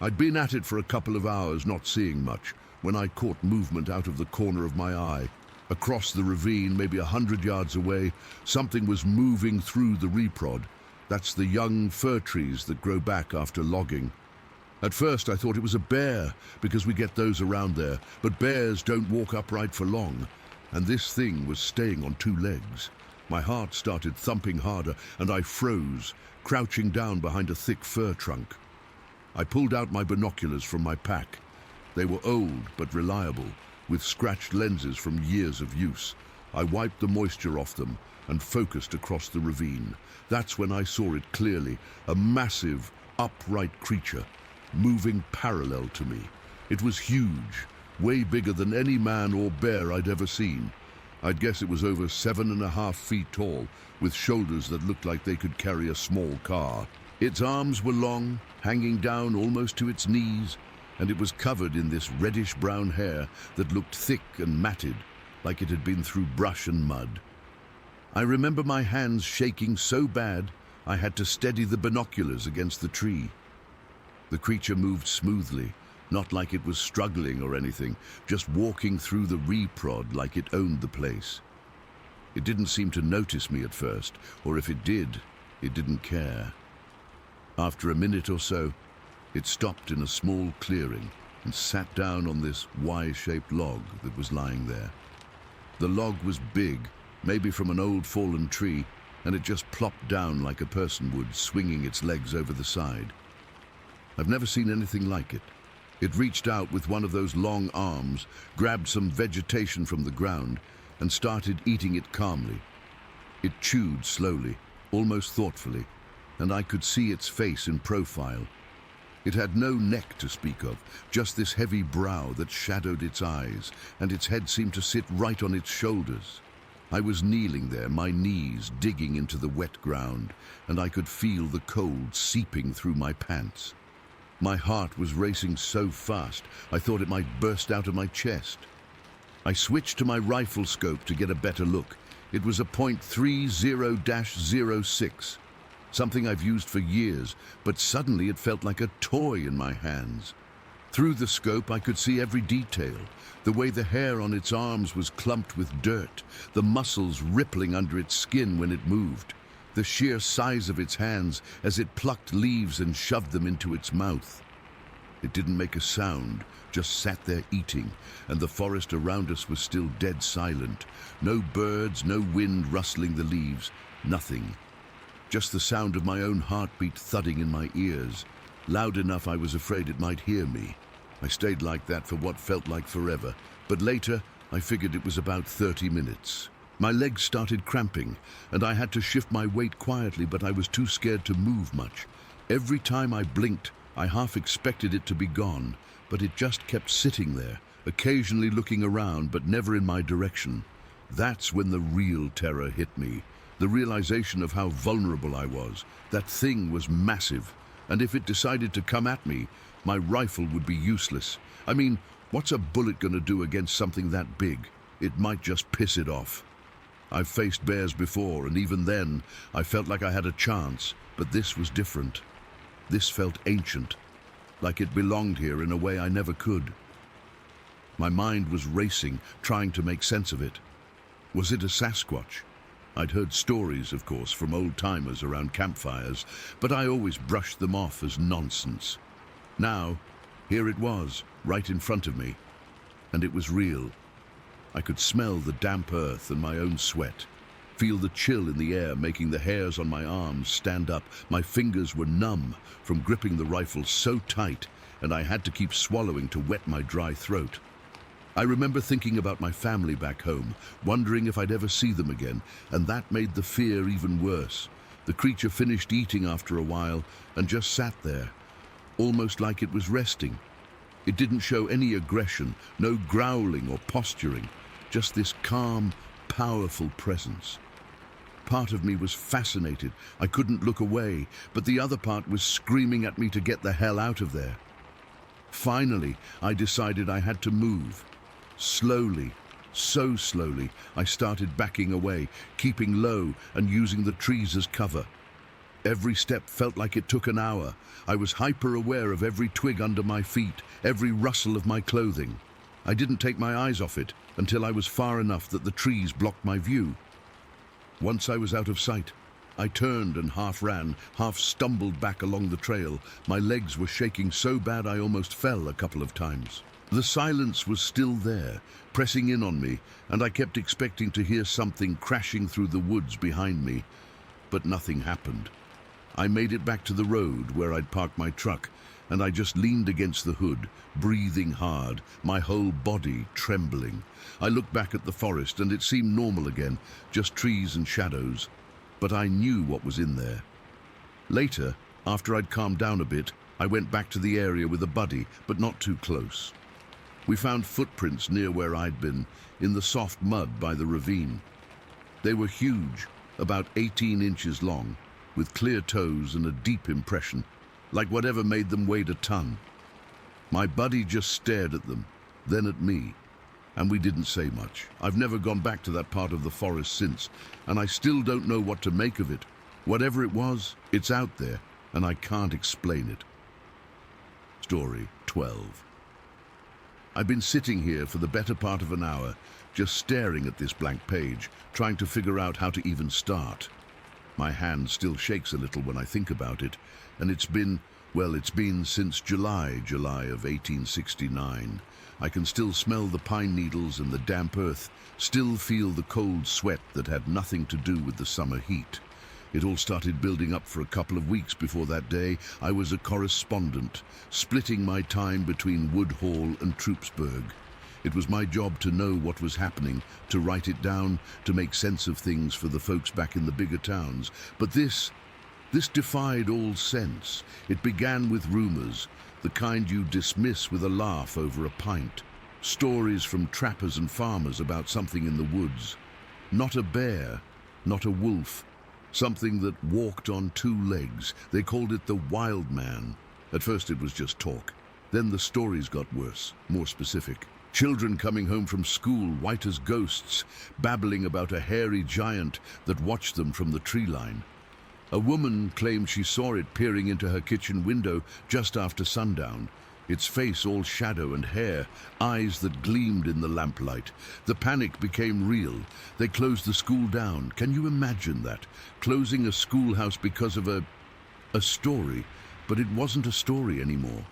I'd been at it for a couple of hours, not seeing much, when I caught movement out of the corner of my eye. Across the ravine, maybe 100 yards away, something was moving through the reprod. That's the young fir trees that grow back after logging. At first I thought it was a bear, because we get those around there, but bears don't walk upright for long, and this thing was staying on two legs. My heart started thumping harder, and I froze, crouching down behind a thick fir trunk. I pulled out my binoculars from my pack. They were old but reliable, with scratched lenses from years of use. I wiped the moisture off them and focused across the ravine. That's when I saw it clearly, a massive, upright creature, moving parallel to me. It was huge, way bigger than any man or bear I'd ever seen. I'd guess it was over 7.5 feet tall, with shoulders that looked like they could carry a small car. Its arms were long, hanging down almost to its knees, and it was covered in this reddish-brown hair that looked thick and matted, like it had been through brush and mud. I remember my hands shaking so bad I had to steady the binoculars against the tree. The creature moved smoothly, not like it was struggling or anything, just walking through the reprod like it owned the place. It didn't seem to notice me at first, or if it did, it didn't care. After a minute or so, it stopped in a small clearing and sat down on this Y-shaped log that was lying there. The log was big, maybe from an old fallen tree, and it just plopped down like a person would, swinging its legs over the side. I've never seen anything like it. It reached out with one of those long arms, grabbed some vegetation from the ground, and started eating it calmly. It chewed slowly, almost thoughtfully, and I could see its face in profile. It had no neck to speak of, just this heavy brow that shadowed its eyes, and its head seemed to sit right on its shoulders. I was kneeling there, my knees digging into the wet ground, and I could feel the cold seeping through my pants. My heart was racing so fast, I thought it might burst out of my chest. I switched to my rifle scope to get a better look. It was a .30-06, something I've used for years, but suddenly it felt like a toy in my hands. Through the scope, I could see every detail. The way the hair on its arms was clumped with dirt, the muscles rippling under its skin when it moved, the sheer size of its hands as it plucked leaves and shoved them into its mouth. It didn't make a sound, just sat there eating, and the forest around us was still dead silent. No birds, no wind rustling the leaves, nothing. Just the sound of my own heartbeat thudding in my ears, loud enough I was afraid it might hear me. I stayed like that for what felt like forever, but later I figured it was about 30 minutes. My legs started cramping, and I had to shift my weight quietly, but I was too scared to move much. Every time I blinked, I half expected it to be gone, but it just kept sitting there, occasionally looking around, but never in my direction. That's when the real terror hit me. The realization of how vulnerable I was. That thing was massive, and if it decided to come at me, my rifle would be useless. I mean, what's a bullet gonna do against something that big? It might just piss it off. I've faced bears before, and even then, I felt like I had a chance, but this was different. This felt ancient, like it belonged here in a way I never could. My mind was racing, trying to make sense of it. Was it a Sasquatch? I'd heard stories, of course, from old-timers around campfires, but I always brushed them off as nonsense. Now, here it was, right in front of me, and it was real. I could smell the damp earth and my own sweat, feel the chill in the air making the hairs on my arms stand up. My fingers were numb from gripping the rifle so tight, and I had to keep swallowing to wet my dry throat. I remember thinking about my family back home, wondering if I'd ever see them again, and that made the fear even worse. The creature finished eating after a while and just sat there, almost like it was resting. It didn't show any aggression, no growling or posturing, just this calm, powerful presence. Part of me was fascinated. I couldn't look away, but the other part was screaming at me to get the hell out of there. Finally, I decided I had to move. Slowly, so slowly, I started backing away, keeping low and using the trees as cover. Every step felt like it took an hour. I was hyper-aware of every twig under my feet, every rustle of my clothing. I didn't take my eyes off it until I was far enough that the trees blocked my view. Once I was out of sight, I turned and half ran, half stumbled back along the trail. My legs were shaking so bad I almost fell a couple of times. The silence was still there, pressing in on me, and I kept expecting to hear something crashing through the woods behind me, but nothing happened. I made it back to the road where I'd parked my truck, and I just leaned against the hood, breathing hard, my whole body trembling. I looked back at the forest and it seemed normal again, just trees and shadows. But I knew what was in there. Later, after I'd calmed down a bit, I went back to the area with a buddy, but not too close. We found footprints near where I'd been, in the soft mud by the ravine. They were huge, about 18 inches long, with clear toes and a deep impression, like whatever made them weighed a ton. My buddy just stared at them, then at me, and we didn't say much. I've never gone back to that part of the forest since, and I still don't know what to make of it. Whatever it was, it's out there, and I can't explain it. Story 12. I've been sitting here for the better part of an hour, just staring at this blank page, trying to figure out how to even start. My hand still shakes a little when I think about it, and it's been since July of 1869. I can still smell the pine needles and the damp earth, still feel the cold sweat that had nothing to do with the summer heat. It all started building up for a couple of weeks before that day. I was a correspondent, splitting my time between Woodhall and Troopsburg. It was my job to know what was happening, to write it down, to make sense of things for the folks back in the bigger towns. But this defied all sense. It began with rumors, the kind you dismiss with a laugh over a pint. Stories from trappers and farmers about something in the woods. Not a bear, not a wolf. Something that walked on two legs. They called it the wild man. At first it was just talk. Then the stories got worse, more specific. Children coming home from school, white as ghosts, babbling about a hairy giant that watched them from the tree line. A woman claimed she saw it peering into her kitchen window just after sundown, its face all shadow and hair, eyes that gleamed in the lamplight. The panic became real. They closed the school down. Can you imagine that? Closing a schoolhouse because of a story, but it wasn't a story anymore.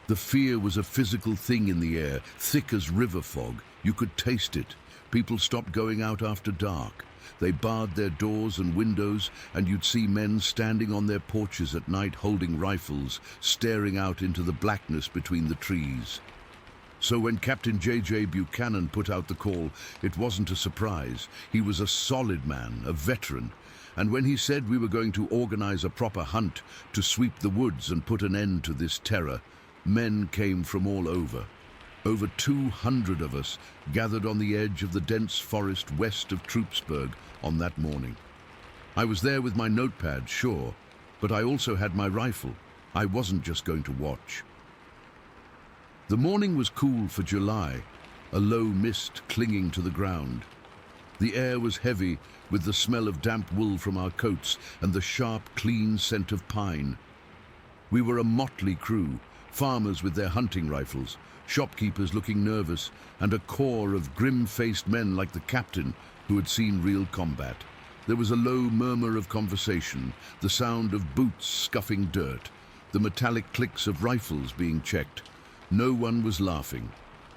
The fear was a physical thing in the air, thick as river fog. You could taste it. People stopped going out after dark. They barred their doors and windows, and you'd see men standing on their porches at night holding rifles, staring out into the blackness between the trees. So when Captain J.J. Buchanan put out the call, it wasn't a surprise. He was a solid man, a veteran. And when he said we were going to organize a proper hunt to sweep the woods and put an end to this terror, men came from all over. Over 200 of us gathered on the edge of the dense forest west of Troopsburg on that morning. I was there with my notepad, sure, but I also had my rifle. I wasn't just going to watch. The morning was cool for July, a low mist clinging to the ground. The air was heavy with the smell of damp wool from our coats and the sharp, clean scent of pine. We were a motley crew, farmers with their hunting rifles, shopkeepers looking nervous, and a corps of grim-faced men like the captain who had seen real combat. There was a low murmur of conversation, the sound of boots scuffing dirt, the metallic clicks of rifles being checked. No one was laughing.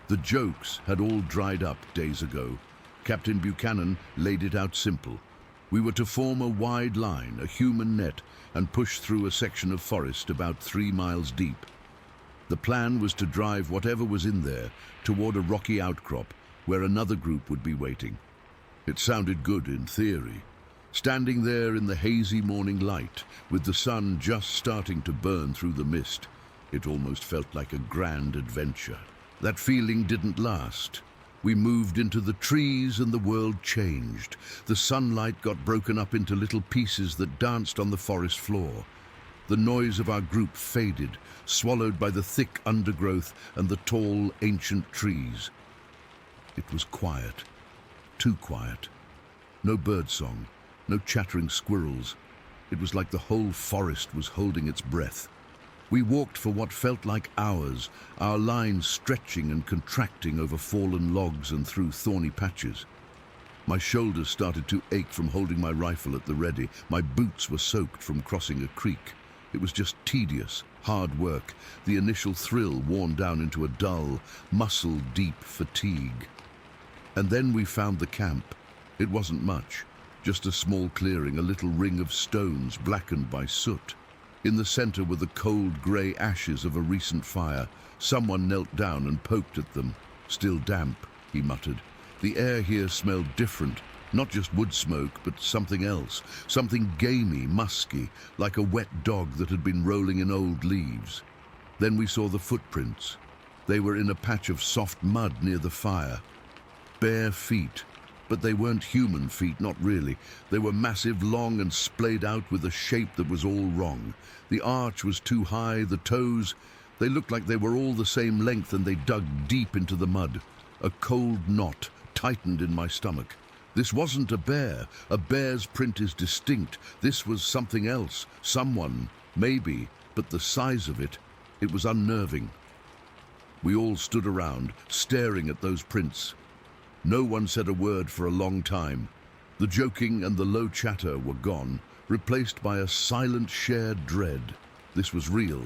The jokes had all dried up days ago. Captain Buchanan laid it out simple. We were to form a wide line, a human net, and push through a section of forest about 3 miles deep. The plan was to drive whatever was in there toward a rocky outcrop where another group would be waiting. It sounded good in theory. Standing there in the hazy morning light, with the sun just starting to burn through the mist, it almost felt like a grand adventure. That feeling didn't last. We moved into the trees and the world changed. The sunlight got broken up into little pieces that danced on the forest floor. The noise of our group faded, swallowed by the thick undergrowth and the tall, ancient trees. It was quiet, too quiet. No birdsong, no chattering squirrels. It was like the whole forest was holding its breath. We walked for what felt like hours, our lines stretching and contracting over fallen logs and through thorny patches. My shoulders started to ache from holding my rifle at the ready. My boots were soaked from crossing a creek. It was just tedious, hard work, the initial thrill worn down into a dull, muscle-deep fatigue. And then we found the camp. It wasn't much, just a small clearing, a little ring of stones blackened by soot. In the center were the cold grey ashes of a recent fire. Someone knelt down and poked at them. "Still damp," he muttered. The air here smelled different, not just wood smoke, but something else, something gamey, musky, like a wet dog that had been rolling in old leaves. Then we saw the footprints. They were in a patch of soft mud near the fire. Bare feet. But they weren't human feet, not really. They were massive, long and splayed out with a shape that was all wrong. The arch was too high, the toes, they looked like they were all the same length, and they dug deep into the mud. A cold knot tightened in my stomach. This wasn't a bear. A bear's print is distinct. This was something else. Someone, maybe, but the size of it, it was unnerving. We all stood around, staring at those prints. No one said a word for a long time. The joking and the low chatter were gone, replaced by a silent shared dread. This was real.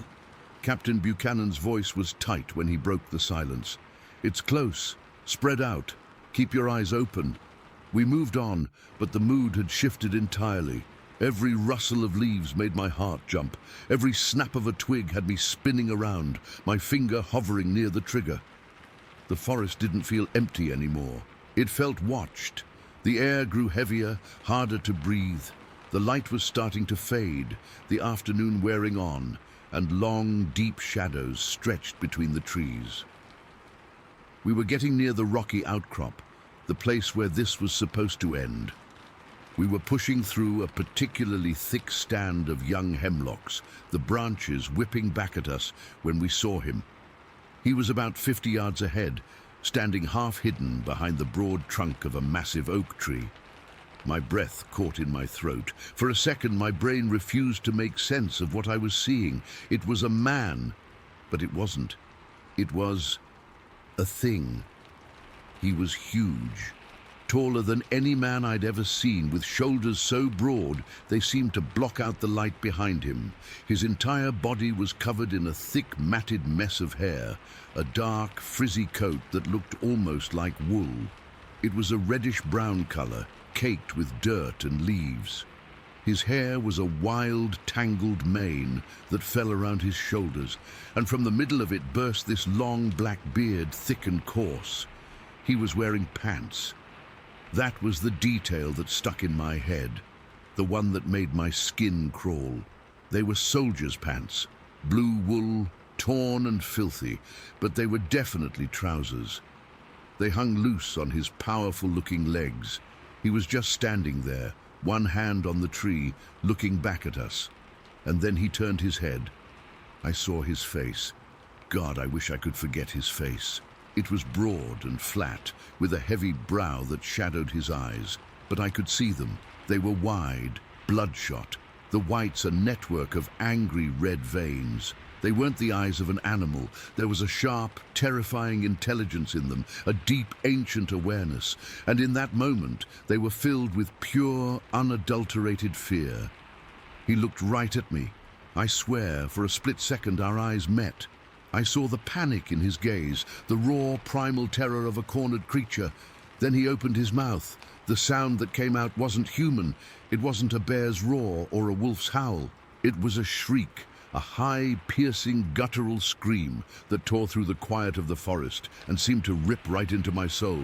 Captain Buchanan's voice was tight when he broke the silence. "It's close. Spread out. Keep your eyes open." We moved on, but the mood had shifted entirely. Every rustle of leaves made my heart jump. Every snap of a twig had me spinning around, my finger hovering near the trigger. The forest didn't feel empty anymore. It felt watched. The air grew heavier, harder to breathe. The light was starting to fade, the afternoon wearing on, and long, deep shadows stretched between the trees. We were getting near the rocky outcrop, the place where this was supposed to end. We were pushing through a particularly thick stand of young hemlocks, the branches whipping back at us when we saw him. He was about 50 yards ahead, standing half hidden behind the broad trunk of a massive oak tree. My breath caught in my throat. For a second, my brain refused to make sense of what I was seeing. It was a man, but it wasn't. It was a thing. He was huge, taller than any man I'd ever seen, with shoulders so broad they seemed to block out the light behind him. His entire body was covered in a thick, matted mess of hair, a dark, frizzy coat that looked almost like wool. It was a reddish-brown color, caked with dirt and leaves. His hair was a wild, tangled mane that fell around his shoulders, and from the middle of it burst this long black beard, thick and coarse. He was wearing pants. That was the detail that stuck in my head, the one that made my skin crawl. They were soldiers' pants, blue wool, torn and filthy, but they were definitely trousers. They hung loose on his powerful-looking legs. He was just standing there, one hand on the tree, looking back at us. And then he turned his head. I saw his face. God, I wish I could forget his face. It was broad and flat, with a heavy brow that shadowed his eyes. But I could see them. They were wide, bloodshot, the whites a network of angry red veins. They weren't the eyes of an animal. There was a sharp, terrifying intelligence in them, a deep, ancient awareness. And in that moment, they were filled with pure, unadulterated fear. He looked right at me. I swear, for a split second, our eyes met. I saw the panic in his gaze, the raw, primal terror of a cornered creature. Then he opened his mouth. The sound that came out wasn't human. It wasn't a bear's roar or a wolf's howl. It was a shriek, a high, piercing, guttural scream that tore through the quiet of the forest and seemed to rip right into my soul.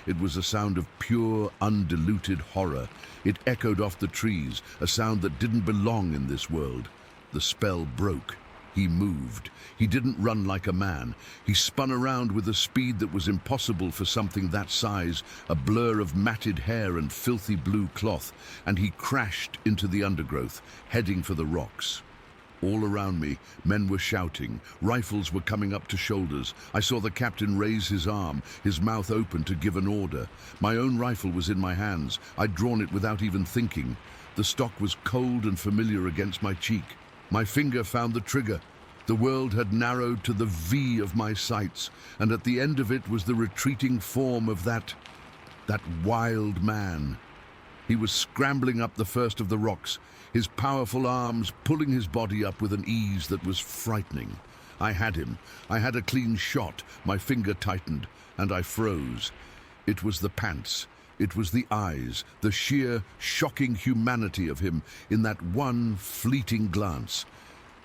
It was a sound of pure, undiluted horror. It echoed off the trees, a sound that didn't belong in this world. The spell broke. He moved. He didn't run like a man. He spun around with a speed that was impossible for something that size, a blur of matted hair and filthy blue cloth, and he crashed into the undergrowth, heading for the rocks. All around me, men were shouting. Rifles were coming up to shoulders. I saw the captain raise his arm, his mouth open to give an order. My own rifle was in my hands. I'd drawn it without even thinking. The stock was cold and familiar against my cheek. My finger found the trigger. The world had narrowed to the V of my sights, and at the end of it was the retreating form of that wild man. He was scrambling up the first of the rocks, his powerful arms pulling his body up with an ease that was frightening. I had him. I had a clean shot. My finger tightened, and I froze. It was the pants. It was the eyes, the sheer, shocking humanity of him in that one fleeting glance.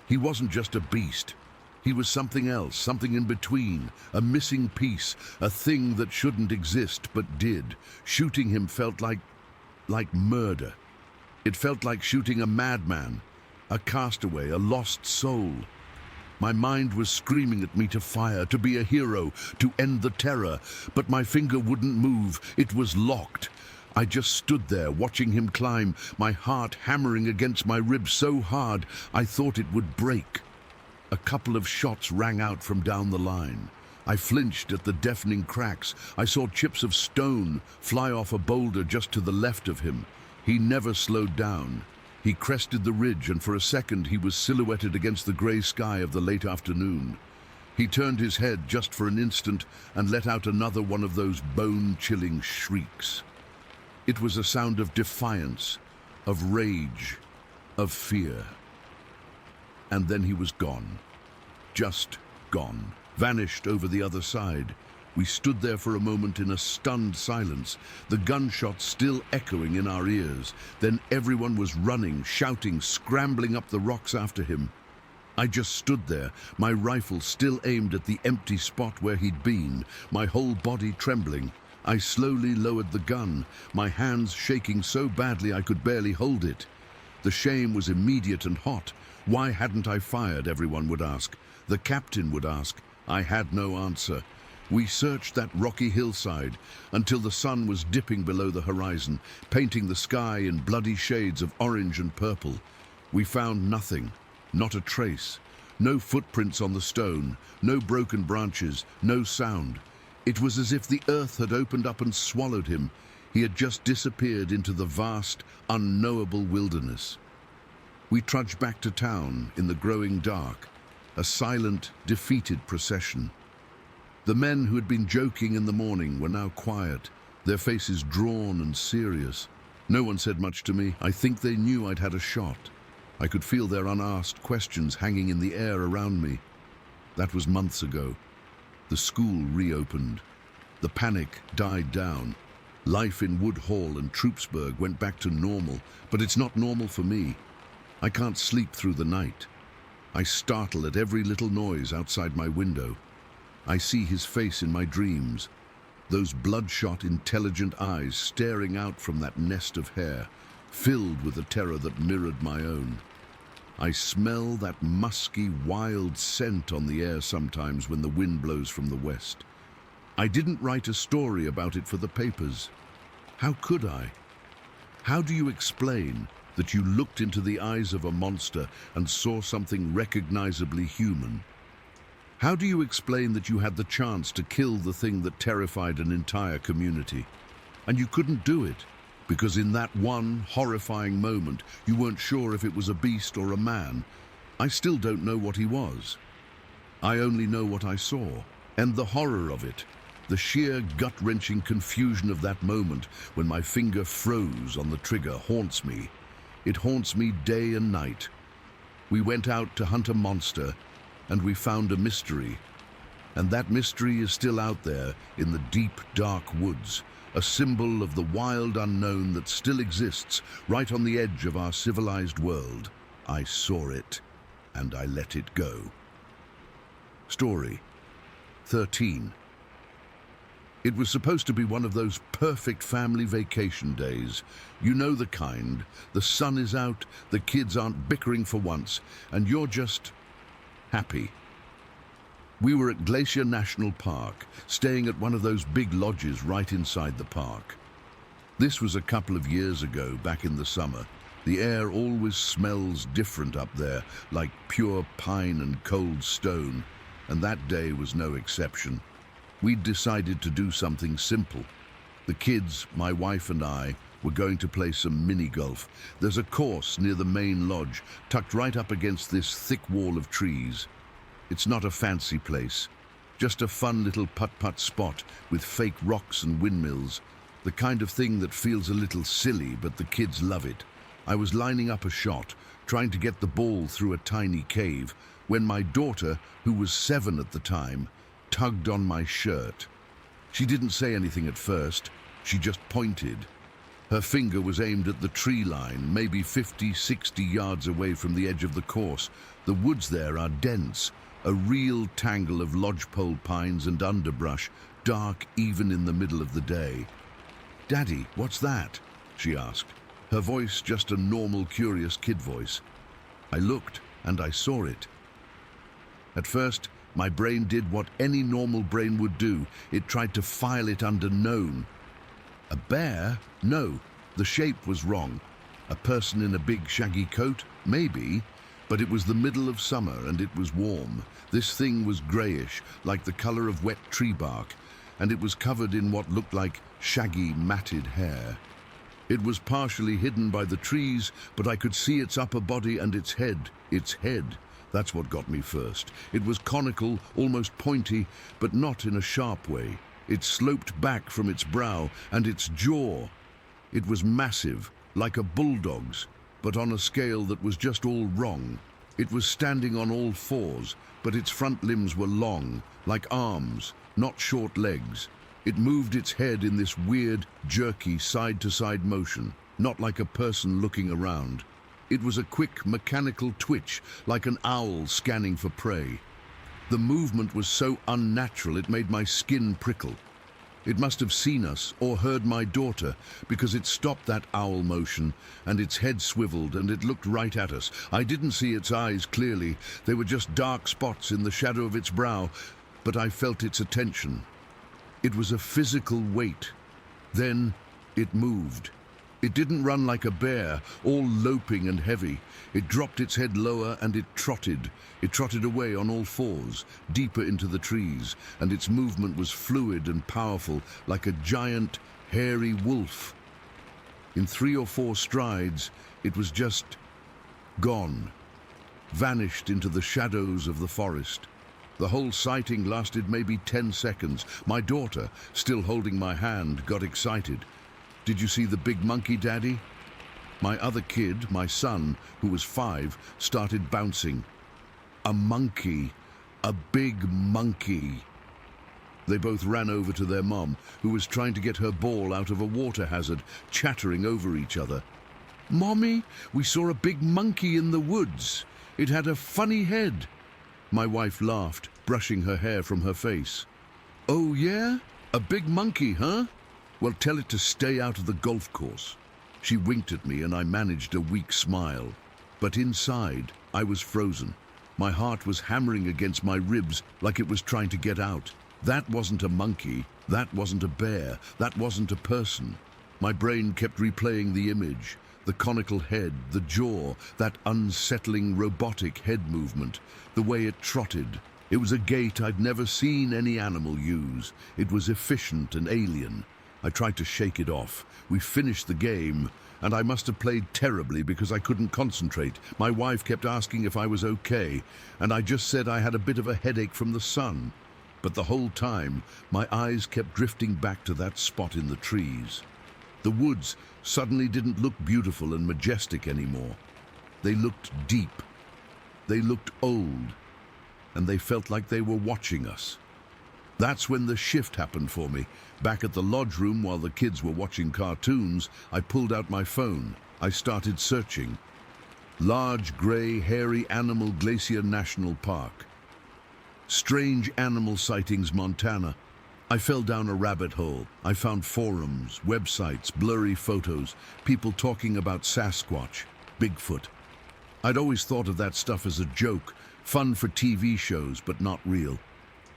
He wasn't just a beast. He was something else, something in between, a missing piece, a thing that shouldn't exist but did. Shooting him felt like murder. It felt like shooting a madman, a castaway, a lost soul. My mind was screaming at me to fire, to be a hero, to end the terror, but my finger wouldn't move. It was locked. I just stood there, watching him climb, my heart hammering against my ribs so hard I thought it would break. A couple of shots rang out from down the line. I flinched at the deafening cracks. I saw chips of stone fly off a boulder just to the left of him. He never slowed down. He crested the ridge, and for a second he was silhouetted against the grey sky of the late afternoon. He turned his head just for an instant and let out another one of those bone-chilling shrieks. It was a sound of defiance, of rage, of fear. And then he was gone. Just gone. Vanished over the other side. We stood there for a moment in a stunned silence, the gunshots still echoing in our ears. Then everyone was running, shouting, scrambling up the rocks after him. I just stood there, my rifle still aimed at the empty spot where he'd been, my whole body trembling. I slowly lowered the gun, my hands shaking so badly I could barely hold it. The shame was immediate and hot. Why hadn't I fired, everyone would ask. The captain would ask. I had no answer. We searched that rocky hillside until the sun was dipping below the horizon, painting the sky in bloody shades of orange and purple. We found nothing, not a trace. No footprints on the stone, no broken branches, no sound. It was as if the earth had opened up and swallowed him. He had just disappeared into the vast, unknowable wilderness. We trudged back to town in the growing dark, a silent, defeated procession. The men who had been joking in the morning were now quiet, their faces drawn and serious. No one said much to me. I think they knew I'd had a shot. I could feel their unasked questions hanging in the air around me. That was months ago. The school reopened. The panic died down. Life in Wood Hall and Troopsburg went back to normal, but it's not normal for me. I can't sleep through the night. I startle at every little noise outside my window. I see his face in my dreams, those bloodshot, intelligent eyes staring out from that nest of hair, filled with a terror that mirrored my own. I smell that musky, wild scent on the air sometimes when the wind blows from the west. I didn't write a story about it for the papers. How could I? How do you explain that you looked into the eyes of a monster and saw something recognizably human? How do you explain that you had the chance to kill the thing that terrified an entire community? And you couldn't do it, because in that one horrifying moment, you weren't sure if it was a beast or a man. I still don't know what he was. I only know what I saw, and the horror of it, the sheer gut-wrenching confusion of that moment when my finger froze on the trigger haunts me. It haunts me day and night. We went out to hunt a monster, and we found a mystery. And that mystery is still out there in the deep, dark woods, a symbol of the wild unknown that still exists right on the edge of our civilized world. I saw it, and I let it go. Story 13. It was supposed to be one of those perfect family vacation days. You know the kind. The sun is out, the kids aren't bickering for once, and you're just happy. We were at Glacier National Park, staying at one of those big lodges right inside the park. This was a couple of years ago, back in the summer. The air always smells different up there, like pure pine and cold stone, and that day was no exception. We'd decided to do something simple. The kids, my wife and I, were going to play some mini-golf. There's a course near the main lodge, tucked right up against this thick wall of trees. It's not a fancy place, just a fun little putt-putt spot with fake rocks and windmills, the kind of thing that feels a little silly, but the kids love it. I was lining up a shot, trying to get the ball through a tiny cave, when my daughter, who was 7 at the time, tugged on my shirt. She didn't say anything at first, she just pointed. Her finger was aimed at the tree line, maybe 50-60 yards away from the edge of the course. The woods there are dense, a real tangle of lodgepole pines and underbrush, dark even in the middle of the day. "Daddy, what's that?" she asked, her voice just a normal, curious kid voice. I looked, and I saw it. At first, my brain did what any normal brain would do. It tried to file it under known. A bear? No, the shape was wrong. A person in a big shaggy coat? Maybe. But it was the middle of summer and it was warm. This thing was greyish, like the colour of wet tree bark, and it was covered in what looked like shaggy, matted hair. It was partially hidden by the trees, but I could see its upper body and its head. Its head. That's what got me first. It was conical, almost pointy, but not in a sharp way. It sloped back from its brow, and its jaw. It was massive, like a bulldog's, but on a scale that was just all wrong. It was standing on all fours, but its front limbs were long, like arms, not short legs. It moved its head in this weird, jerky, side-to-side motion, not like a person looking around. It was a quick, mechanical twitch, like an owl scanning for prey. The movement was so unnatural it made my skin prickle. It must have seen us or heard my daughter, because it stopped that owl motion and its head swiveled and it looked right at us. I didn't see its eyes clearly. They were just dark spots in the shadow of its brow, but I felt its attention. It was a physical weight. Then it moved. It didn't run like a bear, all loping and heavy. It dropped its head lower and it trotted. It trotted away on all fours, deeper into the trees, and its movement was fluid and powerful, like a giant, hairy wolf. In 3 or 4 strides, it was just gone, vanished into the shadows of the forest. The whole sighting lasted maybe 10 seconds. My daughter, still holding my hand, got excited. "Did you see the big monkey, Daddy?" My other kid, my son, who was 5, started bouncing. A monkey. A big monkey. They both ran over to their mom, who was trying to get her ball out of a water hazard, chattering over each other. "Mommy, we saw a big monkey in the woods. It had a funny head." My wife laughed, brushing her hair from her face. "Oh yeah? A big monkey, huh? Well, tell it to stay out of the golf course." She winked at me and I managed a weak smile. But inside, I was frozen. My heart was hammering against my ribs like it was trying to get out. That wasn't a monkey. That wasn't a bear. That wasn't a person. My brain kept replaying the image. The conical head, the jaw, that unsettling robotic head movement, the way it trotted. It was a gait I'd never seen any animal use. It was efficient and alien. I tried to shake it off. We finished the game, and I must have played terribly because I couldn't concentrate. My wife kept asking if I was okay, and I just said I had a bit of a headache from the sun. But the whole time, my eyes kept drifting back to that spot in the trees. The woods suddenly didn't look beautiful and majestic anymore. They looked deep. They looked old, and they felt like they were watching us. That's when the shift happened for me. Back at the lodge room while the kids were watching cartoons, I pulled out my phone. I started searching. Large, grey, hairy animal, Glacier National Park. Strange animal sightings, Montana. I fell down a rabbit hole. I found forums, websites, blurry photos, people talking about Sasquatch, Bigfoot. I'd always thought of that stuff as a joke, Fun for TV shows, but not real.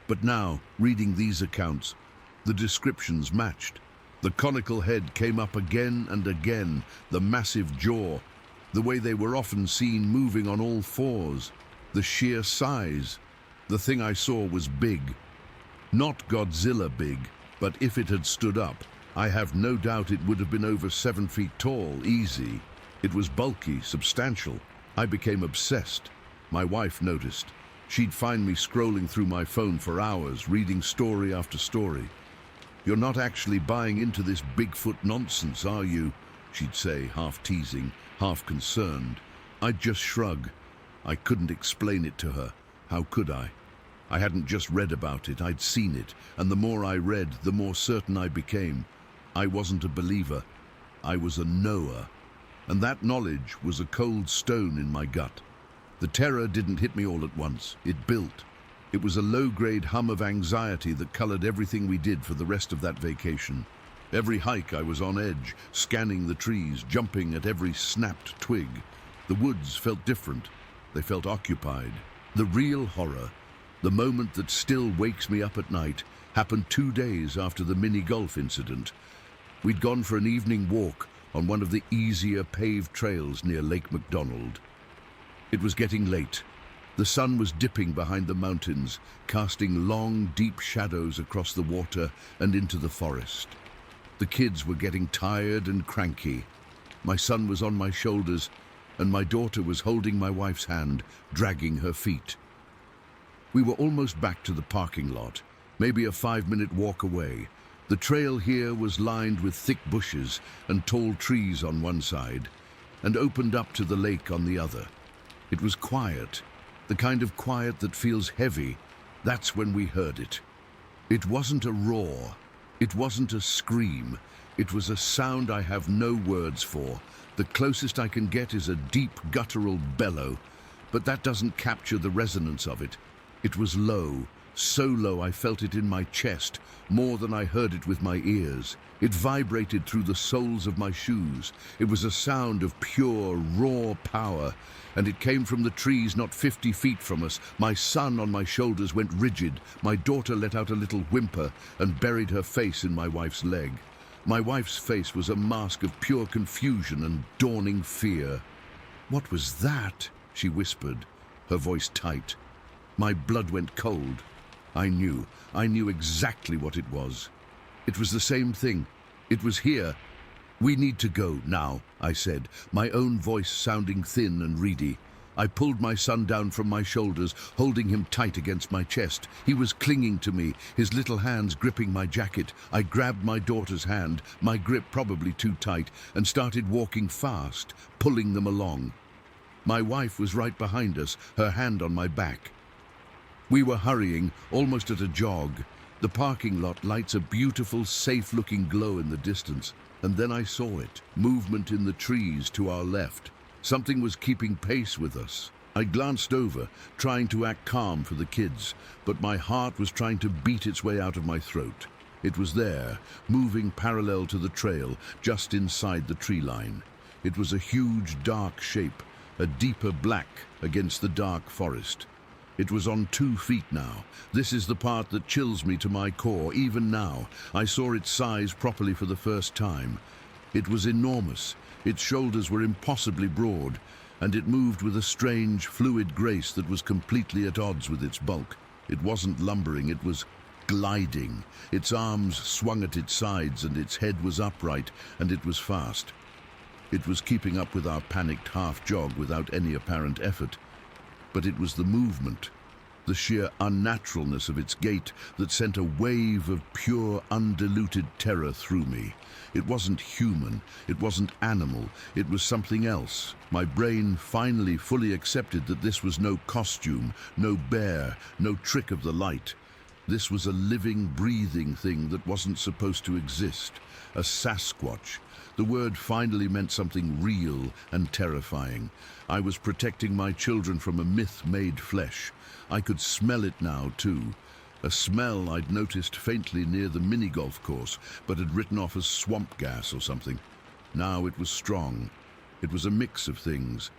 But now, reading these accounts, the descriptions matched. The conical head came up again and again, the massive jaw, the way they were often seen moving on all fours, the sheer size. The thing I saw was big. Not Godzilla big, but if it had stood up, I have no doubt it would have been over 7 feet tall, easy. It was bulky, substantial. I became obsessed. My wife noticed. She'd find me scrolling through my phone for hours, reading story after story. "You're not actually buying into this Bigfoot nonsense, are you?" she'd say, half teasing, half concerned. I'd just shrug. I couldn't explain it to her. How could I? I hadn't just read about it, I'd seen it, and the more I read, the more certain I became. I wasn't a believer. I was a knower. And that knowledge was a cold stone in my gut. The terror didn't hit me all at once. It built. It was a low-grade hum of anxiety that colored everything we did for the rest of that vacation. Every hike I was on edge, scanning the trees, jumping at every snapped twig. The woods felt different. They felt occupied. The real horror, the moment that still wakes me up at night, happened 2 days after the mini-golf incident. We'd gone for an evening walk on one of the easier paved trails near Lake McDonald. It was getting late. The sun was dipping behind the mountains, casting long, deep shadows across the water and into the forest. The kids were getting tired and cranky. My son was on my shoulders, and my daughter was holding my wife's hand, dragging her feet. We were almost back to the parking lot, maybe a 5-minute walk away. The trail here was lined with thick bushes and tall trees on one side, and opened up to the lake on the other. It was quiet, the kind of quiet that feels heavy. That's when we heard it. It wasn't a roar. It wasn't a scream. It was a sound I have no words for. The closest I can get is a deep guttural bellow, but that doesn't capture the resonance of it. It was low, so low I felt it in my chest, more than I heard it with my ears. It vibrated through the soles of my shoes. It was a sound of pure, raw power, and it came from the trees not 50 feet from us. My son on my shoulders went rigid. My daughter let out a little whimper and buried her face in my wife's leg. My wife's face was a mask of pure confusion and dawning fear. "What was that?" she whispered, her voice tight. My blood went cold. I knew exactly what it was. It was the same thing. It was here. "We need to go now," I said, my own voice sounding thin and reedy. I pulled my son down from my shoulders, holding him tight against my chest. He was clinging to me, his little hands gripping my jacket. I grabbed my daughter's hand, my grip probably too tight, and started walking fast, pulling them along. My wife was right behind us, her hand on my back. We were hurrying, almost at a jog. The parking lot lights a beautiful, safe-looking glow in the distance. And then I saw it, movement in the trees to our left. Something was keeping pace with us. I glanced over, trying to act calm for the kids, but my heart was trying to beat its way out of my throat. It was there, moving parallel to the trail, just inside the tree line. It was a huge, dark shape, a deeper black against the dark forest. It was on 2 feet now. This is the part that chills me to my core, even now. I saw its size properly for the first time. It was enormous. Its shoulders were impossibly broad, and it moved with a strange, fluid grace that was completely at odds with its bulk. It wasn't lumbering, it was gliding. Its arms swung at its sides, and its head was upright, and it was fast. It was keeping up with our panicked half-jog without any apparent effort. But it was the movement, the sheer unnaturalness of its gait that sent a wave of pure, undiluted terror through me. It wasn't human, it wasn't animal, it was something else. My brain finally fully accepted that this was no costume, no bear, no trick of the light. This was a living, breathing thing that wasn't supposed to exist. A Sasquatch. The word finally meant something real and terrifying. I was protecting my children from a myth made flesh. I could smell it now, too. A smell I'd noticed faintly near the mini-golf course, but had written off as swamp gas or something. Now it was strong. It was a mix of things.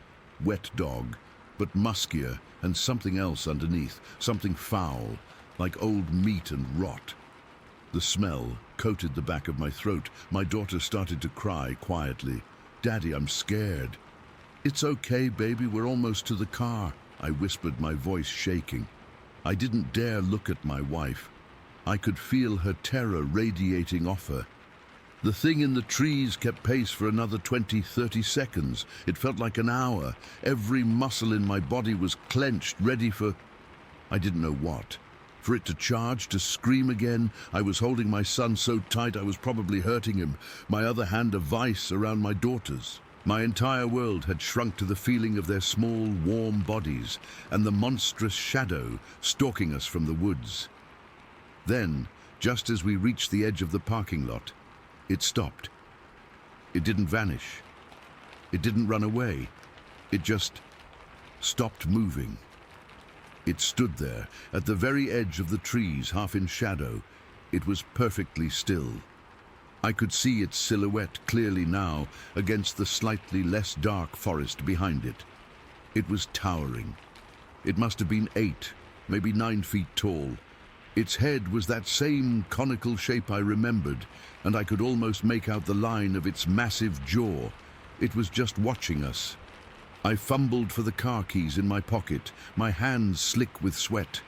Wet dog, but muskier and something else underneath, something foul, like old meat and rot. The smell coated the back of my throat. My daughter started to cry quietly. "Daddy, I'm scared." "It's okay, baby, we're almost to the car," I whispered, my voice shaking. I didn't dare look at my wife. I could feel her terror radiating off her. The thing in the trees kept pace for another 20-30 seconds. It felt like an hour. Every muscle in my body was clenched, ready for... I didn't know what. For it to charge, to scream again. I was holding my son so tight I was probably hurting him, my other hand a vice around my daughter's. My entire world had shrunk to the feeling of their small, warm bodies and the monstrous shadow stalking us from the woods. Then, just as we reached the edge of the parking lot, it stopped. It didn't vanish. It didn't run away. It just stopped moving. It stood there, at the very edge of the trees, half in shadow. It was perfectly still. I could see its silhouette clearly now against the slightly less dark forest behind it. It was towering. It must have been 8, maybe 9 feet tall. Its head was that same conical shape I remembered, and I could almost make out the line of its massive jaw. It was just watching us. I fumbled for the car keys in my pocket, my hands slick with sweat.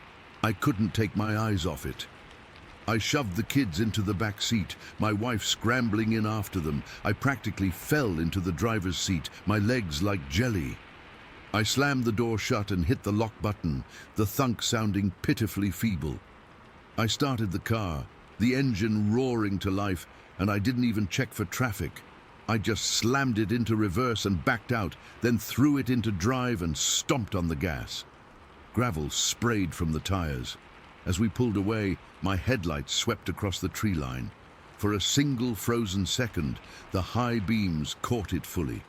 I couldn't take my eyes off it. I shoved the kids into the back seat, my wife scrambling in after them. I practically fell into the driver's seat, my legs like jelly. I slammed the door shut and hit the lock button, the thunk sounding pitifully feeble. I started the car, the engine roaring to life, and I didn't even check for traffic. I just slammed it into reverse and backed out, then threw it into drive and stomped on the gas. Gravel sprayed from the tires. As we pulled away, my headlights swept across the tree line. For a single frozen second, the high beams caught it fully.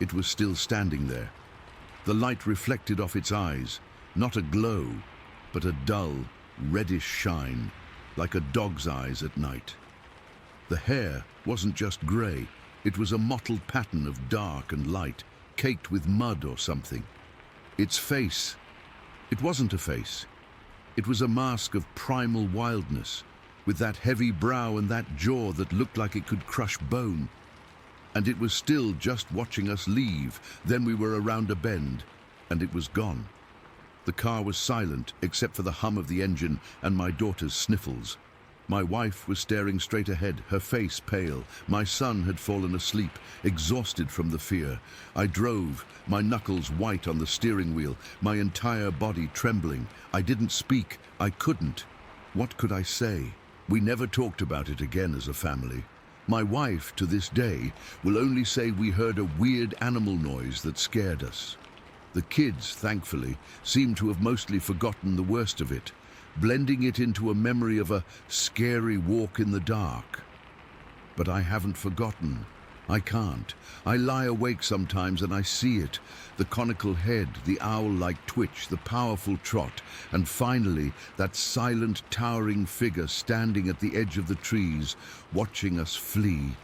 It was still standing there. The light reflected off its eyes, not a glow, but a dull, reddish shine, like a dog's eyes at night. The hair wasn't just grey, it was a mottled pattern of dark and light, caked with mud or something. Its face, it wasn't a face. It was a mask of primal wildness, with that heavy brow and that jaw that looked like it could crush bone. And it was still just watching us leave. Then we were around a bend, and it was gone. The car was silent, except for the hum of the engine and my daughter's sniffles. My wife was staring straight ahead, her face pale. My son had fallen asleep, exhausted from the fear. I drove, my knuckles white on the steering wheel, my entire body trembling. I didn't speak. I couldn't. What could I say? We never talked about it again as a family. My wife, to this day, will only say we heard a weird animal noise that scared us. The kids, thankfully, seem to have mostly forgotten the worst of it, blending it into a memory of a scary walk in the dark. But I haven't forgotten. I can't. I lie awake sometimes and I see it. The conical head, the owl-like twitch, the powerful trot, and finally that silent, towering figure standing at the edge of the trees, watching us flee.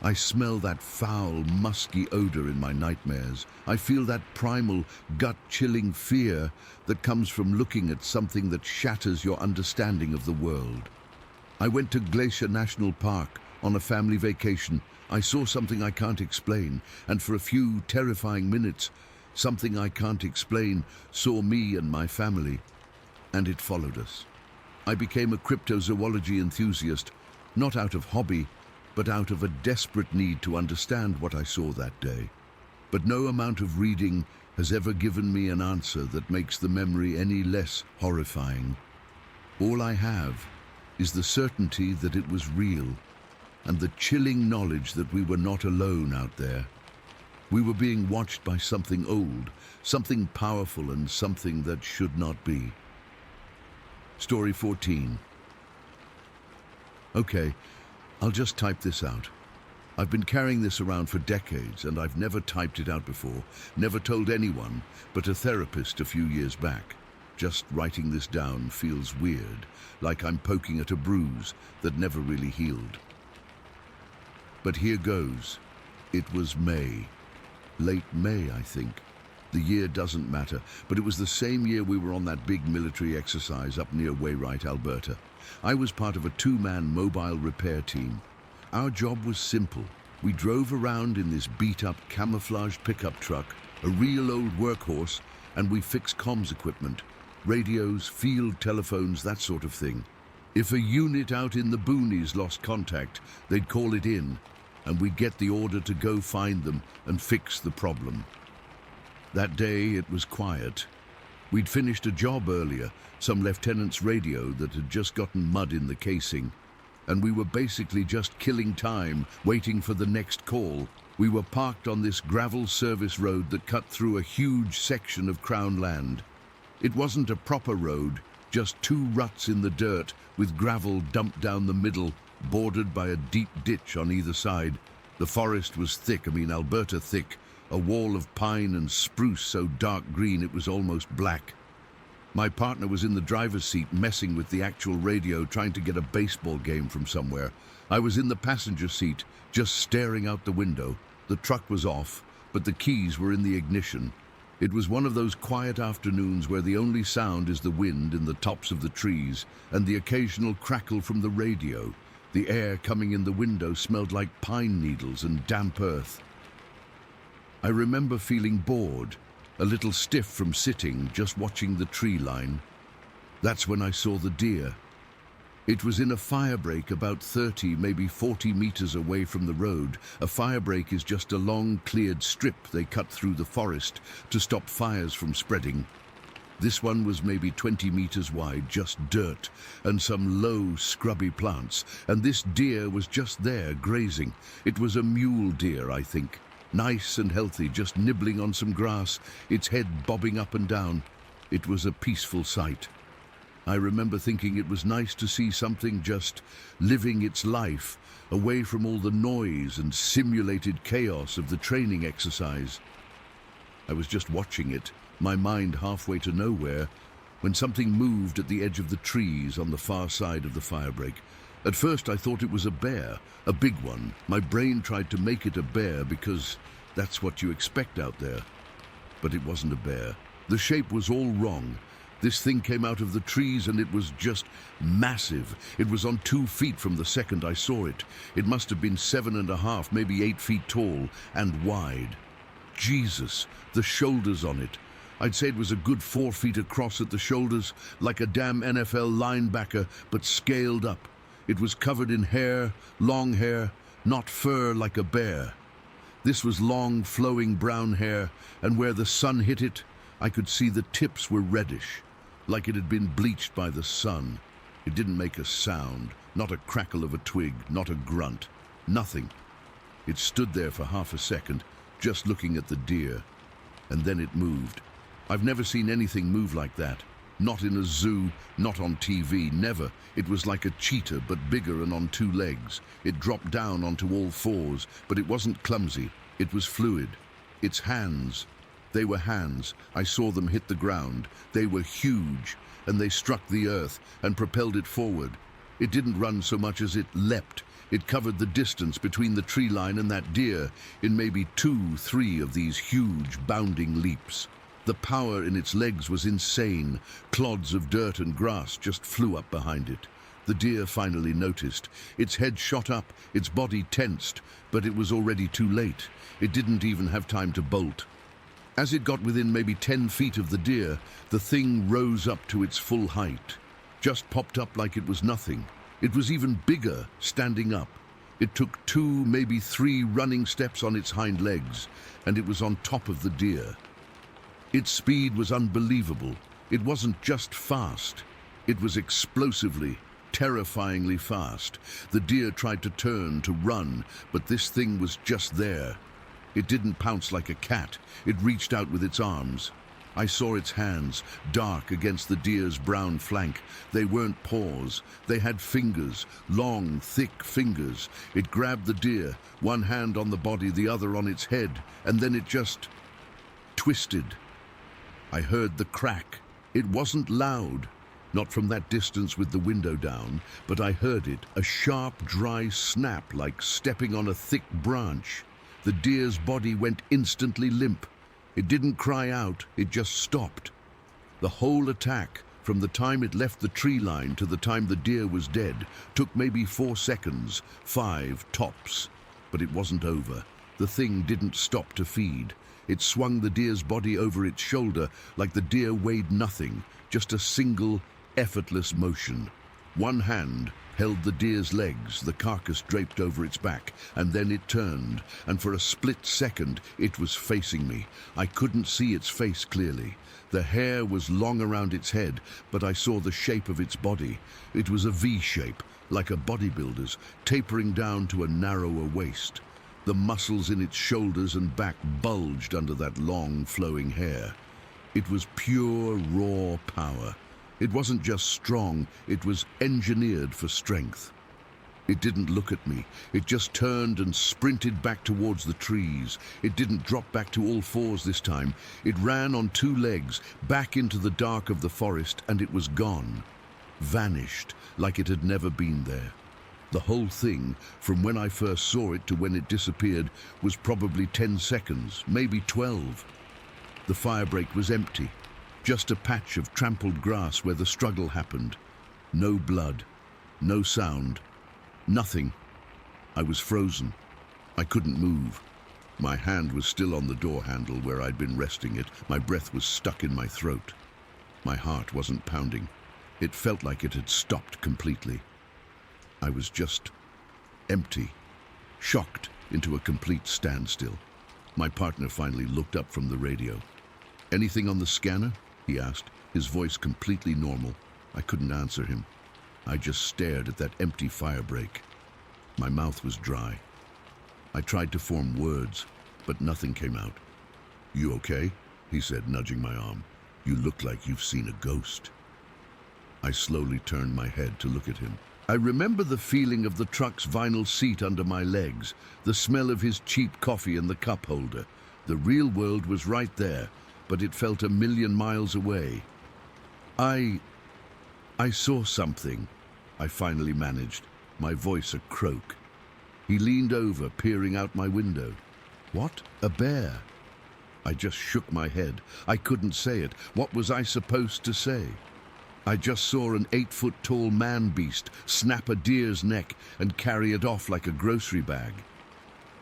I smell that foul, musky odor in my nightmares. I feel that primal, gut-chilling fear that comes from looking at something that shatters your understanding of the world. I went to Glacier National Park on a family vacation. I saw something I can't explain, and for a few terrifying minutes, something I can't explain saw me and my family, and it followed us. I became a cryptozoology enthusiast, not out of hobby, but out of a desperate need to understand what I saw that day. But no amount of reading has ever given me an answer that makes the memory any less horrifying. All I have is the certainty that it was real, and the chilling knowledge that we were not alone out there. We were being watched by something old, something powerful, and something that should not be. Story 14. Okay, I'll just type this out. I've been carrying this around for decades, and I've never typed it out before, never told anyone but a therapist a few years back. Just writing this down feels weird, like I'm poking at a bruise that never really healed. But here goes. It was May. Late May, I think. The year doesn't matter, but it was the same year we were on that big military exercise up near Wayrite, Alberta. I was part of a two-man mobile repair team. Our job was simple. We drove around in this beat-up camouflaged pickup truck, a real old workhorse, and we fixed comms equipment, radios, field telephones, that sort of thing. If a unit out in the boonies lost contact, they'd call it in, and we'd get the order to go find them and fix the problem. That day it was quiet. We'd finished a job earlier, some lieutenant's radio that had just gotten mud in the casing, and we were basically just killing time, waiting for the next call. We were parked on this gravel service road that cut through a huge section of Crown land. It wasn't a proper road, just two ruts in the dirt with gravel dumped down the middle, bordered by a deep ditch on either side. The forest was thick, Alberta thick, a wall of pine and spruce so dark green it was almost black. My partner was in the driver's seat messing with the actual radio, trying to get a baseball game from somewhere. I was in the passenger seat, just staring out the window. The truck was off, but the keys were in the ignition. It was one of those quiet afternoons where the only sound is the wind in the tops of the trees and the occasional crackle from the radio. The air coming in the window smelled like pine needles and damp earth. I remember feeling bored, a little stiff from sitting, just watching the tree line. That's when I saw the deer. It was in a firebreak about 30, maybe 40 meters away from the road. A firebreak is just a long, cleared strip they cut through the forest to stop fires from spreading. This one was maybe 20 meters wide, just dirt and some low, scrubby plants, and this deer was just there, grazing. It was a mule deer, I think. Nice and healthy, just nibbling on some grass, its head bobbing up and down. It was a peaceful sight. I remember thinking it was nice to see something just living its life, away from all the noise and simulated chaos of the training exercise. I was just watching it, my mind halfway to nowhere, when something moved at the edge of the trees on the far side of the firebreak. At first I thought it was a bear, a big one. My brain tried to make it a bear because that's what you expect out there. But it wasn't a bear. The shape was all wrong. This thing came out of the trees and it was just massive. It was on 2 feet from the second I saw it. It must have been 7.5, maybe 8 feet tall and wide. Jesus, the shoulders on it. I'd say it was a good 4 feet across at the shoulders, like a damn NFL linebacker, but scaled up. It was covered in hair, long hair, not fur like a bear. This was long, flowing brown hair, and where the sun hit it, I could see the tips were reddish, like it had been bleached by the sun. It didn't make a sound, not a crackle of a twig, not a grunt, nothing. It stood there for half a second, just looking at the deer, and then it moved. I've never seen anything move like that. Not in a zoo, not on TV, never. It was like a cheetah, but bigger and on 2 legs. It dropped down onto all 4s, but it wasn't clumsy. It was fluid. Its hands, they were hands. I saw them hit the ground. They were huge, and they struck the earth and propelled it forward. It didn't run so much as it leapt. It covered the distance between the tree line and that deer in maybe 2, 3 of these huge, bounding leaps. The power in its legs was insane. Clods of dirt and grass just flew up behind it. The deer finally noticed. Its head shot up, its body tensed, but it was already too late. It didn't even have time to bolt. As it got within maybe 10 feet of the deer, the thing rose up to its full height. Just popped up like it was nothing. It was even bigger, standing up. It took 2, maybe 3 running steps on its hind legs, and it was on top of the deer. Its speed was unbelievable. It wasn't just fast. It was explosively, terrifyingly fast. The deer tried to turn, to run, but this thing was just there. It didn't pounce like a cat. It reached out with its arms. I saw its hands, dark against the deer's brown flank. They weren't paws. They had fingers, long, thick fingers. It grabbed the deer, one hand on the body, the other on its head, and then it just twisted. I heard the crack. It wasn't loud, not from that distance with the window down, but I heard it, a sharp, dry snap like stepping on a thick branch. The deer's body went instantly limp. It didn't cry out, it just stopped. The whole attack, from the time it left the tree line to the time the deer was dead, took maybe 4 seconds, 5 tops. But it wasn't over. The thing didn't stop to feed. It swung the deer's body over its shoulder like the deer weighed nothing, just a single, effortless motion. One hand held the deer's legs, the carcass draped over its back, and then it turned, and for a split second it was facing me. I couldn't see its face clearly. The hair was long around its head, but I saw the shape of its body. It was a V shape, like a bodybuilder's, tapering down to a narrower waist. The muscles in its shoulders and back bulged under that long, flowing hair. It was pure, raw power. It wasn't just strong, it was engineered for strength. It didn't look at me. It just turned and sprinted back towards the trees. It didn't drop back to all fours this time. It ran on 2 legs, back into the dark of the forest, and it was gone. Vanished, like it had never been there. The whole thing, from when I first saw it to when it disappeared, was probably 10 seconds, maybe 12. The firebreak was empty. Just a patch of trampled grass where the struggle happened. No blood, no sound, nothing. I was frozen. I couldn't move. My hand was still on the door handle where I'd been resting it. My breath was stuck in my throat. My heart wasn't pounding. It felt like it had stopped completely. I was just empty, shocked into a complete standstill. My partner finally looked up from the radio. "Anything on the scanner?" he asked, his voice completely normal. I couldn't answer him. I just stared at that empty firebreak. My mouth was dry. I tried to form words, but nothing came out. "You okay?" he said, nudging my arm. "You look like you've seen a ghost." I slowly turned my head to look at him. I remember the feeling of the truck's vinyl seat under my legs, the smell of his cheap coffee in the cup holder. The real world was right there, but it felt a million miles away. I saw something," I finally managed, my voice a croak. He leaned over, peering out my window. "What? A bear?" I just shook my head. I couldn't say it. What was I supposed to say? I just saw an 8-foot-tall man-beast snap a deer's neck and carry it off like a grocery bag.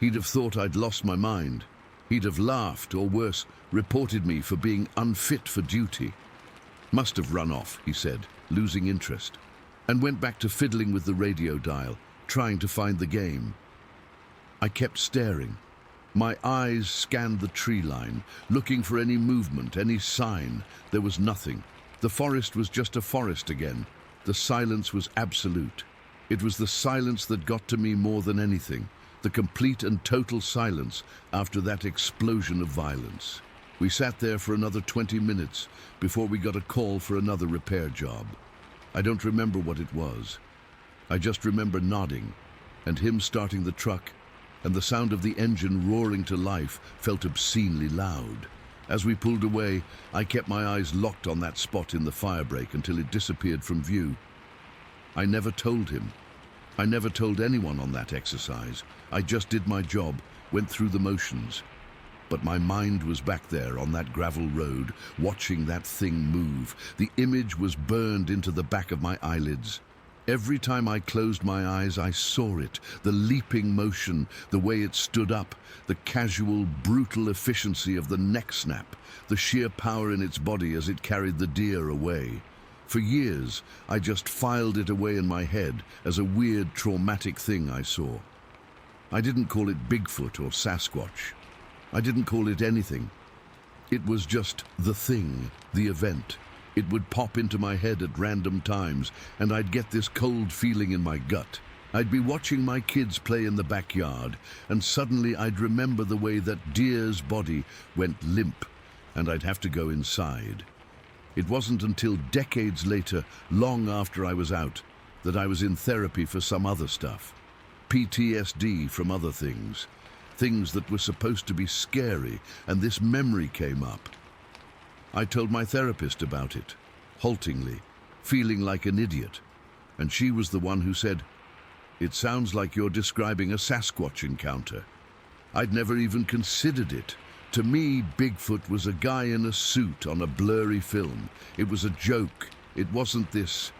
He'd have thought I'd lost my mind. He'd have laughed, or worse, reported me for being unfit for duty. "Must have run off," he said, losing interest, and went back to fiddling with the radio dial, trying to find the game. I kept staring. My eyes scanned the tree line, looking for any movement, any sign. There was nothing. The forest was just a forest again. The silence was absolute. It was the silence that got to me more than anything, the complete and total silence after that explosion of violence. We sat there for another 20 minutes before we got a call for another repair job. I don't remember what it was. I just remember nodding, and him starting the truck, and the sound of the engine roaring to life felt obscenely loud. As we pulled away, I kept my eyes locked on that spot in the firebreak until it disappeared from view. I never told him. I never told anyone on that exercise. I just did my job, went through the motions. But my mind was back there on that gravel road, watching that thing move. The image was burned into the back of my eyelids. Every time I closed my eyes, I saw it, the leaping motion, the way it stood up, the casual, brutal efficiency of the neck snap, the sheer power in its body as it carried the deer away. For years, I just filed it away in my head as a weird, traumatic thing I saw. I didn't call it Bigfoot or Sasquatch. I didn't call it anything. It was just the thing, the event. It would pop into my head at random times, and I'd get this cold feeling in my gut. I'd be watching my kids play in the backyard, and suddenly I'd remember the way that deer's body went limp, and I'd have to go inside. It wasn't until decades later, long after I was out, that I was in therapy for some other stuff. PTSD from other things. Things that were supposed to be scary, and this memory came up. I told my therapist about it, haltingly, feeling like an idiot, and she was the one who said, "It sounds like you're describing a Sasquatch encounter." I'd never even considered it, To me, Bigfoot was a guy in a suit on a blurry film. It was a joke. It wasn't this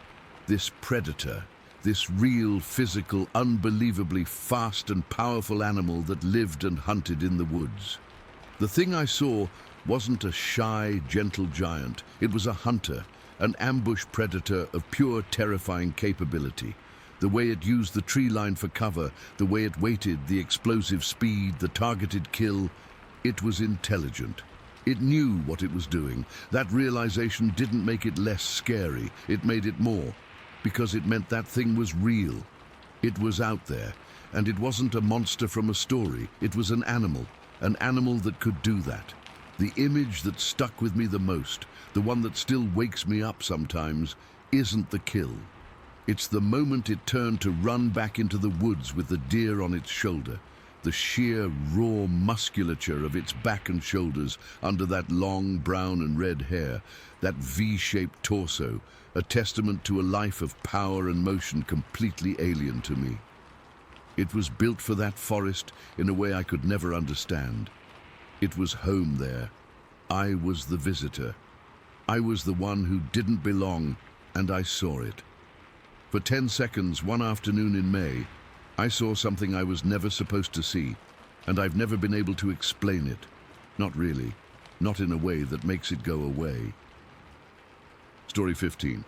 predator, this real, physical, unbelievably fast and powerful animal that lived and hunted in the woods. The thing I saw wasn't a shy, gentle giant. It was a hunter, an ambush predator of pure, terrifying capability. The way it used the tree line for cover, the way it waited, the explosive speed, the targeted kill, it was intelligent. It knew what it was doing. That realization didn't make it less scary. It made it more, because it meant that thing was real. It was out there, and it wasn't a monster from a story. It was an animal that could do that. The image that stuck with me the most, the one that still wakes me up sometimes, isn't the kill. It's the moment it turned to run back into the woods with the deer on its shoulder. The sheer, raw musculature of its back and shoulders under that long brown and red hair, that V-shaped torso, a testament to a life of power and motion completely alien to me. It was built for that forest in a way I could never understand. It was home there. I was the visitor. I was the one who didn't belong, and I saw it. For 10 seconds one afternoon in May, I saw something I was never supposed to see, and I've never been able to explain it. Not really. Not in a way that makes it go away. Story 15.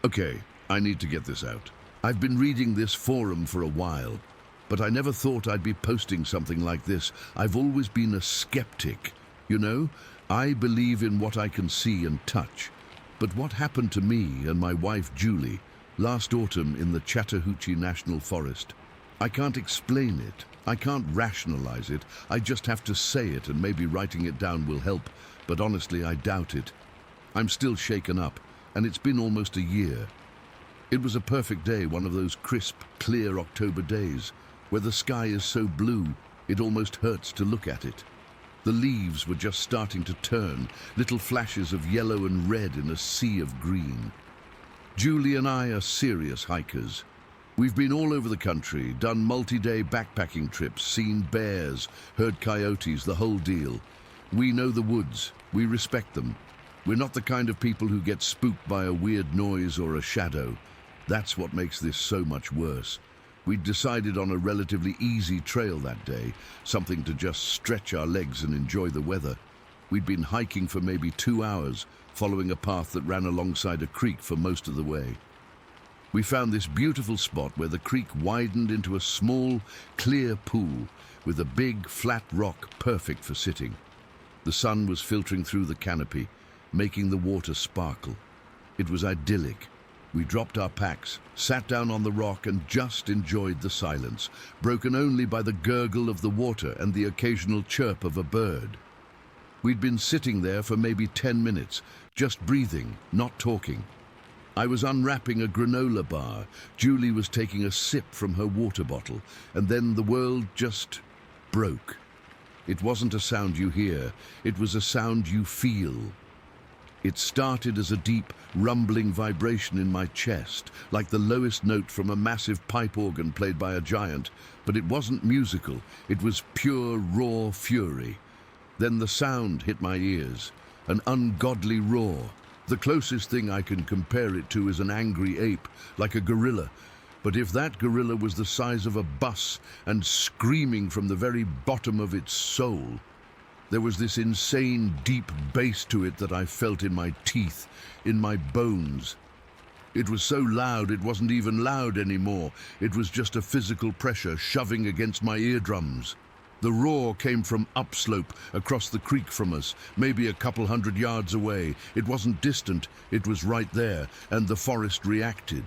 Okay, I need to get this out. I've been reading this forum for a while, but I never thought I'd be posting something like this. I've always been a skeptic. You know, I believe in what I can see and touch. But what happened to me and my wife Julie last autumn in the Chattahoochee National Forest? I can't explain it. I can't rationalize it. I just have to say it, and maybe writing it down will help. But honestly, I doubt it. I'm still shaken up, and it's been almost a year. It was a perfect day, one of those crisp, clear October days, where the sky is so blue, it almost hurts to look at it. The leaves were just starting to turn, little flashes of yellow and red in a sea of green. Julie and I are serious hikers. We've been all over the country, done multi-day backpacking trips, seen bears, heard coyotes, the whole deal. We know the woods. We respect them. We're not the kind of people who get spooked by a weird noise or a shadow. That's what makes this so much worse. We'd decided on a relatively easy trail that day, something to just stretch our legs and enjoy the weather. We'd been hiking for maybe 2 hours, following a path that ran alongside a creek for most of the way. We found this beautiful spot where the creek widened into a small, clear pool with a big, flat rock perfect for sitting. The sun was filtering through the canopy, making the water sparkle. It was idyllic. We dropped our packs, sat down on the rock and just enjoyed the silence, broken only by the gurgle of the water and the occasional chirp of a bird. We'd been sitting there for maybe 10 minutes, just breathing, not talking. I was unwrapping a granola bar. Julie was taking a sip from her water bottle, and then the world just broke. It wasn't a sound you hear, it was a sound you feel. It started as a deep, rumbling vibration in my chest, like the lowest note from a massive pipe organ played by a giant, but it wasn't musical, it was pure, raw fury. Then the sound hit my ears, an ungodly roar. The closest thing I can compare it to is an angry ape, like a gorilla. But if that gorilla was the size of a bus and screaming from the very bottom of its soul, there was this insane deep bass to it that I felt in my teeth, in my bones. It was so loud it wasn't even loud anymore. It was just a physical pressure shoving against my eardrums. The roar came from upslope across the creek from us, maybe a couple 100 yards away. It wasn't distant, it was right there, and the forest reacted.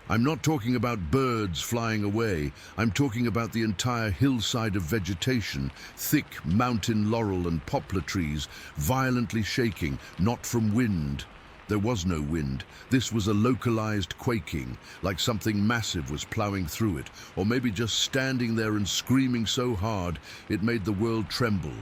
I'm not talking about birds flying away. I'm talking about the entire hillside of vegetation, thick mountain laurel and poplar trees, violently shaking, not from wind. There was no wind. This was a localized quaking, like something massive was plowing through it, or maybe just standing there and screaming so hard it made the world tremble.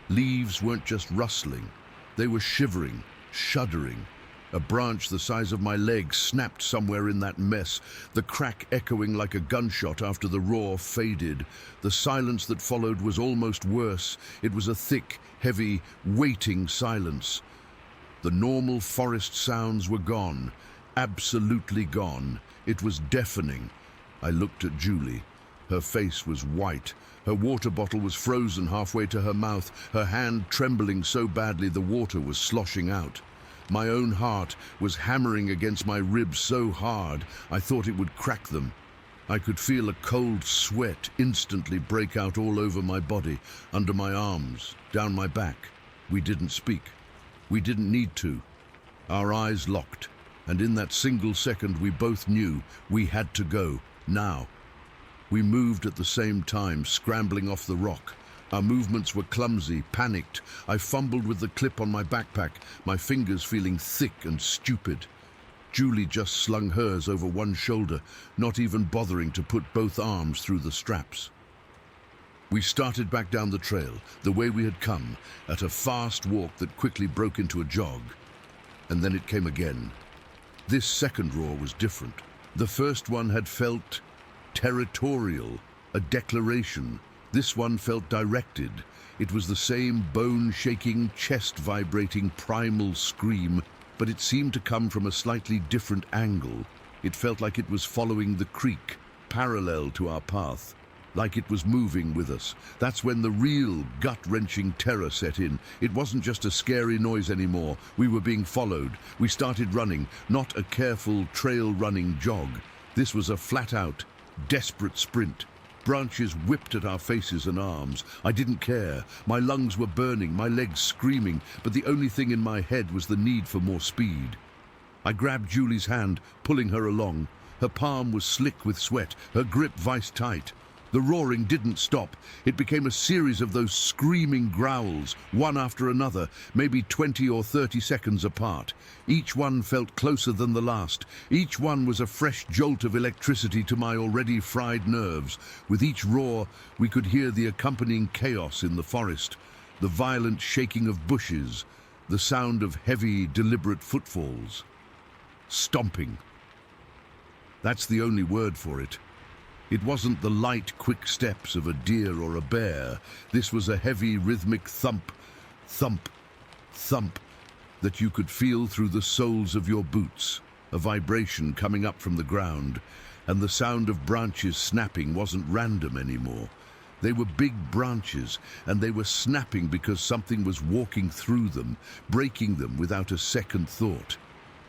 Leaves weren't just rustling. They were shivering, shuddering. A branch the size of my leg snapped somewhere in that mess, the crack echoing like a gunshot after the roar faded. The silence that followed was almost worse. It was a thick, heavy, waiting silence. The normal forest sounds were gone, absolutely gone. It was deafening. I looked at Julie. Her face was white. Her water bottle was frozen halfway to her mouth, her hand trembling so badly the water was sloshing out. My own heart was hammering against my ribs so hard I thought it would crack them. I could feel a cold sweat instantly break out all over my body, under my arms, down my back. We didn't speak. We didn't need to. Our eyes locked, and in that single second we both knew we had to go, now. We moved at the same time, scrambling off the rock. Our movements were clumsy, panicked. I fumbled with the clip on my backpack, my fingers feeling thick and stupid. Julie just slung hers over one shoulder, not even bothering to put both arms through the straps. We started back down the trail, the way we had come, at a fast walk that quickly broke into a jog. And then it came again. This second roar was different. The first one had felt territorial, a declaration. This one felt directed. It was the same bone-shaking, chest-vibrating, primal scream, but it seemed to come from a slightly different angle. It felt like it was following the creek, parallel to our path, like it was moving with us. That's when the real gut-wrenching terror set in. It wasn't just a scary noise anymore. We were being followed. We started running, not a careful trail-running jog. This was a flat-out, desperate sprint. Branches whipped at our faces and arms. I didn't care. My lungs were burning, my legs screaming, but the only thing in my head was the need for more speed. I grabbed Julie's hand, pulling her along. Her palm was slick with sweat, her grip vice-tight. The roaring didn't stop. It became a series of those screaming growls, one after another, maybe 20 or 30 seconds apart. Each one felt closer than the last. Each one was a fresh jolt of electricity to my already fried nerves. With each roar, we could hear the accompanying chaos in the forest, the violent shaking of bushes, the sound of heavy, deliberate footfalls. Stomping. That's the only word for it. It wasn't the light, quick steps of a deer or a bear. This was a heavy, rhythmic thump, thump, thump that you could feel through the soles of your boots, a vibration coming up from the ground, and the sound of branches snapping wasn't random anymore. They were big branches, and they were snapping because something was walking through them, breaking them without a second thought.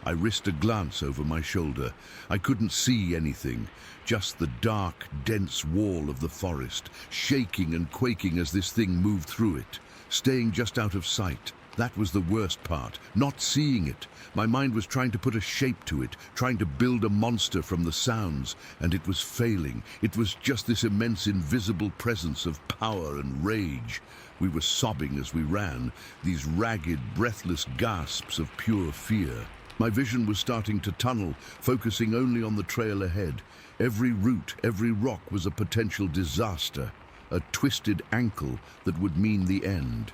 I risked a glance over my shoulder. I couldn't see anything, just the dark, dense wall of the forest, shaking and quaking as this thing moved through it, staying just out of sight. That was the worst part, not seeing it. My mind was trying to put a shape to it, trying to build a monster from the sounds, and it was failing. It was just this immense invisible presence of power and rage. We were sobbing as we ran, these ragged, breathless gasps of pure fear. My vision was starting to tunnel, focusing only on the trail ahead. Every root, every rock was a potential disaster, a twisted ankle that would mean the end.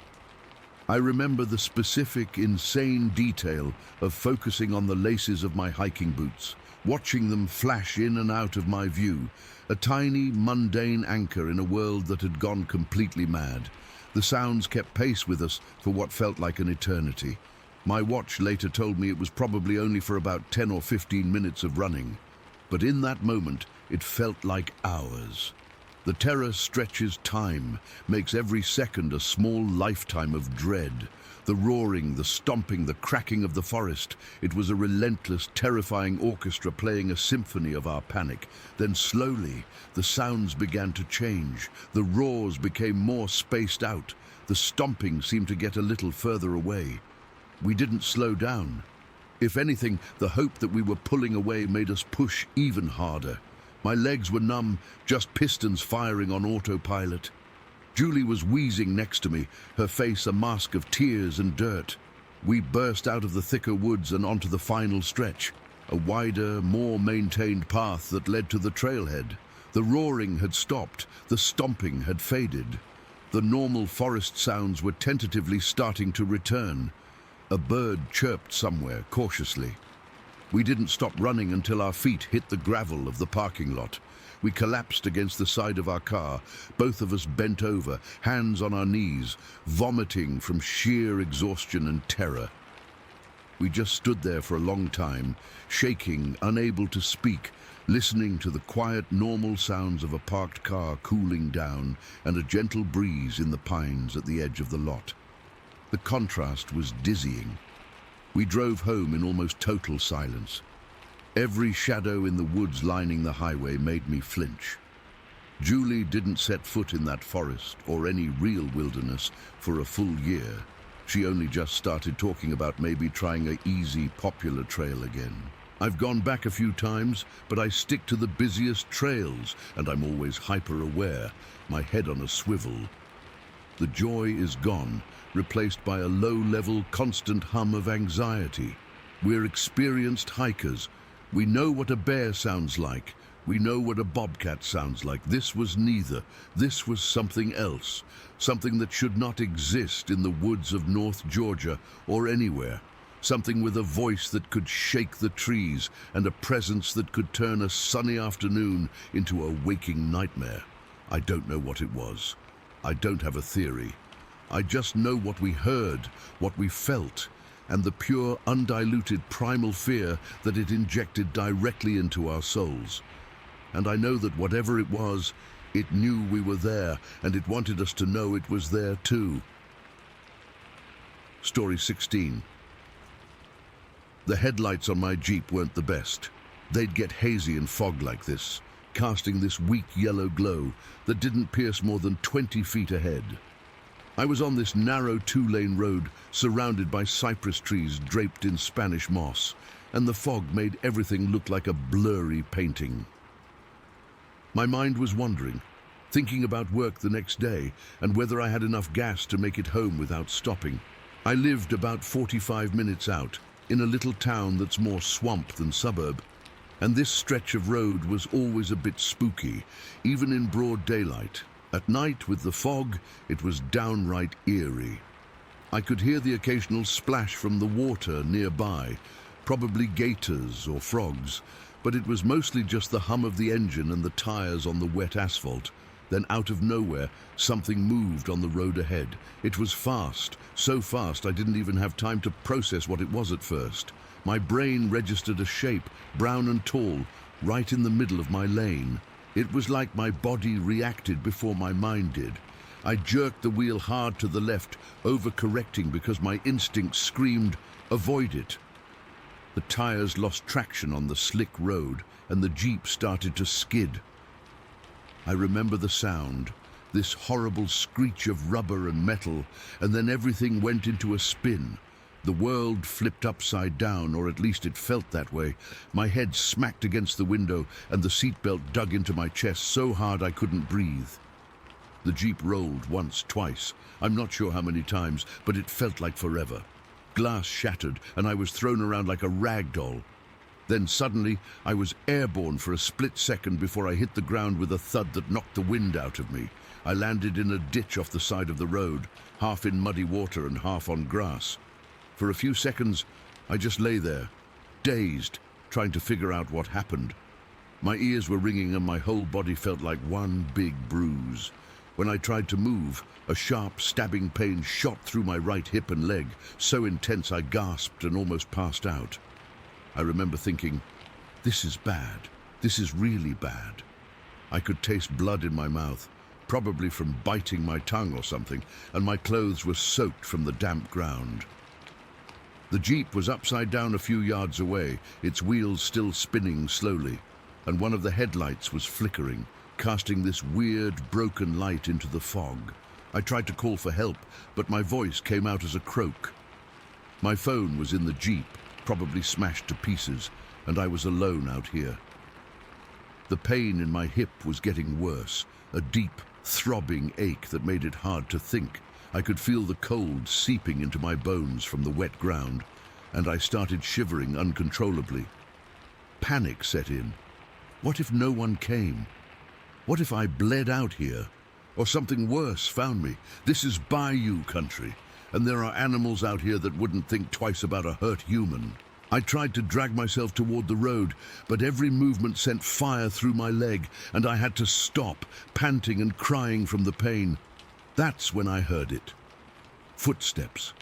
I remember the specific, insane detail of focusing on the laces of my hiking boots, watching them flash in and out of my view, a tiny, mundane anchor in a world that had gone completely mad. The sounds kept pace with us for what felt like an eternity. My watch later told me it was probably only for about 10 or 15 minutes of running. But in that moment, it felt like hours. The terror stretches time, makes every second a small lifetime of dread. The roaring, the stomping, the cracking of the forest. It was a relentless, terrifying orchestra playing a symphony of our panic. Then slowly, the sounds began to change. The roars became more spaced out. The stomping seemed to get a little further away. We didn't slow down. If anything, the hope that we were pulling away made us push even harder. My legs were numb, just pistons firing on autopilot. Julie was wheezing next to me, her face a mask of tears and dirt. We burst out of the thicker woods and onto the final stretch, a wider, more maintained path that led to the trailhead. The roaring had stopped, the stomping had faded. The normal forest sounds were tentatively starting to return. A bird chirped somewhere, cautiously. We didn't stop running until our feet hit the gravel of the parking lot. We collapsed against the side of our car, both of us bent over, hands on our knees, vomiting from sheer exhaustion and terror. We just stood there for a long time, shaking, unable to speak, listening to the quiet, normal sounds of a parked car cooling down and a gentle breeze in the pines at the edge of the lot. The contrast was dizzying. We drove home in almost total silence. Every shadow in the woods lining the highway made me flinch. Julie didn't set foot in that forest or any real wilderness for a full year. She only just started talking about maybe trying a easy, popular trail again. I've gone back a few times, but I stick to the busiest trails, and I'm always hyper-aware, my head on a swivel. The joy is gone, replaced by a low-level, constant hum of anxiety. We're experienced hikers. We know what a bear sounds like. We know what a bobcat sounds like. This was neither. This was something else. Something that should not exist in the woods of North Georgia or anywhere. Something with a voice that could shake the trees and a presence that could turn a sunny afternoon into a waking nightmare. I don't know what it was. I don't have a theory. I just know what we heard, what we felt, and the pure, undiluted primal fear that it injected directly into our souls. And I know that whatever it was, it knew we were there, and it wanted us to know it was there too. Story 16. The headlights on my Jeep weren't the best. They'd get hazy in fog like this, casting this weak yellow glow that didn't pierce more than 20 feet ahead. I was on this narrow two-lane road surrounded by cypress trees draped in Spanish moss, and the fog made everything look like a blurry painting. My mind was wandering, thinking about work the next day and whether I had enough gas to make it home without stopping. I lived about 45 minutes out, in a little town that's more swamp than suburb, and this stretch of road was always a bit spooky, even in broad daylight. At night, with the fog, it was downright eerie. I could hear the occasional splash from the water nearby, probably gators or frogs, but it was mostly just the hum of the engine and the tires on the wet asphalt. Then out of nowhere, something moved on the road ahead. It was fast, so fast I didn't even have time to process what it was at first. My brain registered a shape, brown and tall, right in the middle of my lane. It was like my body reacted before my mind did. I jerked the wheel hard to the left, overcorrecting because my instinct screamed, "Avoid it." The tires lost traction on the slick road, and the Jeep started to skid. I remember the sound, this horrible screech of rubber and metal, and then everything went into a spin. The world flipped upside down, or at least it felt that way. My head smacked against the window, and the seatbelt dug into my chest so hard I couldn't breathe. The Jeep rolled once, twice. I'm not sure how many times, but it felt like forever. Glass shattered, and I was thrown around like a rag doll. Then suddenly, I was airborne for a split second before I hit the ground with a thud that knocked the wind out of me. I landed in a ditch off the side of the road, half in muddy water and half on grass. For a few seconds, I just lay there, dazed, trying to figure out what happened. My ears were ringing and my whole body felt like one big bruise. When I tried to move, a sharp, stabbing pain shot through my right hip and leg, so intense I gasped and almost passed out. I remember thinking, this is bad. This is really bad. I could taste blood in my mouth, probably from biting my tongue or something, and my clothes were soaked from the damp ground. The Jeep was upside down a few yards away, its wheels still spinning slowly, and one of the headlights was flickering, casting this weird, broken light into the fog. I tried to call for help, but my voice came out as a croak. My phone was in the Jeep, probably smashed to pieces, and I was alone out here. The pain in my hip was getting worse, a deep, throbbing ache that made it hard to think. I could feel the cold seeping into my bones from the wet ground, and I started shivering uncontrollably. Panic set in. What if no one came? What if I bled out here? Or something worse found me? This is Bayou country, and there are animals out here that wouldn't think twice about a hurt human. I tried to drag myself toward the road, but every movement sent fire through my leg, and I had to stop, panting and crying from the pain. That's when I heard it. Footsteps.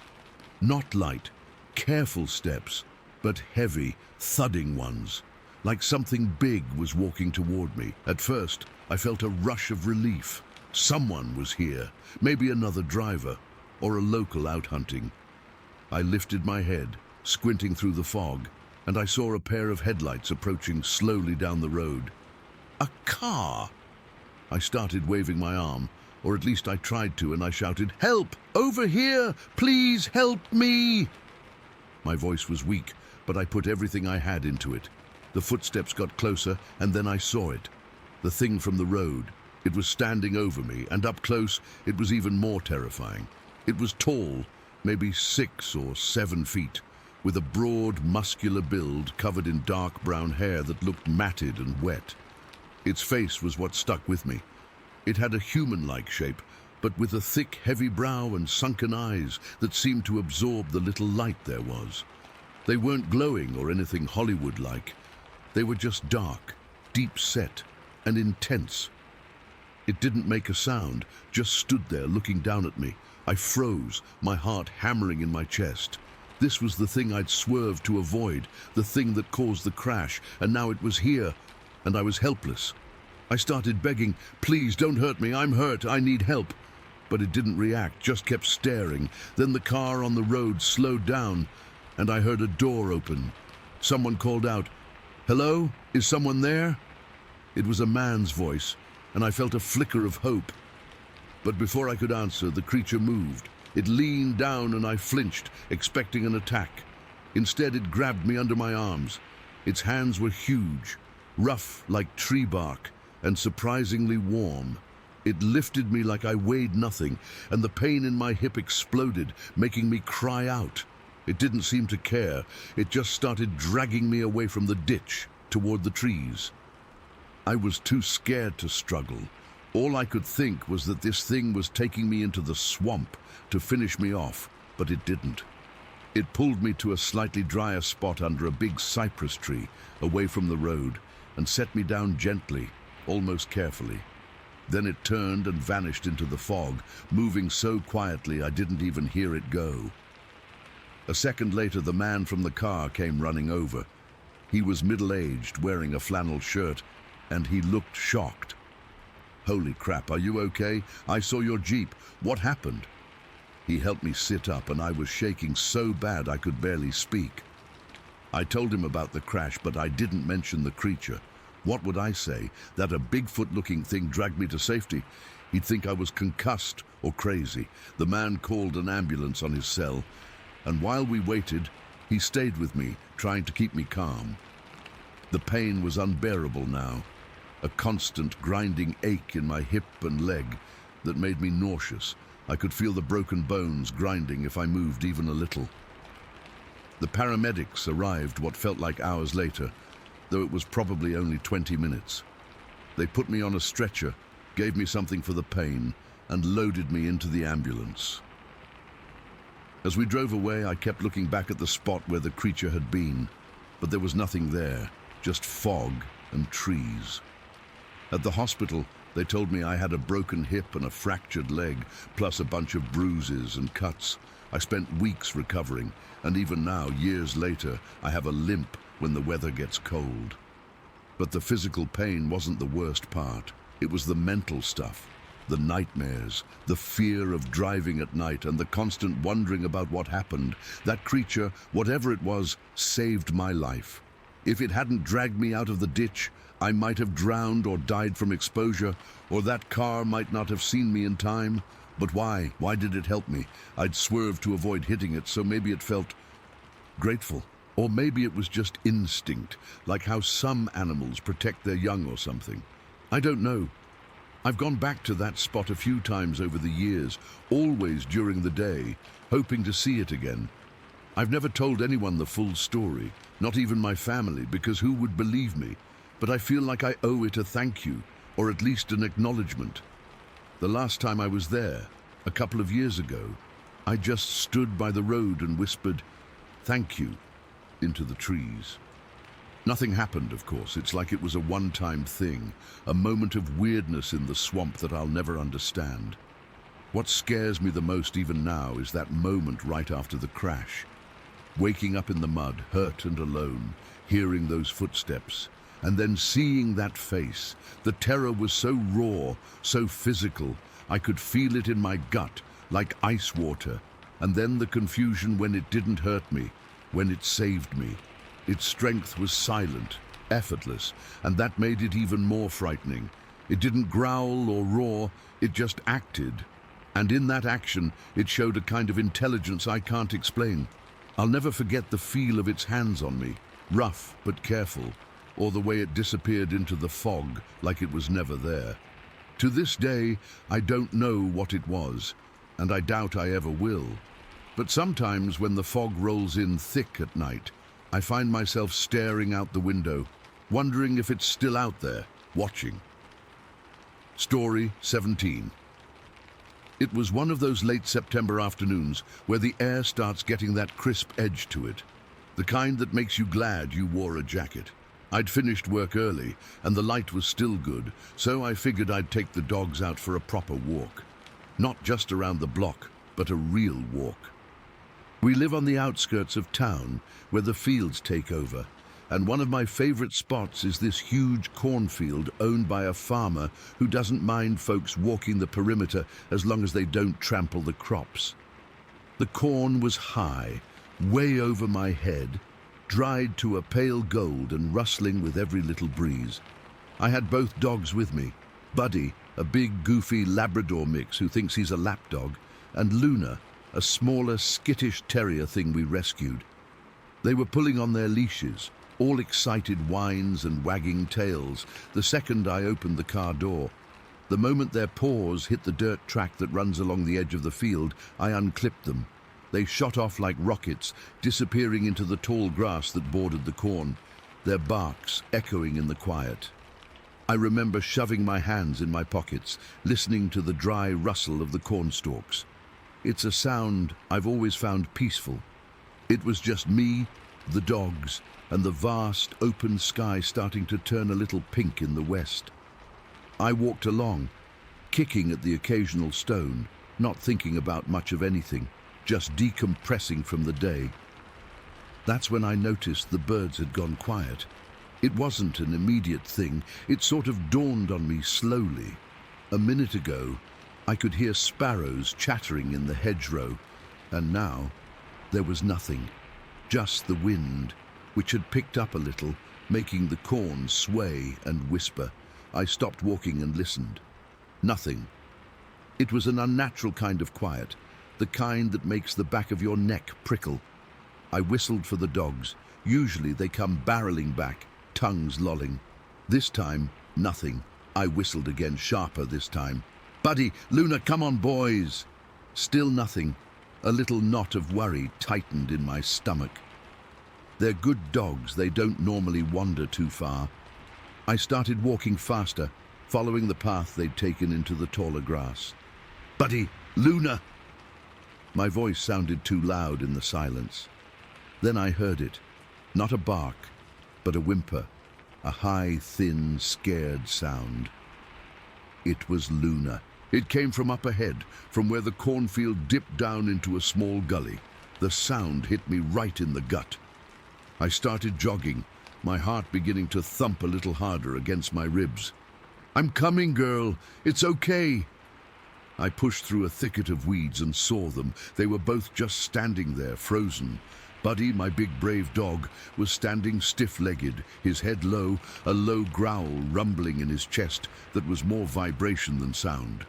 Not light, careful steps, but heavy, thudding ones, like something big was walking toward me. At first, I felt a rush of relief. Someone was here, maybe another driver, or a local out hunting. I lifted my head, squinting through the fog, and I saw a pair of headlights approaching slowly down the road. A car! I started waving my arm, or at least I tried to, and I shouted, "Help! Over here! Please help me!" My voice was weak, but I put everything I had into it. The footsteps got closer, and then I saw it. The thing from the road. It was standing over me, and up close, it was even more terrifying. It was tall, maybe 6 or 7 feet, with a broad, muscular build covered in dark brown hair that looked matted and wet. Its face was what stuck with me. It had a human-like shape, but with a thick, heavy brow and sunken eyes that seemed to absorb the little light there was. They weren't glowing or anything Hollywood-like. They were just dark, deep-set, and intense. It didn't make a sound, just stood there looking down at me. I froze, my heart hammering in my chest. This was the thing I'd swerved to avoid, the thing that caused the crash, and now it was here, and I was helpless. I started begging, "Please don't hurt me, I'm hurt, I need help." But it didn't react, just kept staring. Then the car on the road slowed down, and I heard a door open. Someone called out, "Hello? Is someone there?" It was a man's voice, and I felt a flicker of hope. But before I could answer, the creature moved. It leaned down and I flinched, expecting an attack. Instead, it grabbed me under my arms. Its hands were huge, rough like tree bark, and surprisingly warm. It lifted me like I weighed nothing, and the pain in my hip exploded, making me cry out. It didn't seem to care. It just started dragging me away from the ditch, toward the trees. I was too scared to struggle. All I could think was that this thing was taking me into the swamp to finish me off, but it didn't. It pulled me to a slightly drier spot under a big cypress tree, away from the road, and set me down gently, almost carefully. Then it turned and vanished into the fog, moving so quietly I didn't even hear it go. A second later, the man from the car came running over. He was middle-aged, wearing a flannel shirt, and he looked shocked. "Holy crap, are you okay? I saw your Jeep. What happened?" He helped me sit up, and I was shaking so bad I could barely speak. I told him about the crash, but I didn't mention the creature. What would I say? That a Bigfoot-looking thing dragged me to safety? He'd think I was concussed or crazy. The man called an ambulance on his cell, and while we waited, he stayed with me, trying to keep me calm. The pain was unbearable now. A constant grinding ache in my hip and leg that made me nauseous. I could feel the broken bones grinding if I moved even a little. The paramedics arrived what felt like hours later, though it was probably only 20 minutes. They put me on a stretcher, gave me something for the pain, and loaded me into the ambulance. As we drove away, I kept looking back at the spot where the creature had been, but there was nothing there, just fog and trees. At the hospital, they told me I had a broken hip and a fractured leg, plus a bunch of bruises and cuts. I spent weeks recovering, and even now, years later, I have a limp when the weather gets cold. But the physical pain wasn't the worst part. It was the mental stuff, the nightmares, the fear of driving at night, and the constant wondering about what happened. That creature, whatever it was, saved my life. If it hadn't dragged me out of the ditch, I might have drowned or died from exposure, or that car might not have seen me in time. But why? Why did it help me? I'd swerved to avoid hitting it, so maybe it felt grateful. Or maybe it was just instinct, like how some animals protect their young or something. I don't know. I've gone back to that spot a few times over the years, always during the day, hoping to see it again. I've never told anyone the full story, not even my family, because who would believe me? But I feel like I owe it a thank you, or at least an acknowledgement. The last time I was there, a couple of years ago, I just stood by the road and whispered, "Thank you," into the trees. Nothing happened, of course. It's like it was a one-time thing, a moment of weirdness in the swamp that I'll never understand. What scares me the most even now is that moment right after the crash. Waking up in the mud, hurt and alone, hearing those footsteps, and then seeing that face. The terror was so raw, so physical. I could feel it in my gut, like ice water. And then the confusion when it didn't hurt me, when it saved me. Its strength was silent, effortless, and that made it even more frightening. It didn't growl or roar, it just acted. And in that action, it showed a kind of intelligence I can't explain. I'll never forget the feel of its hands on me, rough but careful, or the way it disappeared into the fog like it was never there. To this day, I don't know what it was, and I doubt I ever will. But sometimes when the fog rolls in thick at night, I find myself staring out the window, wondering if it's still out there, watching. Story 17. It was one of those late September afternoons where the air starts getting that crisp edge to it, the kind that makes you glad you wore a jacket. I'd finished work early, and the light was still good, so I figured I'd take the dogs out for a proper walk. Not just around the block, but a real walk. We live on the outskirts of town, where the fields take over, and one of my favorite spots is this huge cornfield owned by a farmer who doesn't mind folks walking the perimeter as long as they don't trample the crops. The corn was high, way over my head, dried to a pale gold and rustling with every little breeze. I had both dogs with me, Buddy, a big, goofy Labrador mix who thinks he's a lapdog, and Luna, a smaller, skittish terrier thing we rescued. They were pulling on their leashes, all excited whines and wagging tails, the second I opened the car door. The moment their paws hit the dirt track that runs along the edge of the field, I unclipped them. They shot off like rockets, disappearing into the tall grass that bordered the corn, their barks echoing in the quiet. I remember shoving my hands in my pockets, listening to the dry rustle of the corn stalks. It's a sound I've always found peaceful. It was just me, the dogs, and the vast open sky starting to turn a little pink in the west. I walked along, kicking at the occasional stone, not thinking about much of anything, just decompressing from the day. That's when I noticed the birds had gone quiet. It wasn't an immediate thing, it sort of dawned on me slowly. A minute ago, I could hear sparrows chattering in the hedgerow, and now there was nothing, just the wind, which had picked up a little, making the corn sway and whisper. I stopped walking and listened. Nothing. It was an unnatural kind of quiet, the kind that makes the back of your neck prickle. I whistled for the dogs. Usually they come barreling back, tongues lolling. This time, nothing. I whistled again, sharper this time. "Buddy, Luna, come on, boys!" Still nothing. A little knot of worry tightened in my stomach. They're good dogs, they don't normally wander too far. I started walking faster, following the path they'd taken into the taller grass. "Buddy, Luna!" My voice sounded too loud in the silence. Then I heard it. Not a bark, but a whimper, a high, thin, scared sound. It was Luna. It came from up ahead, from where the cornfield dipped down into a small gully. The sound hit me right in the gut. I started jogging, my heart beginning to thump a little harder against my ribs. "I'm coming, girl. It's okay." I pushed through a thicket of weeds and saw them. They were both just standing there, frozen. Buddy, my big brave dog, was standing stiff-legged, his head low, a low growl rumbling in his chest that was more vibration than sound.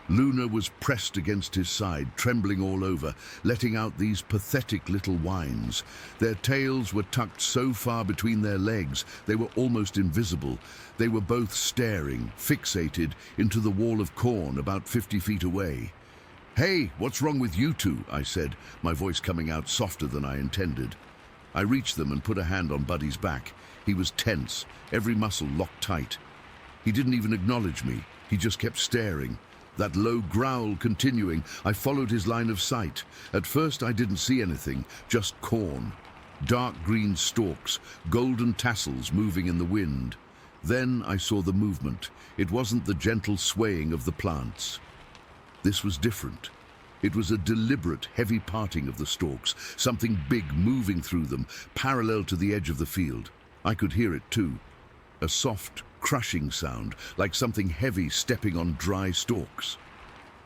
Luna was pressed against his side, trembling all over, letting out these pathetic little whines. Their tails were tucked so far between their legs they were almost invisible. They were both staring, fixated, into the wall of corn about 50 feet away. "Hey, what's wrong with you two?" I said, my voice coming out softer than I intended. I reached them and put a hand on Buddy's back. He was tense, every muscle locked tight. He didn't even acknowledge me. He just kept staring. that low growl continuing. I followed his line of sight. At first I didn't see anything, just corn. Dark green stalks, golden tassels moving in the wind. Then I saw the movement. It wasn't the gentle swaying of the plants. This was different. It was a deliberate, heavy parting of the stalks, something big moving through them, parallel to the edge of the field. I could hear it too. A soft, crushing sound, like something heavy stepping on dry stalks.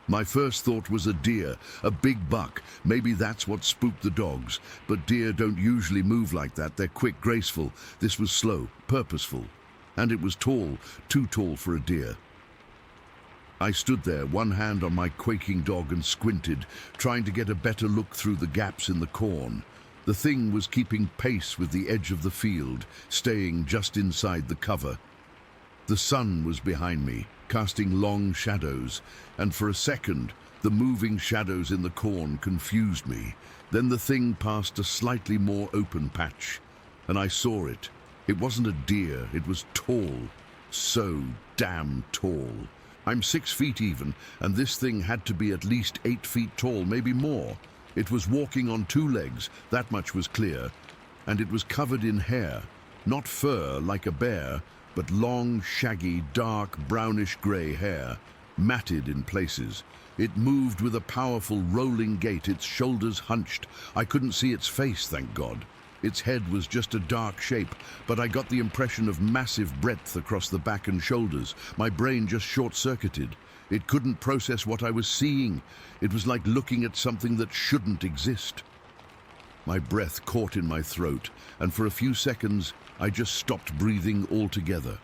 My first thought was a deer, a big buck. Maybe that's what spooked the dogs. But deer don't usually move like that. They're quick, graceful. This was slow, purposeful. And it was tall, too tall for a deer. I stood there, one hand on my quaking dog, and squinted, trying to get a better look through the gaps in the corn. The thing was keeping pace with the edge of the field, staying just inside the cover. The sun was behind me, casting long shadows, and for a second, the moving shadows in the corn confused me. Then the thing passed a slightly more open patch, and I saw it. It wasn't a deer, it was tall. So damn tall. I'm 6 feet even, and this thing had to be at least 8 feet tall, maybe more. It was walking on 2 legs, that much was clear, and it was covered in hair, not fur like a bear, but long, shaggy, dark, brownish-gray hair, matted in places. It moved with a powerful, rolling gait, its shoulders hunched. I couldn't see its face, thank God. Its head was just a dark shape, but I got the impression of massive breadth across the back and shoulders. My brain just short-circuited. It couldn't process what I was seeing. It was like looking at something that shouldn't exist. My breath caught in my throat, and for a few seconds, I just stopped breathing altogether.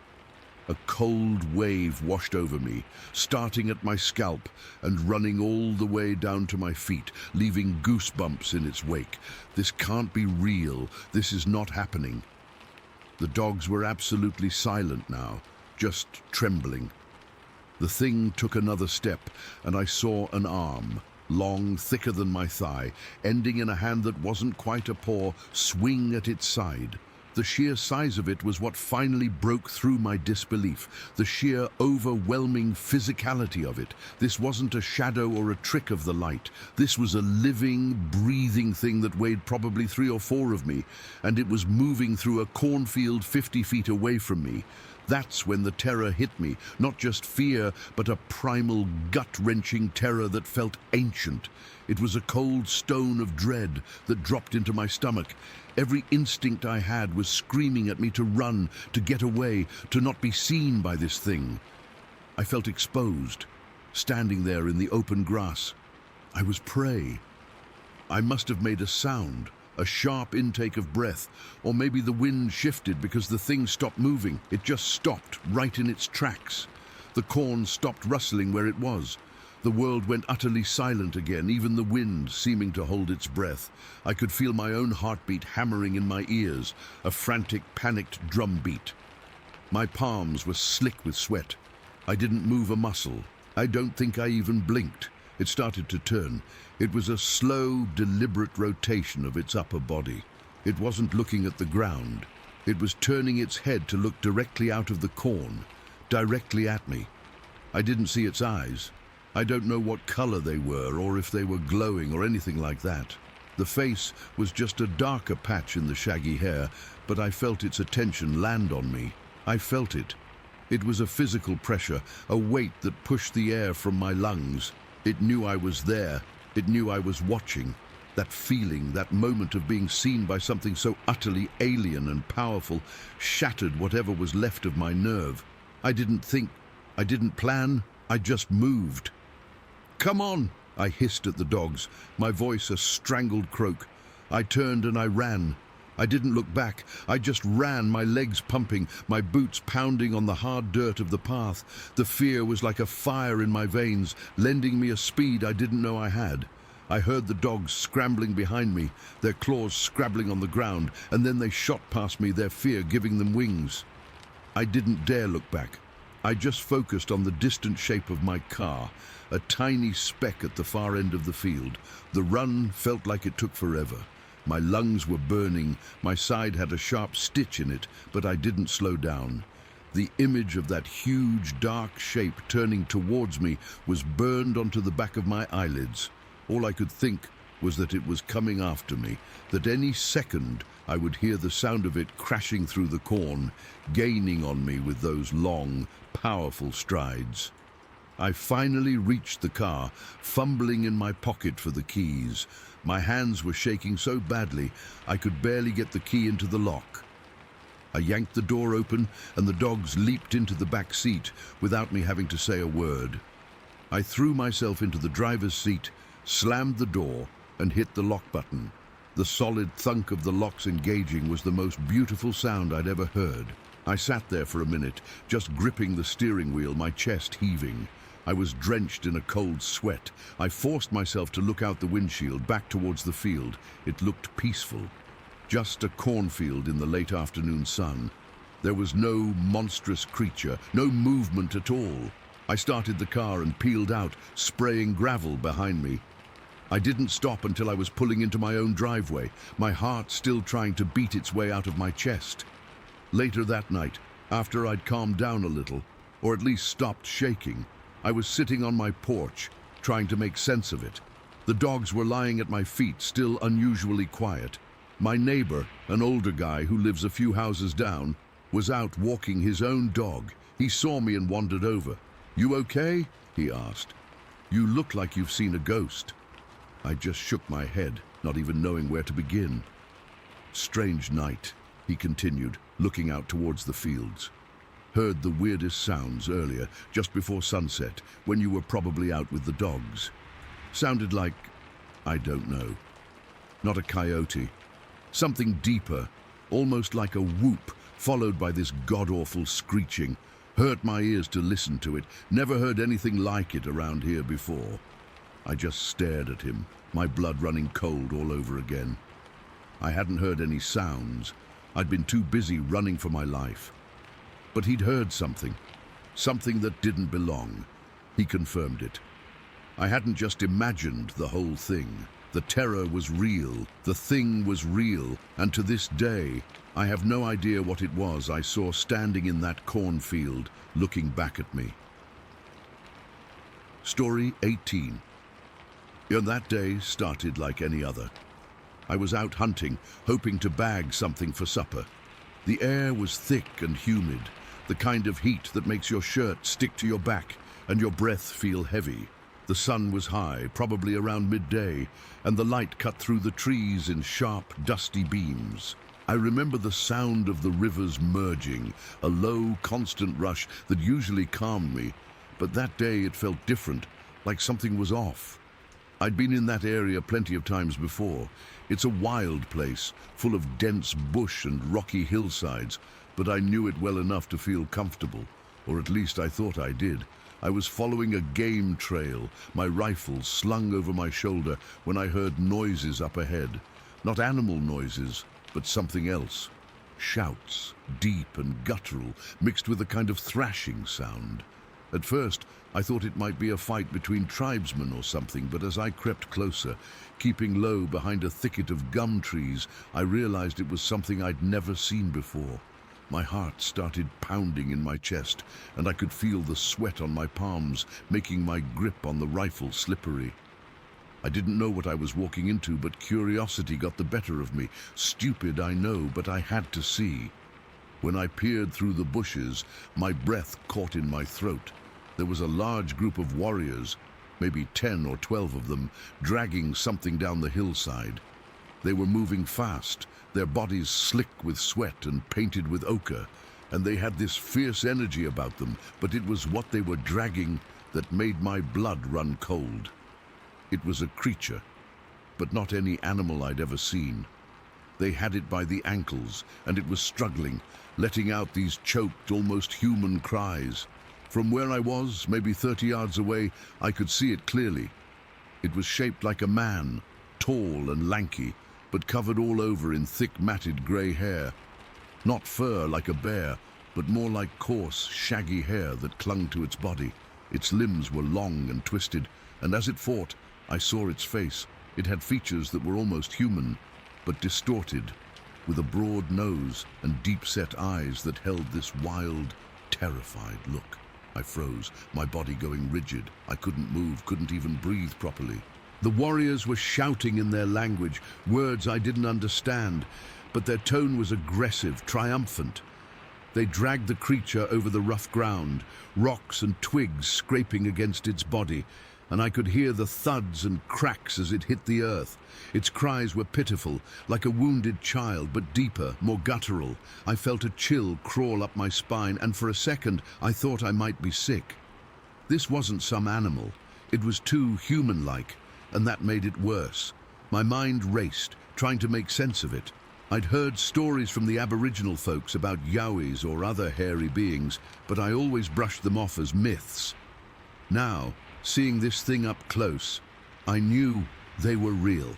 A cold wave washed over me, starting at my scalp and running all the way down to my feet, leaving goosebumps in its wake. This can't be real. This is not happening. The dogs were absolutely silent now, just trembling. The thing took another step, and I saw an arm, long, thicker than my thigh, ending in a hand that wasn't quite a paw, swing at its side. The sheer size of it was what finally broke through my disbelief, the sheer overwhelming physicality of it. This wasn't a shadow or a trick of the light. This was a living, breathing thing that weighed probably 3 or 4 of me, and it was moving through a cornfield 50 feet away from me. That's when the terror hit me, not just fear, but a primal, gut-wrenching terror that felt ancient. It was a cold stone of dread that dropped into my stomach. Every instinct I had was screaming at me to run, to get away, to not be seen by this thing. I felt exposed, standing there in the open grass. I was prey. I must have made a sound, a sharp intake of breath, or maybe the wind shifted because the thing stopped moving. It just stopped right in its tracks. The corn stopped rustling where it was. The world went utterly silent again, even the wind seeming to hold its breath. I could feel my own heartbeat hammering in my ears, a frantic, panicked drumbeat. My palms were slick with sweat. I didn't move a muscle. I don't think I even blinked. It started to turn. It was a slow, deliberate rotation of its upper body. It wasn't looking at the ground. It was turning its head to look directly out of the corn, directly at me. I didn't see its eyes. I don't know what color they were, or if they were glowing or anything like that. The face was just a darker patch in the shaggy hair, but I felt its attention land on me. I felt it. It was a physical pressure, a weight that pushed the air from my lungs. It knew I was there. It knew I was watching. That feeling, that moment of being seen by something so utterly alien and powerful, shattered whatever was left of my nerve. I didn't think. I didn't plan. I just moved. "Come on!" I hissed at the dogs, my voice a strangled croak. I turned and I ran. I didn't look back. I just ran, my legs pumping, my boots pounding on the hard dirt of the path. The fear was like a fire in my veins, lending me a speed I didn't know I had. I heard the dogs scrambling behind me, their claws scrabbling on the ground, and then they shot past me, their fear giving them wings. I didn't dare look back. I just focused on the distant shape of my car, a tiny speck at the far end of the field. The run felt like it took forever. My lungs were burning, my side had a sharp stitch in it, but I didn't slow down. The image of that huge, dark shape turning towards me was burned onto the back of my eyelids. All I could think was that it was coming after me, that any second I would hear the sound of it crashing through the corn, gaining on me with those long, powerful strides. I finally reached the car, fumbling in my pocket for the keys. My hands were shaking so badly I could barely get the key into the lock. I yanked the door open and the dogs leaped into the back seat without me having to say a word. I threw myself into the driver's seat, slammed the door, and hit the lock button. The solid thunk of the locks engaging was the most beautiful sound I'd ever heard. I sat there for a minute, just gripping the steering wheel, my chest heaving. I was drenched in a cold sweat. I forced myself to look out the windshield, back towards the field. It looked peaceful. Just a cornfield in the late afternoon sun. There was no monstrous creature, no movement at all. I started the car and peeled out, spraying gravel behind me. I didn't stop until I was pulling into my own driveway, my heart still trying to beat its way out of my chest. Later that night, after I'd calmed down a little, or at least stopped shaking, I was sitting on my porch, trying to make sense of it. The dogs were lying at my feet, still unusually quiet. My neighbor, an older guy who lives a few houses down, was out walking his own dog. He saw me and wandered over. "You okay?" he asked. "You look like you've seen a ghost." I just shook my head, not even knowing where to begin. "Strange night," he continued, looking out towards the fields. "Heard the weirdest sounds earlier, just before sunset, when you were probably out with the dogs. Sounded like, I don't know. Not a coyote. Something deeper, almost like a whoop, followed by this god-awful screeching. Hurt my ears to listen to it. Never heard anything like it around here before." I just stared at him, my blood running cold all over again. I hadn't heard any sounds. I'd been too busy running for my life. But he'd heard something that didn't belong. He confirmed it. I hadn't just imagined the whole thing. The terror was real, the thing was real, and to this day, I have no idea what it was I saw standing in that cornfield, looking back at me. Story 18. And that day started like any other. I was out hunting, hoping to bag something for supper. The air was thick and humid, the kind of heat that makes your shirt stick to your back and your breath feel heavy. The sun was high, probably around midday, and the light cut through the trees in sharp, dusty beams. I remember the sound of the rivers merging, a low, constant rush that usually calmed me, but that day it felt different, like something was off. I'd been in that area plenty of times before. It's a wild place, full of dense bush and rocky hillsides, but I knew it well enough to feel comfortable, or at least I thought I did. I was following a game trail, my rifle slung over my shoulder, when I heard noises up ahead. Not animal noises, but something else. Shouts, deep and guttural, mixed with a kind of thrashing sound. At first, I thought it might be a fight between tribesmen or something, but as I crept closer, keeping low behind a thicket of gum trees, I realized it was something I'd never seen before. My heart started pounding in my chest, and I could feel the sweat on my palms, making my grip on the rifle slippery. I didn't know what I was walking into, but curiosity got the better of me. Stupid, I know, but I had to see. When I peered through the bushes, my breath caught in my throat. There was a large group of warriors, maybe 10 or 12 of them, dragging something down the hillside. They were moving fast, their bodies slick with sweat and painted with ochre, and they had this fierce energy about them, but it was what they were dragging that made my blood run cold. It was a creature, but not any animal I'd ever seen. They had it by the ankles, and it was struggling, letting out these choked, almost human cries. From where I was, maybe 30 yards away, I could see it clearly. It was shaped like a man, tall and lanky, but covered all over in thick matted grey hair. Not fur like a bear, but more like coarse, shaggy hair that clung to its body. Its limbs were long and twisted, and as it fought, I saw its face. It had features that were almost human, but distorted, with a broad nose and deep-set eyes that held this wild, terrified look. I froze, my body going rigid. I couldn't move, couldn't even breathe properly. The warriors were shouting in their language, words I didn't understand, but their tone was aggressive, triumphant. They dragged the creature over the rough ground, rocks and twigs scraping against its body, and I could hear the thuds and cracks as it hit the earth. Its cries were pitiful, like a wounded child, but deeper, more guttural. I felt a chill crawl up my spine, and for a second I thought I might be sick. This wasn't some animal. It was too human-like, and that made it worse. My mind raced, trying to make sense of it. I'd heard stories from the Aboriginal folks about yowies or other hairy beings, but I always brushed them off as myths. Now, seeing this thing up close, I knew they were real.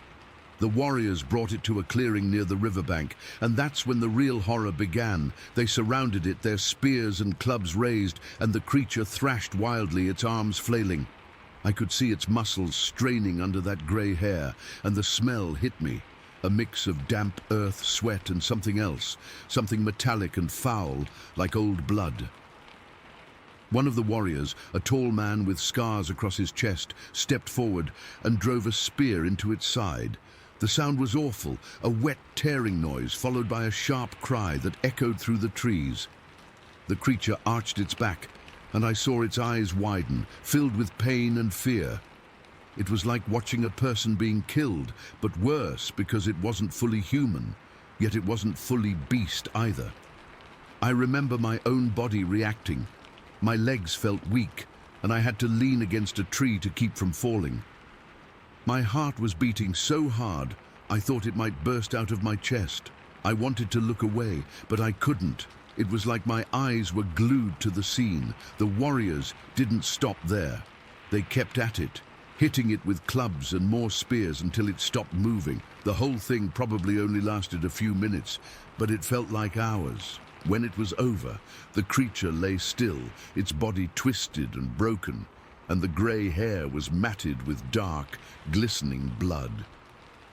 The warriors brought it to a clearing near the riverbank, and that's when the real horror began. They surrounded it, their spears and clubs raised, and the creature thrashed wildly, its arms flailing. I could see its muscles straining under that grey hair, and the smell hit me. A mix of damp earth, sweat, and something else, something metallic and foul, like old blood. One of the warriors, a tall man with scars across his chest, stepped forward and drove a spear into its side. The sound was awful, a wet, tearing noise followed by a sharp cry that echoed through the trees. The creature arched its back, and I saw its eyes widen, filled with pain and fear. It was like watching a person being killed, but worse because it wasn't fully human, yet it wasn't fully beast either. I remember my own body reacting. My legs felt weak, and I had to lean against a tree to keep from falling. My heart was beating so hard, I thought it might burst out of my chest. I wanted to look away, but I couldn't. It was like my eyes were glued to the scene. The warriors didn't stop there. They kept at it, hitting it with clubs and more spears until it stopped moving. The whole thing probably only lasted a few minutes, but it felt like hours. When it was over, the creature lay still, its body twisted and broken, and the grey hair was matted with dark, glistening blood.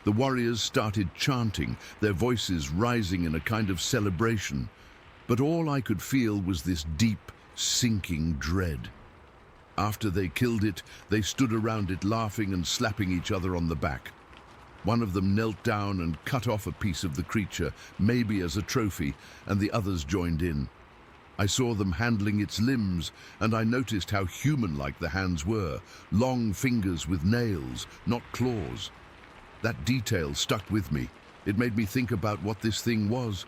The warriors started chanting, their voices rising in a kind of celebration, but all I could feel was this deep, sinking dread. After they killed it, they stood around it laughing and slapping each other on the back. One of them knelt down and cut off a piece of the creature, maybe as a trophy, and the others joined in. I saw them handling its limbs, and I noticed how human-like the hands were, long fingers with nails, not claws. That detail stuck with me. It made me think about what this thing was.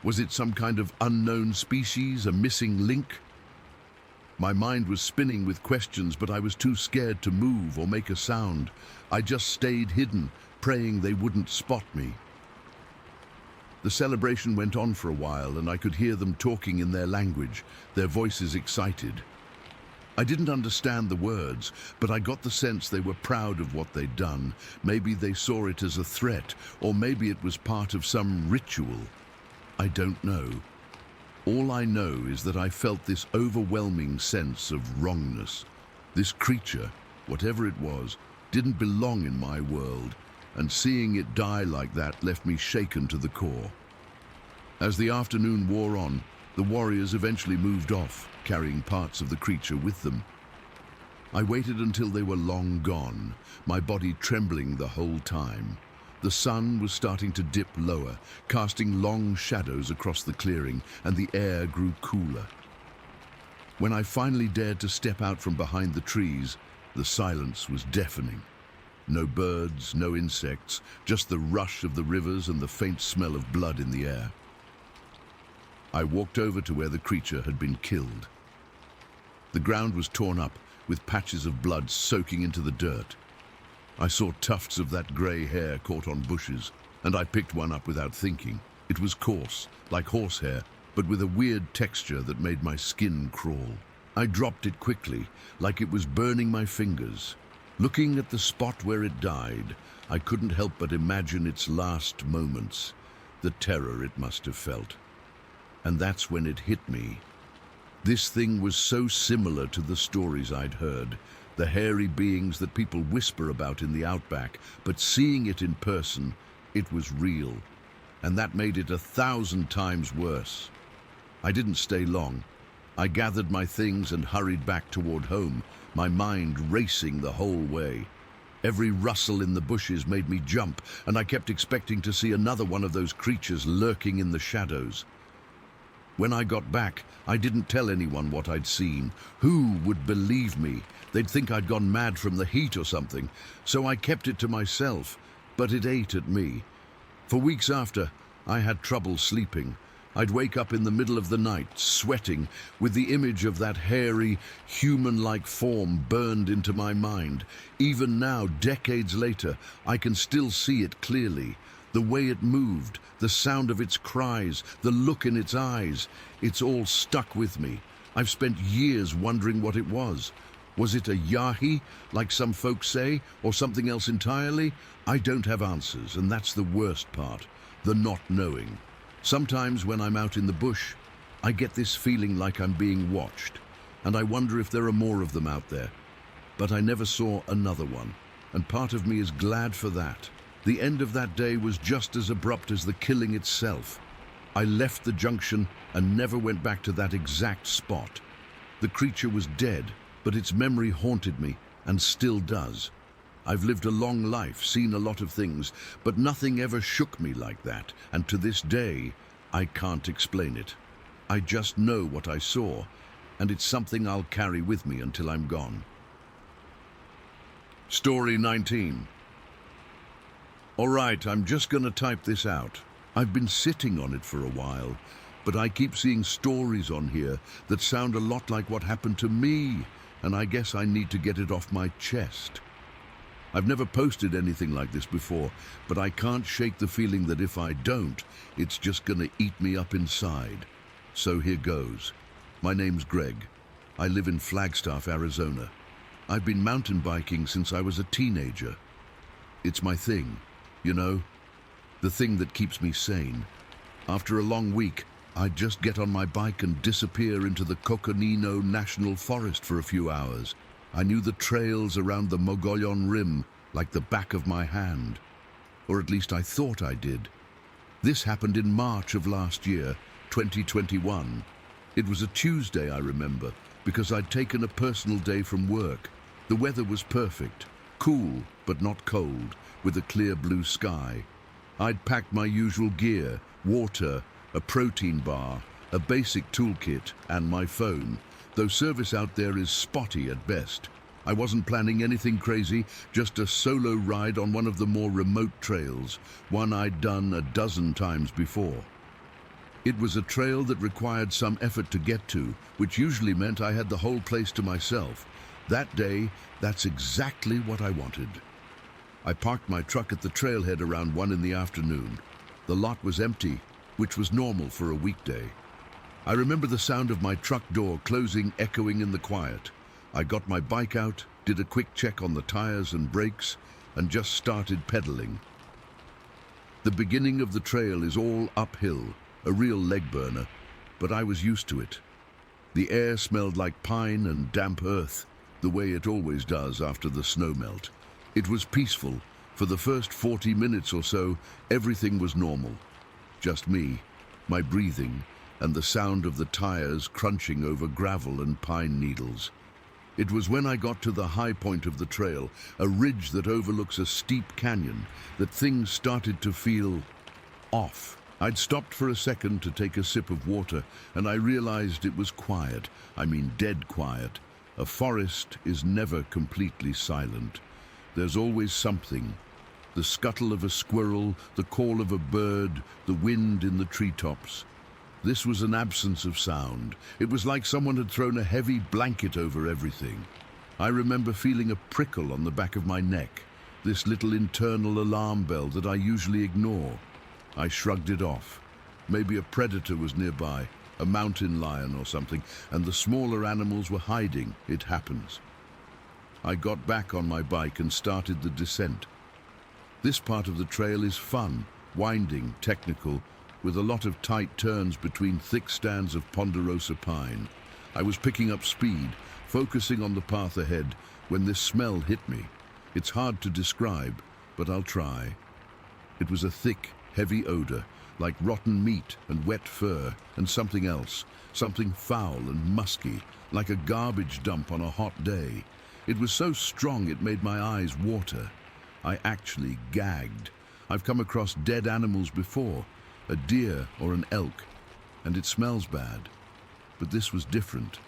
Was it some kind of unknown species, a missing link? My mind was spinning with questions, but I was too scared to move or make a sound. I just stayed hidden, praying they wouldn't spot me. The celebration went on for a while, and I could hear them talking in their language, their voices excited. I didn't understand the words, but I got the sense they were proud of what they'd done. Maybe they saw it as a threat, or maybe it was part of some ritual. I don't know. All I know is that I felt this overwhelming sense of wrongness. This creature, whatever it was, didn't belong in my world, and seeing it die like that left me shaken to the core. As the afternoon wore on, the warriors eventually moved off, carrying parts of the creature with them. I waited until they were long gone, my body trembling the whole time. The sun was starting to dip lower, casting long shadows across the clearing, and the air grew cooler. When I finally dared to step out from behind the trees, the silence was deafening. No birds, no insects, just the rush of the rivers and the faint smell of blood in the air. I walked over to where the creature had been killed. The ground was torn up, with patches of blood soaking into the dirt. I saw tufts of that grey hair caught on bushes, and I picked one up without thinking. It was coarse, like horsehair, but with a weird texture that made my skin crawl. I dropped it quickly, like it was burning my fingers. Looking at the spot where it died, I couldn't help but imagine its last moments, the terror it must have felt. And that's when it hit me. This thing was so similar to the stories I'd heard, the hairy beings that people whisper about in the outback, but seeing it in person, it was real, and that made it 1,000 times worse. I didn't stay long. I gathered my things and hurried back toward home, my mind racing the whole way. Every rustle in the bushes made me jump, and I kept expecting to see another one of those creatures lurking in the shadows. When I got back, I didn't tell anyone what I'd seen. Who would believe me? They'd think I'd gone mad from the heat or something, so I kept it to myself, but it ate at me. For weeks after, I had trouble sleeping. I'd wake up in the middle of the night, sweating, with the image of that hairy, human-like form burned into my mind. Even now, decades later, I can still see it clearly. The way it moved, the sound of its cries, the look in its eyes, it's all stuck with me. I've spent years wondering what it was. Was it a yahi, like some folks say, or something else entirely? I don't have answers, and that's the worst part, the not knowing. Sometimes when I'm out in the bush, I get this feeling like I'm being watched, and I wonder if there are more of them out there. But I never saw another one, and part of me is glad for that. The end of that day was just as abrupt as the killing itself. I left the junction and never went back to that exact spot. The creature was dead, but its memory haunted me, and still does. I've lived a long life, seen a lot of things, but nothing ever shook me like that, and to this day, I can't explain it. I just know what I saw, and it's something I'll carry with me until I'm gone. Story 19. All right, I'm just gonna type this out. I've been sitting on it for a while, but I keep seeing stories on here that sound a lot like what happened to me, and I guess I need to get it off my chest. I've never posted anything like this before, but I can't shake the feeling that if I don't, it's just gonna eat me up inside. So here goes. My name's Greg. I live in Flagstaff, Arizona. I've been mountain biking since I was a teenager. It's my thing, you know, the thing that keeps me sane. After a long week, I'd just get on my bike and disappear into the Coconino National Forest for a few hours. I knew the trails around the Mogollon Rim like the back of my hand, or at least I thought I did. This happened in March of last year, 2021. It was a Tuesday, I remember, because I'd taken a personal day from work. The weather was perfect, cool but not cold, with a clear blue sky. I'd packed my usual gear, water, a protein bar, a basic toolkit, and my phone. Though service out there is spotty at best. I wasn't planning anything crazy, just a solo ride on one of the more remote trails, one I'd done a dozen times before. It was a trail that required some effort to get to, which usually meant I had the whole place to myself. That day, that's exactly what I wanted. I parked my truck at the trailhead around 1 in the afternoon. The lot was empty, which was normal for a weekday. I remember the sound of my truck door closing echoing in the quiet. I got my bike out, did a quick check on the tires and brakes, and just started pedaling. The beginning of the trail is all uphill, a real leg burner, but I was used to it. The air smelled like pine and damp earth, the way it always does after the snow melt. It was peaceful. For the first 40 minutes or so, everything was normal. Just me, my breathing, and the sound of the tires crunching over gravel and pine needles. It was when I got to the high point of the trail, a ridge that overlooks a steep canyon, that things started to feel off. I'd stopped for a second to take a sip of water, and I realized it was quiet. I mean, dead quiet. A forest is never completely silent. There's always something. The scuttle of a squirrel, the call of a bird, the wind in the treetops. This was an absence of sound. It was like someone had thrown a heavy blanket over everything. I remember feeling a prickle on the back of my neck, this little internal alarm bell that I usually ignore. I shrugged it off. Maybe a predator was nearby, a mountain lion or something, and the smaller animals were hiding. It happens. I got back on my bike and started the descent. This part of the trail is fun, winding, technical, with a lot of tight turns between thick stands of ponderosa pine. I was picking up speed, focusing on the path ahead, when this smell hit me. It's hard to describe, but I'll try. It was a thick, heavy odor, like rotten meat and wet fur and something else, something foul and musky, like a garbage dump on a hot day. It was so strong it made my eyes water. I actually gagged. I've come across dead animals before, a deer or an elk, and it smells bad. But this was different.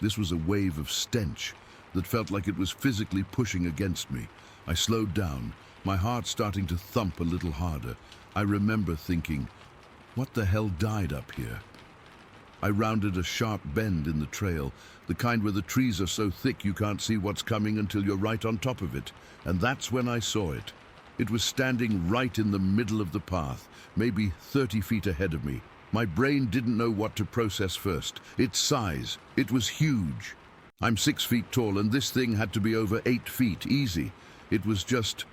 This was a wave of stench that felt like it was physically pushing against me. I slowed down, my heart starting to thump a little harder. I remember thinking, what the hell died up here? I rounded a sharp bend in the trail, the kind where the trees are so thick you can't see what's coming until you're right on top of it. And that's when I saw it. It was standing right in the middle of the path, maybe 30 feet ahead of me. My brain didn't know what to process first. Its size, it was huge. I'm 6 feet tall and this thing had to be over 8 feet, easy. It was just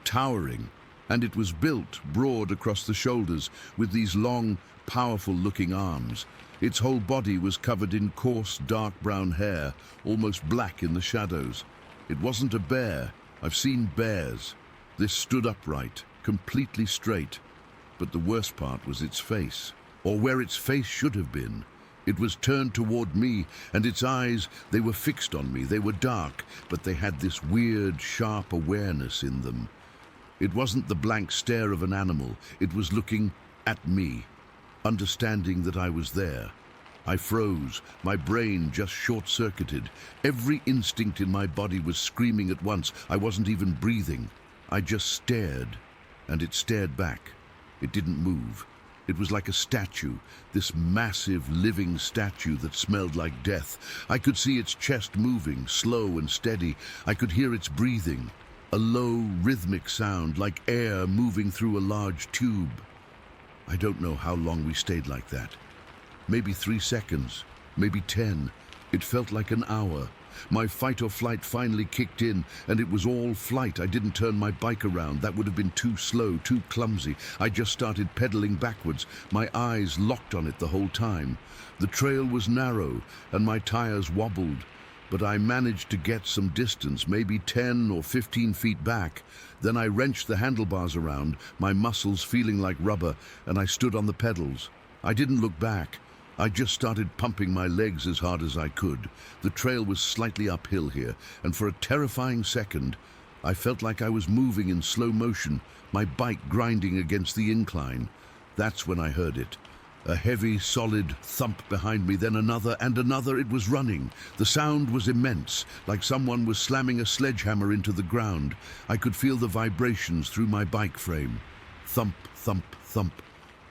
towering. And it was built broad across the shoulders with these long, powerful-looking arms. Its whole body was covered in coarse, dark brown hair, almost black in the shadows. It wasn't a bear. I've seen bears. This stood upright, completely straight. But the worst part was its face, or where its face should have been. It was turned toward me, and its eyes, they were fixed on me. They were dark, but they had this weird, sharp awareness in them. It wasn't the blank stare of an animal. It was looking at me, understanding that I was there. I froze, my brain just short-circuited. Every instinct in my body was screaming at once. I wasn't even breathing. I just stared, and it stared back. It didn't move. It was like a statue, this massive living statue that smelled like death. I could see its chest moving, slow and steady. I could hear its breathing, a low, rhythmic sound like air moving through a large tube. I don't know how long we stayed like that. Maybe 3 seconds, maybe 10. It felt like an hour. My fight or flight finally kicked in, and it was all flight. I didn't turn my bike around. That would have been too slow, too clumsy. I just started pedaling backwards, my eyes locked on it the whole time. The trail was narrow, and my tires wobbled, but I managed to get some distance, maybe 10 or 15 feet back. Then I wrenched the handlebars around, my muscles feeling like rubber, and I stood on the pedals. I didn't look back. I just started pumping my legs as hard as I could. The trail was slightly uphill here, and for a terrifying second, I felt like I was moving in slow motion, my bike grinding against the incline. That's when I heard it. A heavy, solid thump behind me, then another and another. It was running. The sound was immense, like someone was slamming a sledgehammer into the ground. I could feel the vibrations through my bike frame. Thump, thump, thump.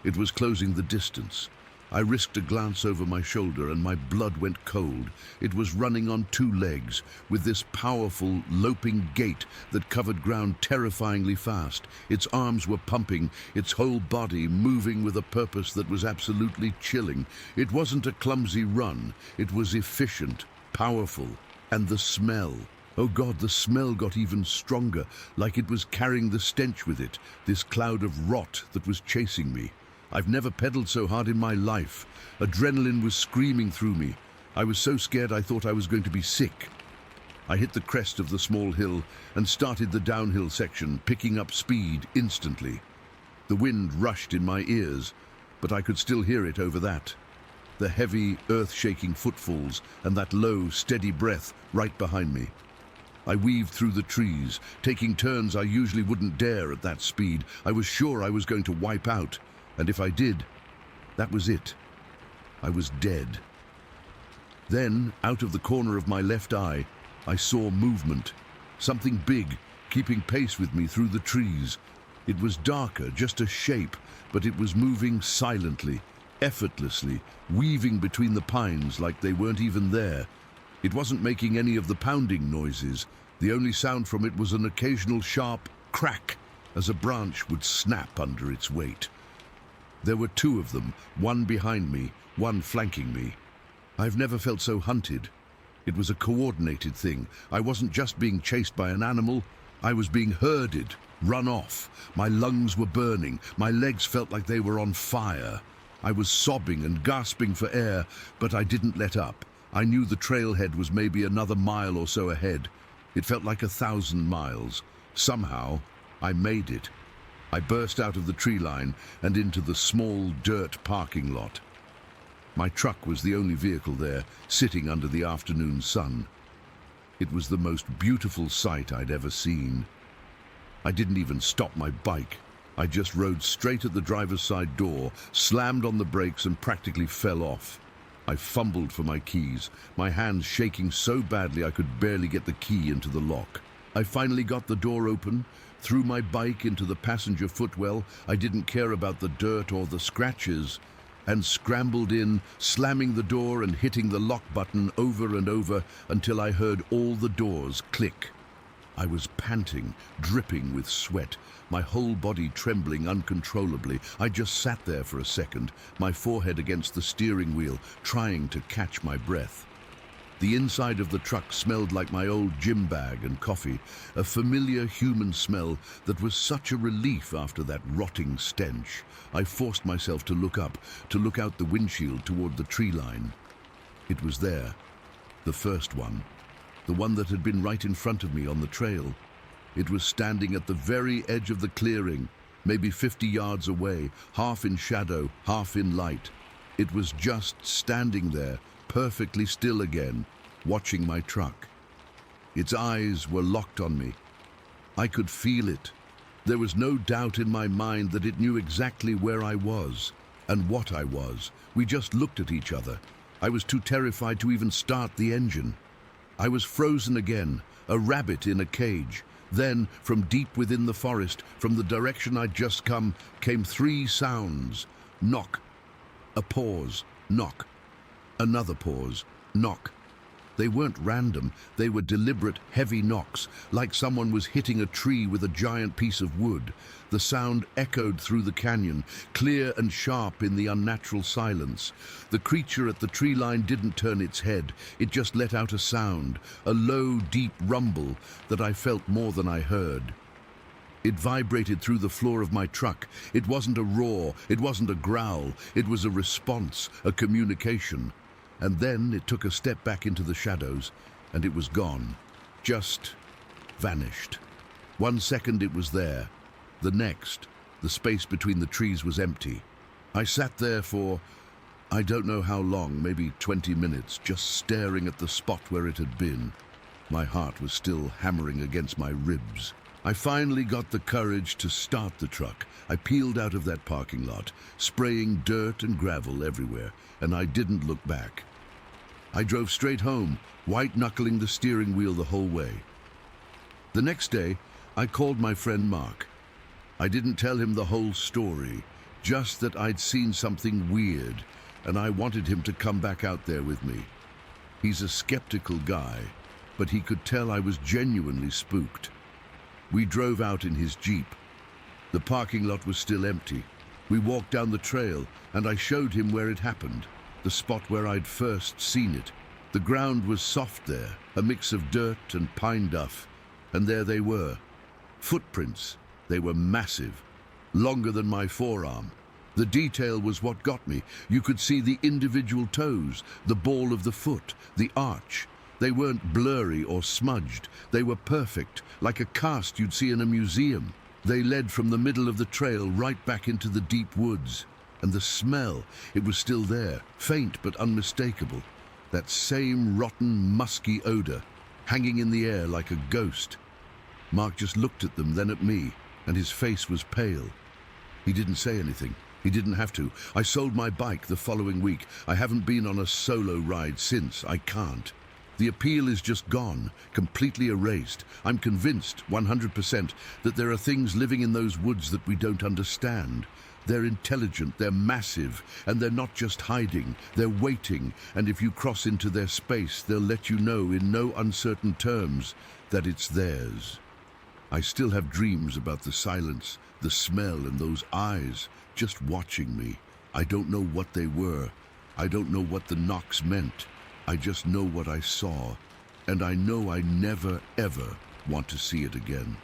It was closing the distance. I risked a glance over my shoulder and my blood went cold. It was running on 2 legs, with this powerful, loping gait that covered ground terrifyingly fast. Its arms were pumping, its whole body moving with a purpose that was absolutely chilling. It wasn't a clumsy run. It was efficient, powerful, and the smell. Oh God, the smell got even stronger, like it was carrying the stench with it, this cloud of rot that was chasing me. I've never pedaled so hard in my life. Adrenaline was screaming through me. I was so scared I thought I was going to be sick. I hit the crest of the small hill and started the downhill section, picking up speed instantly. The wind rushed in my ears, but I could still hear it over that. The heavy, earth-shaking footfalls and that low, steady breath right behind me. I weaved through the trees, taking turns I usually wouldn't dare at that speed. I was sure I was going to wipe out. And if I did, that was it. I was dead. Then, out of the corner of my left eye, I saw movement. Something big, keeping pace with me through the trees. It was darker, just a shape, but it was moving silently, effortlessly, weaving between the pines like they weren't even there. It wasn't making any of the pounding noises. The only sound from it was an occasional sharp crack as a branch would snap under its weight. There were 2 of them, one behind me, one flanking me. I've never felt so hunted. It was a coordinated thing. I wasn't just being chased by an animal, I was being herded, run off. My lungs were burning, my legs felt like they were on fire. I was sobbing and gasping for air, but I didn't let up. I knew the trailhead was maybe another mile or so ahead. It felt like 1,000 miles. Somehow, I made it. I burst out of the tree line and into the small dirt parking lot. My truck was the only vehicle there, sitting under the afternoon sun. It was the most beautiful sight I'd ever seen. I didn't even stop my bike. I just rode straight at the driver's side door, slammed on the brakes and practically fell off. I fumbled for my keys, my hands shaking so badly I could barely get the key into the lock. I finally got the door open, threw my bike into the passenger footwell. I didn't care about the dirt or the scratches, and scrambled in, slamming the door and hitting the lock button over and over until I heard all the doors click. I was panting, dripping with sweat, my whole body trembling uncontrollably. I just sat there for a second, my forehead against the steering wheel, trying to catch my breath. The inside of the truck smelled like my old gym bag and coffee, a familiar human smell that was such a relief after that rotting stench. I forced myself to look up, to look out the windshield toward the tree line. It was there, the first one. The one that had been right in front of me on the trail. It was standing at the very edge of the clearing, maybe 50 yards away, half in shadow, half in light. It was just standing there, perfectly still again, watching my truck. Its eyes were locked on me. I could feel it. There was no doubt in my mind that it knew exactly where I was and what I was. We just looked at each other. I was too terrified to even start the engine. I was frozen again, a rabbit in a cage. Then, from deep within the forest, from the direction I'd just come, came 3 sounds. Knock. A pause. Knock. Another pause. Knock. They weren't random. They were deliberate, heavy knocks, like someone was hitting a tree with a giant piece of wood. The sound echoed through the canyon, clear and sharp in the unnatural silence. The creature at the tree line didn't turn its head. It just let out a sound, a low, deep rumble that I felt more than I heard. It vibrated through the floor of my truck. It wasn't a roar, it wasn't a growl. It was a response, a communication. And then it took a step back into the shadows, and it was gone. Just vanished. 1 second it was there. The next, the space between the trees was empty. I sat there for, I don't know how long, maybe 20 minutes, just staring at the spot where it had been. My heart was still hammering against my ribs. I finally got the courage to start the truck. I peeled out of that parking lot, spraying dirt and gravel everywhere, and I didn't look back. I drove straight home, white-knuckling the steering wheel the whole way. The next day, I called my friend Mark. I didn't tell him the whole story, just that I'd seen something weird, and I wanted him to come back out there with me. He's a skeptical guy, but he could tell I was genuinely spooked. We drove out in his Jeep. The parking lot was still empty. We walked down the trail, and I showed him where it happened, the spot where I'd first seen it. The ground was soft there, a mix of dirt and pine duff, and there they were. Footprints. They were massive, longer than my forearm. The detail was what got me. You could see the individual toes, the ball of the foot, the arch. They weren't blurry or smudged. They were perfect, like a cast you'd see in a museum. They led from the middle of the trail right back into the deep woods. And the smell, it was still there, faint but unmistakable. That same rotten, musky odor, hanging in the air like a ghost. Mark just looked at them, then at me, and his face was pale. He didn't say anything. He didn't have to. I sold my bike the following week. I haven't been on a solo ride since. I can't. The appeal is just gone, completely erased. I'm convinced, 100%, that there are things living in those woods that we don't understand. They're intelligent, they're massive, and they're not just hiding, they're waiting, and if you cross into their space, they'll let you know in no uncertain terms that it's theirs. I still have dreams about the silence, the smell, and those eyes just watching me. I don't know what they were. I don't know what the knocks meant. I just know what I saw, and I know I never, ever want to see it again.